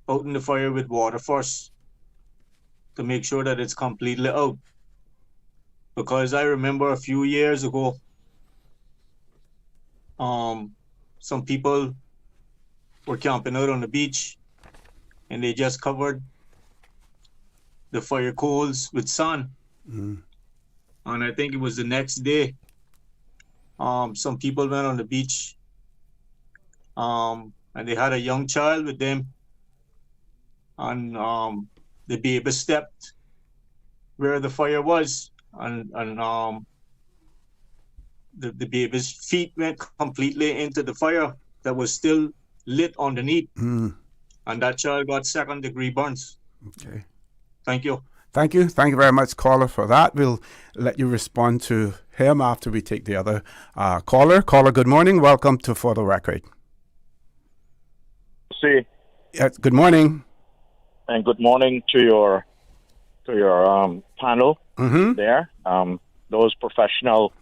open the fire with water first to make sure that it's completely out. Because I remember a few years ago, some people were camping out on the beach and they just covered the fire coals with sun. And I think it was the next day, some people went on the beach and they had a young child with them, and the baby stepped where the fire was, and the baby's feet went completely into the fire that was still lit underneath, and that child got 2nd-degree burns. Okay. Thank you. Thank you. Thank you very much, caller, for that. We'll let you respond to him after we take the other caller. Caller, good morning. Welcome to For the Record. See. Yes, good morning. And good morning to your panel there. Those professional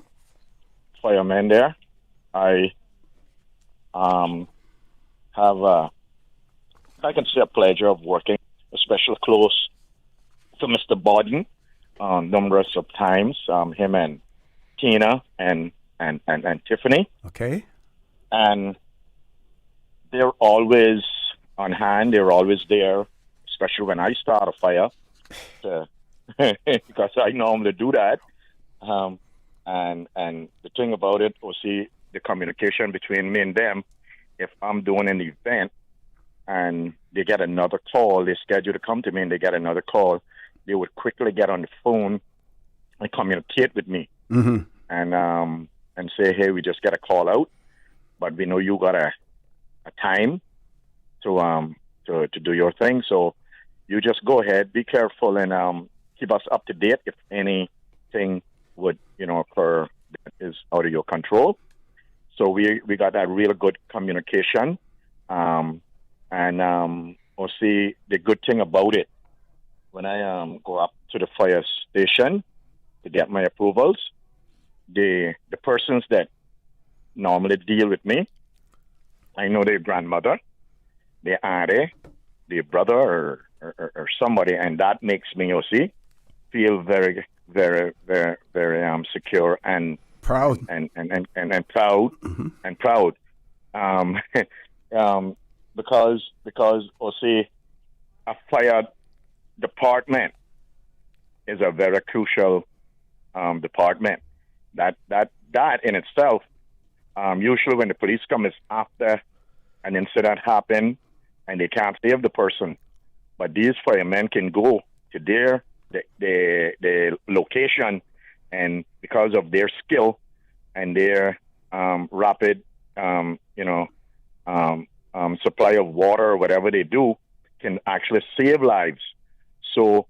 firemen there. I have I can say a pleasure of working, especially close to Mr. Borden numerous of times. Him and Tina and Tiffany. Okay. And they're always on hand. They're always there, especially when I start a fire, because I normally do that. And the thing about it, see the communication between me and them. If I'm doing an event and they get another call, they schedule to come to me and they get another call, they would quickly get on the phone and communicate with me and say, hey, we just get a call out, but we know you got a time to do your thing. So you just go ahead, be careful, and keep us up to date if anything would occur that is out of your control. So we got that real good communication, and we'll see the good thing about it. When I go up to the fire station to get my approvals, the persons that normally deal with me, I know their grandmother, their auntie, their brother, or somebody, and that makes me, feel very, very, very, very secure and proud and proud and proud, because a fire department is a very crucial department. That in itself, usually when the police come, is after an incident happen and they can't save the person. But these firemen can go to the location, and because of their skill and their rapid, supply of water or whatever they do, can actually save lives. So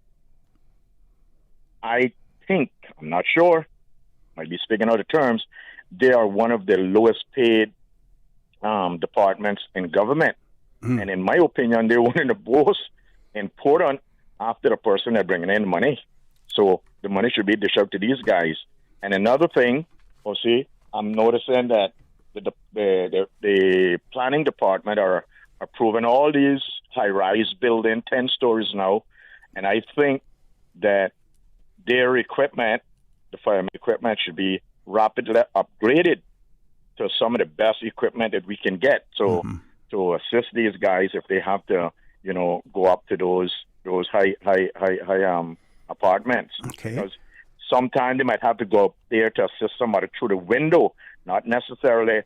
I think, I'm not sure, might be speaking out of terms, they are one of the lowest paid departments in government. And in my opinion, they're one of the most important after the person that bringing in money. So the money should be dished out to these guys. And another thing, I'm noticing that the planning department are approving all these high-rise building, 10 stories now, and I think that their equipment, the fireman equipment, should be rapidly upgraded to some of the best equipment that we can get. So to assist these guys if they have to, go up to those high apartments. Okay. Because sometimes they might have to go up there to assist somebody through the window, not necessarily,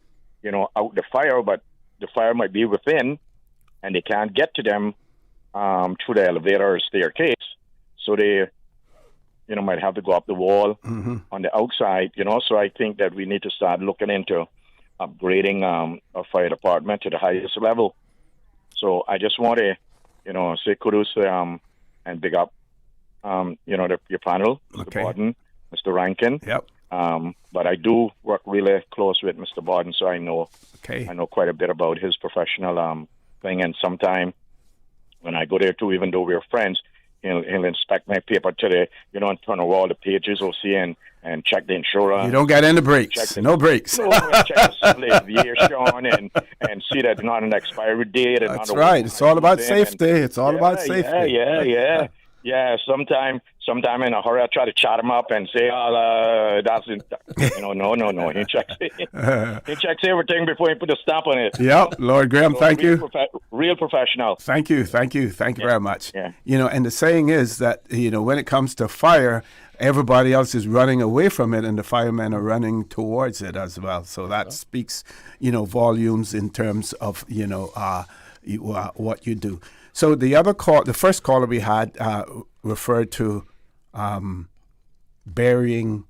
out the fire, but the fire might be within, and they can't get to them through the elevator or staircase. So they, might have to go up the wall on the outside, So I think that we need to start looking into upgrading our fire department to the highest level. So I just want to, say kudos and big up, your panel, Mr. Borden, Mr. Rankin. Yep. But I do work really close with Mr. Borden, so I know quite a bit about his professional thing. And sometime when I go there too, even though we're friends, he'll inspect my paper today, and turn over all the pages, and check the insurance. You don't get any breaks. No breaks. No, check the aviation and see that not an expiry date. That's right. It's all about safety. It's all about safety. Yeah. Sometime in a hurry, I try to chat him up and say, that's it. No. He checks he checks everything before he put a stamp on it. Yep. Lord Graham, thank you. Real professional. Thank you very much. Yeah. And the saying is that, when it comes to fire, everybody else is running away from it and the firemen are running towards it as well. So that speaks, volumes in terms of, what you do. So the first caller we had referred to burying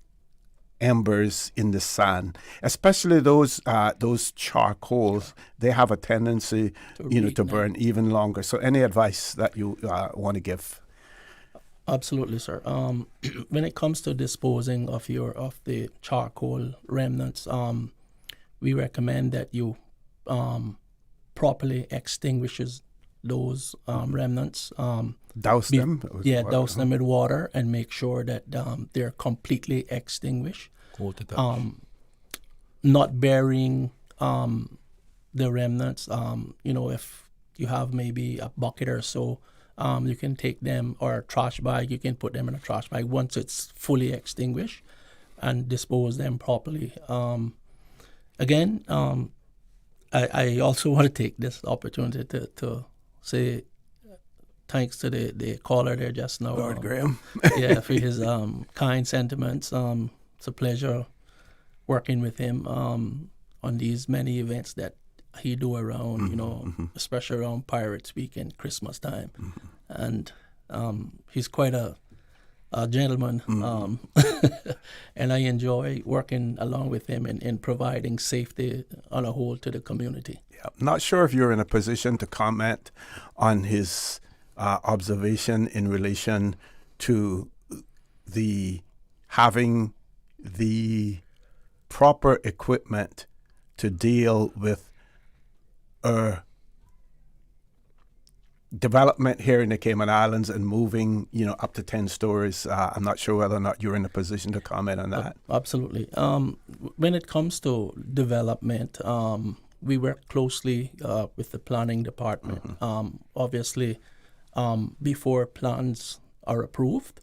embers in the sand, especially those charcoals. They have a tendency, to burn even longer. So any advice that you want to give? Absolutely, sir. When it comes to disposing of the charcoal remnants, we recommend that you properly extinguishes those remnants. Douse them? Douse them with water and make sure that they're completely extinguished. Not burying the remnants. If you have maybe a bucket or so, you can take them, or a trash bag, you can put them in a trash bag once it's fully extinguished and dispose them properly. Again, I also want to take this opportunity to say thanks to the caller there just now. Lord Graham. For his kind sentiments. It's a pleasure working with him on these many events that he do around, especially around Pirates Week and Christmas time. And he's quite a gentleman, and I enjoy working along with him in providing safety on a whole to the community. Yeah. Not sure if you're in a position to comment on his observation in relation to having the proper equipment to deal with development here in the Cayman Islands and moving, up to 10 stories. I'm not sure whether or not you're in a position to comment on that. Absolutely. When it comes to development, we work closely with the planning department. Obviously, before plans are approved,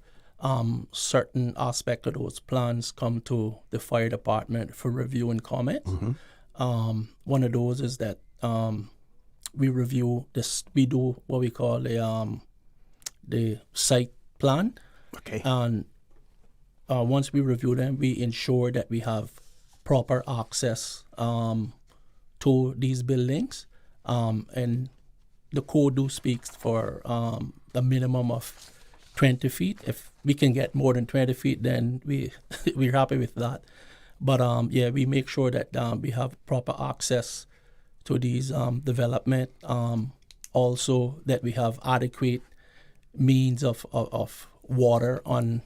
certain aspect of those plans come to the fire department for review and comment. One of those is that we review this. We do what we call the site plan. Okay. And once we review them, we ensure that we have proper access to these buildings. and the code do speaks for a minimum of 20 feet. If we can get more than 20 feet, then we're happy with that. But we make sure that we have proper access to these development. Also, that we have adequate means of water on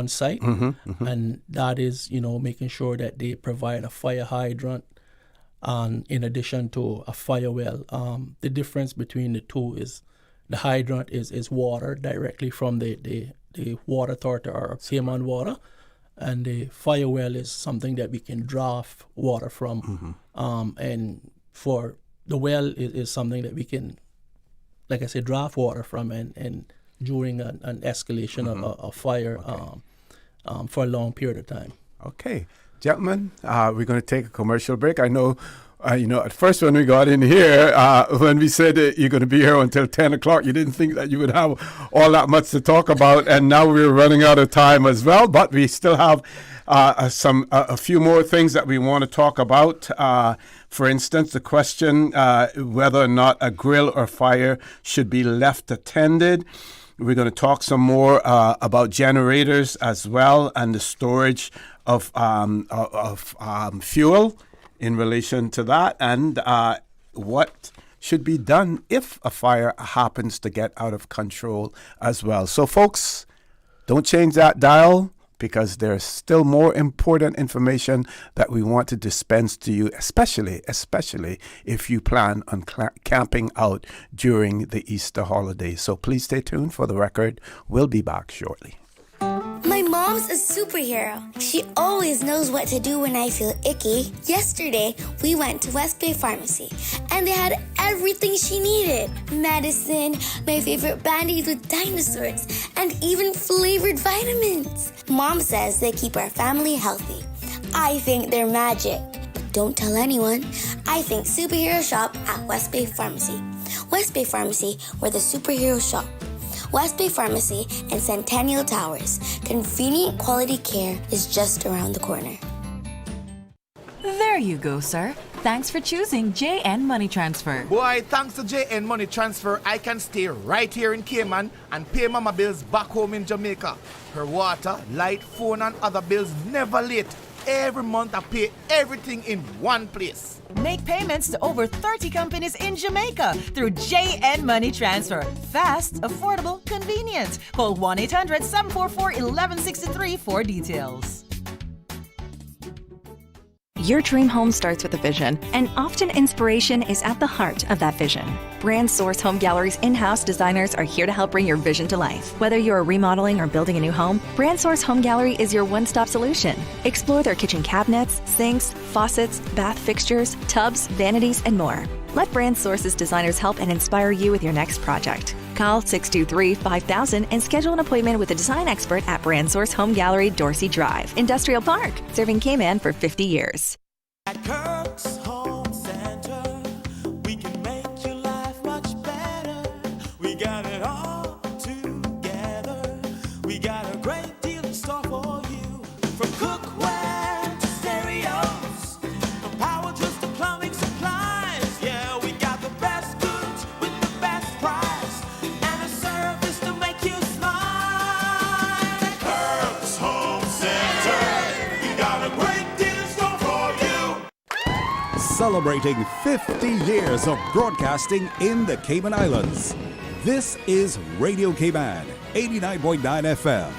site, and that is making sure that they provide a fire hydrant, in addition to a fire well. The difference between the two is the hydrant is water directly from the water authority or Cayman Water, and the fire well is something that we can draft water from. And for the well is something that we can, like I said, draft water from, and during an escalation of a fire for a long period of time. Okay. Gentlemen, we're going to take a commercial break. I know, at first when we got in here, when we said that you're going to be here until 10 o'clock, you didn't think that you would have all that much to talk about, and now we're running out of time as well, but we still have a few more things that we want to talk about. For instance, the question whether or not a grill or fire should be left attended. We're going to talk some more about generators as well, and the storage of fuel in relation to that, and what should be done if a fire happens to get out of control as well. So, folks, don't change that dial, because there's still more important information that we want to dispense to you, especially if you plan on camping out during the Easter holidays. So please stay tuned. For the record, we'll be back shortly. My mom's a superhero. She always knows what to do when I feel icky. Yesterday, we went to West Bay Pharmacy, and they had everything she needed. Medicine, my favorite Band-Aids with dinosaurs, and even flavored vitamins. Mom says they keep our family healthy. I think they're magic. But don't tell anyone. I think superhero shop at West Bay Pharmacy. West Bay Pharmacy, where the superheroes shop. West Bay Pharmacy and Centennial Towers. Convenient quality care is just around the corner. There you go, sir. Thanks for choosing JN Money Transfer. Boy, thanks to JN Money Transfer, I can stay right here in Cayman and pay Mama bills back home in Jamaica. Her water, light, phone, and other bills never late. Every month I pay everything in one place. Make payments to over 30 companies in Jamaica through JN Money Transfer. Fast, affordable, convenient. Call 1-800-744-1163 for details. Your dream home starts with a vision, and often inspiration is at the heart of that vision. Brand Source Home Gallery's in-house designers are here to help bring your vision to life. Whether you're remodeling or building a new home, Brand Source Home Gallery is your one-stop solution. Explore their kitchen cabinets, sinks, faucets, bath fixtures, tubs, vanities, and more. Let Brand Source's designers help and inspire you with your next project. Call 623-5000 and schedule an appointment with a design expert at Brand Source Home Gallery, Dorsey Drive, Industrial Park, serving Cayman for 50 years. At Kirk's Home Center, we can make your life much better. We got it all together. We got a great deal in store for you. From cookware to stereos, from power tools to plumbing supplies. Yeah, we got the best goods with the best price, and a service to make you smile. At Kirk's Home Center, we got a great deal in store for you. Celebrating 50 years of broadcasting in the Cayman Islands. This is Radio Cayman, 89.9 FM.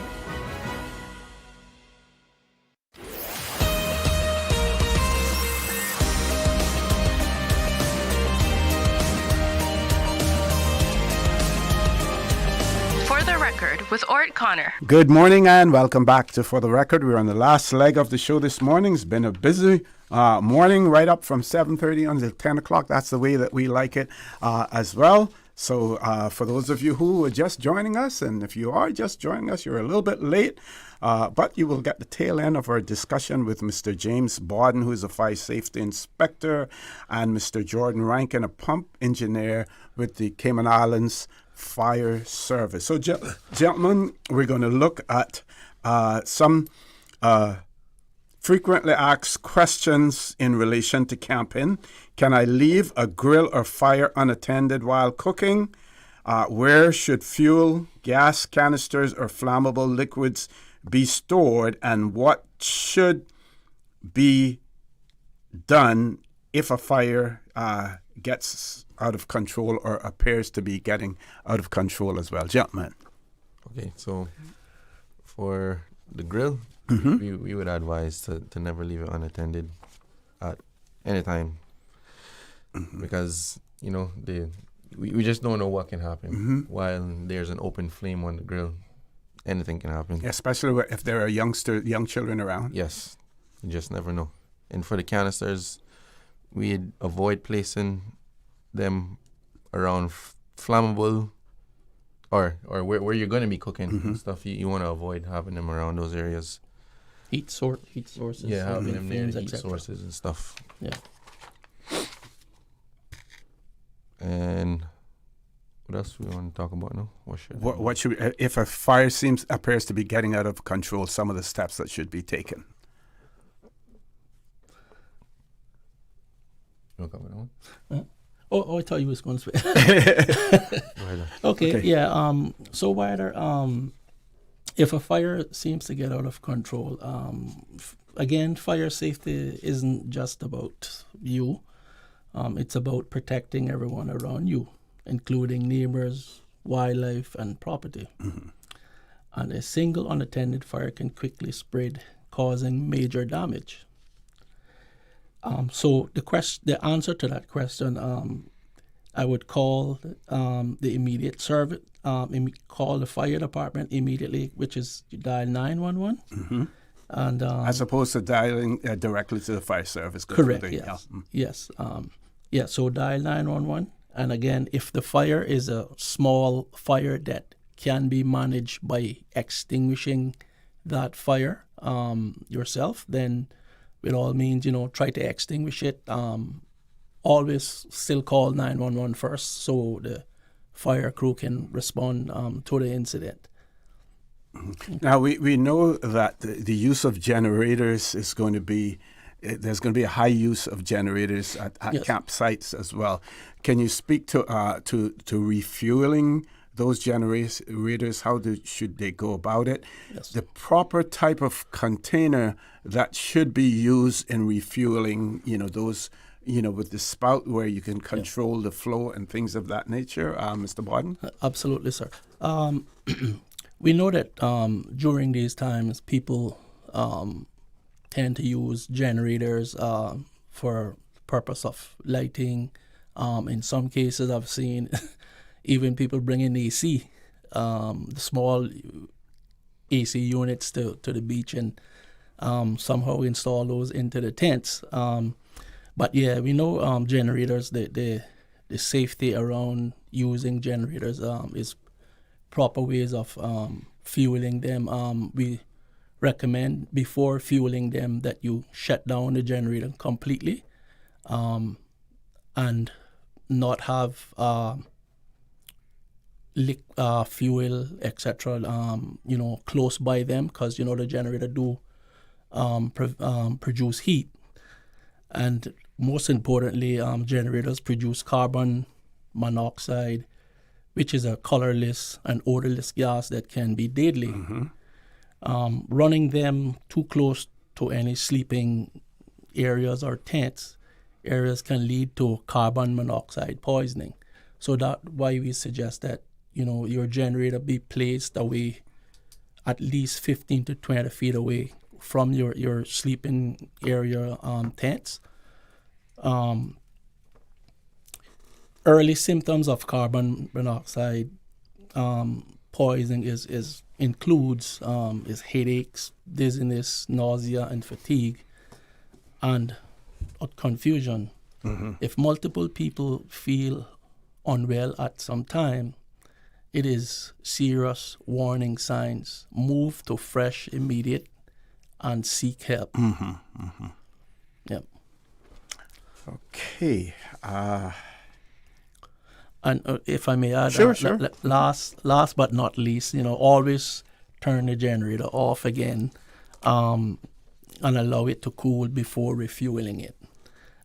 For the Record with Orret Connor. Good morning and welcome back to For the Record. We're on the last leg of the show this morning. It's been a busy morning, right up from 7:30 until 10 o'clock. That's the way that we like it as well. So for those of you who are just joining us, and if you are just joining us, you're a little bit late, but you will get the tail end of our discussion with Mr. James Borden, who is a fire safety inspector, and Mr. Jordan Rankin, a pump engineer with the Cayman Islands Fire Service. So, gentlemen, we're going to look at some Frequently asked questions in relation to camping. Can I leave a grill or fire unattended while cooking? Where should fuel, gas canisters, or flammable liquids be stored? And what should be done if a fire gets out of control or appears to be getting out of control as well? Gentlemen. Okay, so for the grill, we would advise to never leave it unattended at any time, because we just don't know what can happen while there's an open flame on the grill. Anything can happen, especially if there are young children around. Yes, you just never know. And for the canisters, we'd avoid placing them around flammable or where you're going to be cooking and stuff. You want to avoid having them around those areas. Heat sources. Yeah, having them near flames, heat etc. sources and stuff. Yeah. And what else we want to talk about now? What should we, if a fire appears to be getting out of control, some of the steps that should be taken? You want to comment on that one? I thought you was going to speak. Okay, yeah. So whether if a fire seems to get out of control, again, fire safety isn't just about you. It's about protecting everyone around you, including neighbors, wildlife, and property. And a single unattended fire can quickly spread, causing major damage. So the answer to that question, I would call the immediate service, call the fire department immediately, which is you dial 911. And as opposed to dialing directly to the fire service. Correct. Yes. Yes. So dial 911, and again, if the fire is a small fire that can be managed by extinguishing that fire yourself, then with all means, try to extinguish it. Always still call 911 first, so the fire crew can respond to the incident. Now, we know that the use of generators is going to be, there's going to be a high use of generators at campsites as well. Can you speak to refueling those generators? How should they go about it? Yes. The proper type of container that should be used in refueling, those, with the spout where you can control the flow and things of that nature, Mr. Borden? Absolutely, sir. We know that during these times, people tend to use generators for purpose of lighting. In some cases, I've seen even people bringing AC, the small AC units to the beach and somehow install those into the tents. But yeah, we know generators, the safety around using generators is proper ways of fueling them. We recommend before fueling them that you shut down the generator completely and not have fuel, etc., close by them, because the generator do produce heat. And most importantly, generators produce carbon monoxide, which is a colorless and odorless gas that can be deadly. Running them too close to any sleeping areas or tents areas can lead to carbon monoxide poisoning. So that's why we suggest that your generator be placed away at least 15 to 20 feet away from your sleeping area tents. Early symptoms of carbon monoxide poisoning includes headaches, dizziness, nausea, and fatigue, and confusion. If multiple people feel unwell at some time, it is serious warning signs. Move to fresh, immediate, and seek help. Yep. Okay. And if I may add, sure. Last but not least, always turn the generator off again. and allow it to cool before refueling it.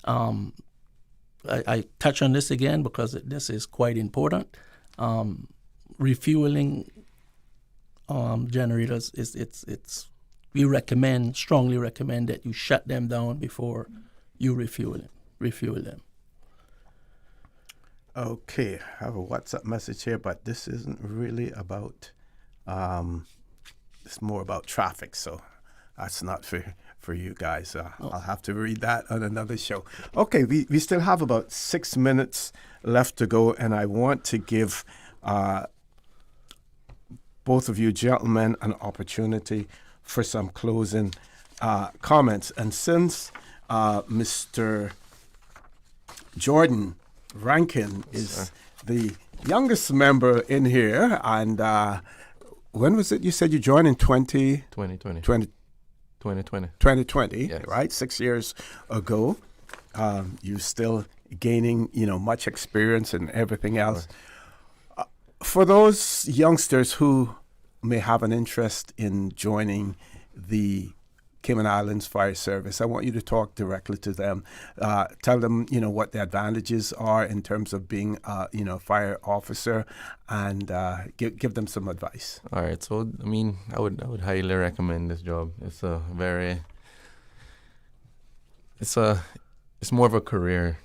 I touch on this again because this is quite important. Refueling generators we strongly recommend that you shut them down before you refuel them. Okay, I have a WhatsApp message here, but this isn't really about. It's more about traffic, so that's not for you guys. I'll have to read that on another show. Okay, we still have about 6 minutes left to go, and I want to give both of you gentlemen an opportunity for some closing comments. And since Mr. Jordan Rankin is the youngest member in here, and when was it you said you joined in 2020? 2020, yes. Right? 6 years ago. You're still gaining, much experience and everything else. For those youngsters who may have an interest in joining the Cayman Islands Fire Service, I want you to talk directly to them. Tell them, what the advantages are in terms of being, a fire officer, and give them some advice. All right. So, I would highly recommend this job. It's it's more of a career,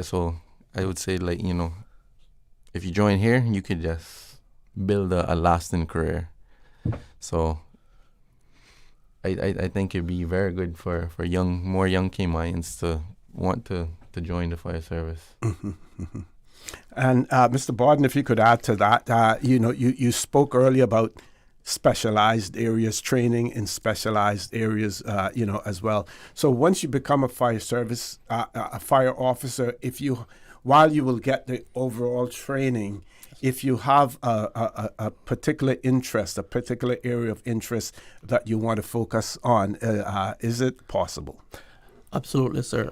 So I would say, if you join here, you could just build a lasting career. So I think it'd be very good for more young Caymanians to want to join the fire service. Mm-hmm, mm-hmm. And Mr. Borden, if you could add to that, you spoke earlier about specialized areas, training in specialized areas, as well. So once you become a fire service, a fire officer, while you will get the overall training, if you have a particular interest, a particular area of interest that you want to focus on, is it possible? Absolutely, sir.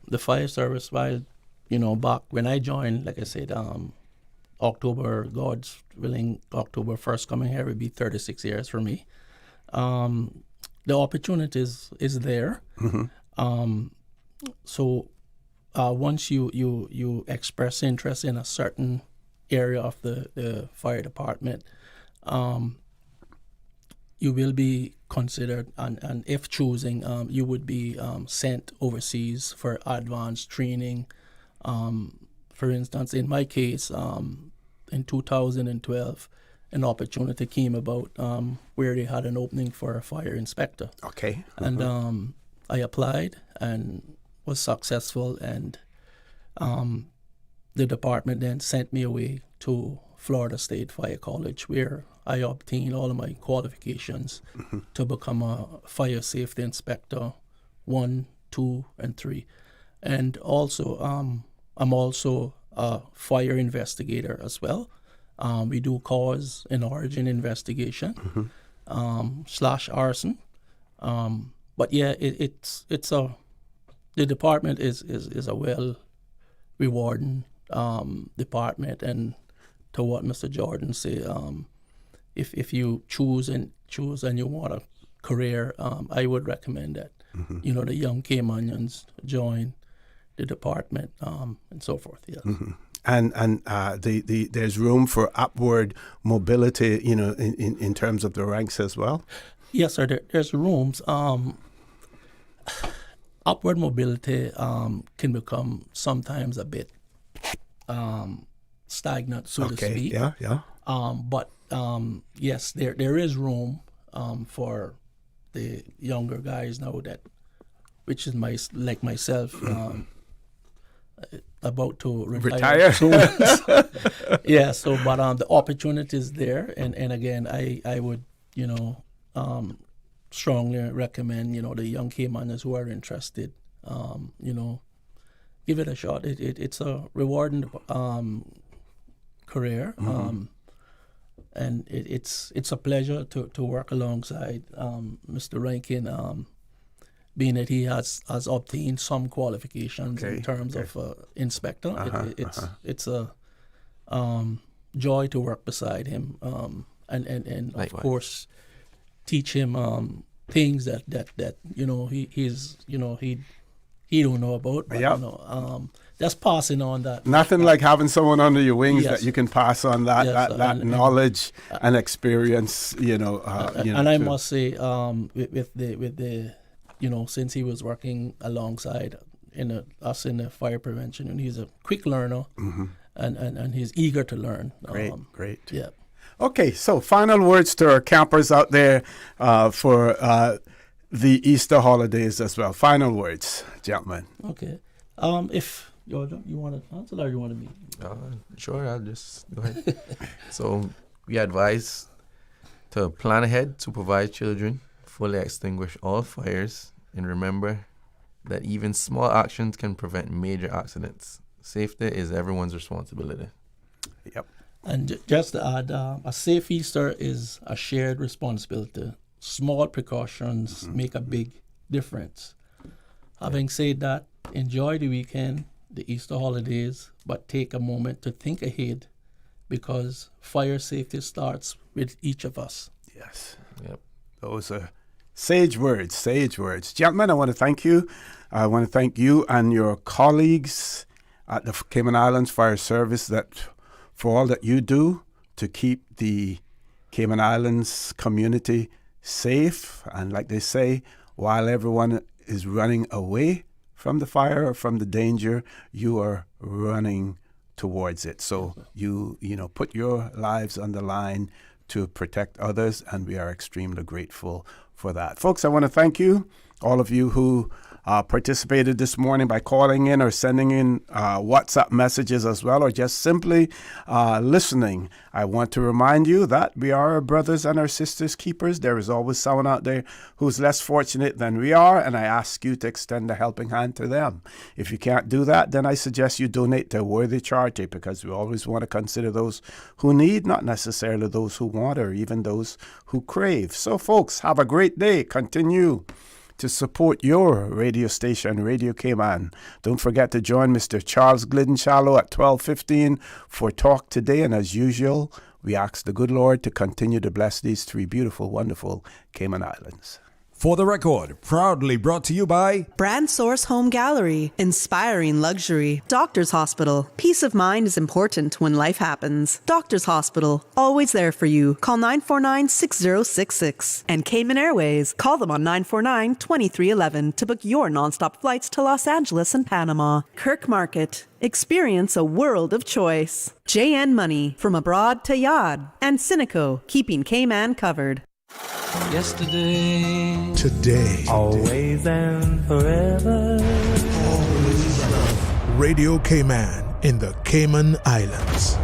The fire service, while, back when I joined, like I said, October, God's willing, October 1st coming here will be 36 years for me. The opportunities is there. Mm-hmm. So once you express interest in a certain area of the fire department, you will be considered, and if choosing, you would be sent overseas for advanced training. For instance, in my case, in 2012, an opportunity came about where they had an opening for a fire inspector. Okay. And I applied and was successful, and the department then sent me away to Florida State Fire College, where I obtained all of my qualifications to become a fire safety inspector 1, 2, and 3. And also, I'm also a fire investigator as well. We do cause and origin investigation / arson. But yeah, the department is a well rewarding department, and to what Mr. Jordan said, if you choose and you want a career, I would recommend that the young Caymanians join the department and so forth. Yeah. Mm-hmm. And there's room for upward mobility, in terms of the ranks as well. Yes, sir. There's rooms. Upward mobility can become sometimes a bit stagnant, so to speak. Yeah. But yes, there is room for the younger guys now which is myself. About to retire soon. Yeah, so but the opportunity is there, and again, I would strongly recommend the young Caymanians who are interested, give it a shot. It's a rewarding career, and it's a pleasure to work alongside Mr. Rankin. Being that he has obtained some qualifications in terms of inspector, it's a joy to work beside him, and of course teach him things that you know he's you know he don't know about. But, Yep. you know, just passing on that. Nothing like having someone under your wings Yes. that you can pass on that Yes, that knowledge and experience. You know, and I must say, with the you know, since he was working alongside us in the fire prevention, and he's a quick learner, and he's eager to learn. Great. Yeah. Okay, so final words to our campers out there for the Easter holidays as well. Final words, gentlemen. Okay. If you want to answer, or you want to Sure, I'll just go ahead. So we advise to plan ahead, supervise children, fully extinguish all fires, and remember that even small actions can prevent major accidents. Safety is everyone's responsibility. Yep. And just to add, a safe Easter is a shared responsibility. Small precautions make a big difference. Having said that, enjoy the weekend, the Easter holidays, but take a moment to think ahead, because fire safety starts with each of us. Yes. Yep. Those are sage words, Gentlemen, I want to thank you. I want to thank you and your colleagues at the Cayman Islands Fire Service for all that you do to keep the Cayman Islands community safe. And like they say, while everyone is running away from the fire or from the danger, you are running towards it. So you put your lives on the line to protect others, and we are extremely grateful for that. Folks, I want to thank you, all of you who participated this morning by calling in or sending in WhatsApp messages as well, or just simply listening. I want to remind you that we are our brothers and our sisters keepers. There is always someone out there who's less fortunate than we are, and I ask you to extend a helping hand to them. If you can't do that, then I suggest you donate to a worthy charity, because we always want to consider those who need, not necessarily those who want or even those who crave. So folks, have a great day. Continue to support your radio station, Radio Cayman. Don't forget to join Mr. Charles Glidden-Shallow at 12:15 for Talk Today. And as usual, we ask the good Lord to continue to bless these three beautiful, wonderful Cayman Islands. For the Record, proudly brought to you by Brand Source Home Gallery, inspiring luxury. Doctors Hospital, peace of mind is important when life happens. Doctors Hospital, always there for you. Call 949-6066. And Cayman Airways, call them on 949-2311 to book your nonstop flights to Los Angeles and Panama. Kirk Market, experience a world of choice. JN Money, from abroad to Yad. And Cineco, keeping Cayman covered. Yesterday, today, always and forever. Radio Cayman in the Cayman Islands.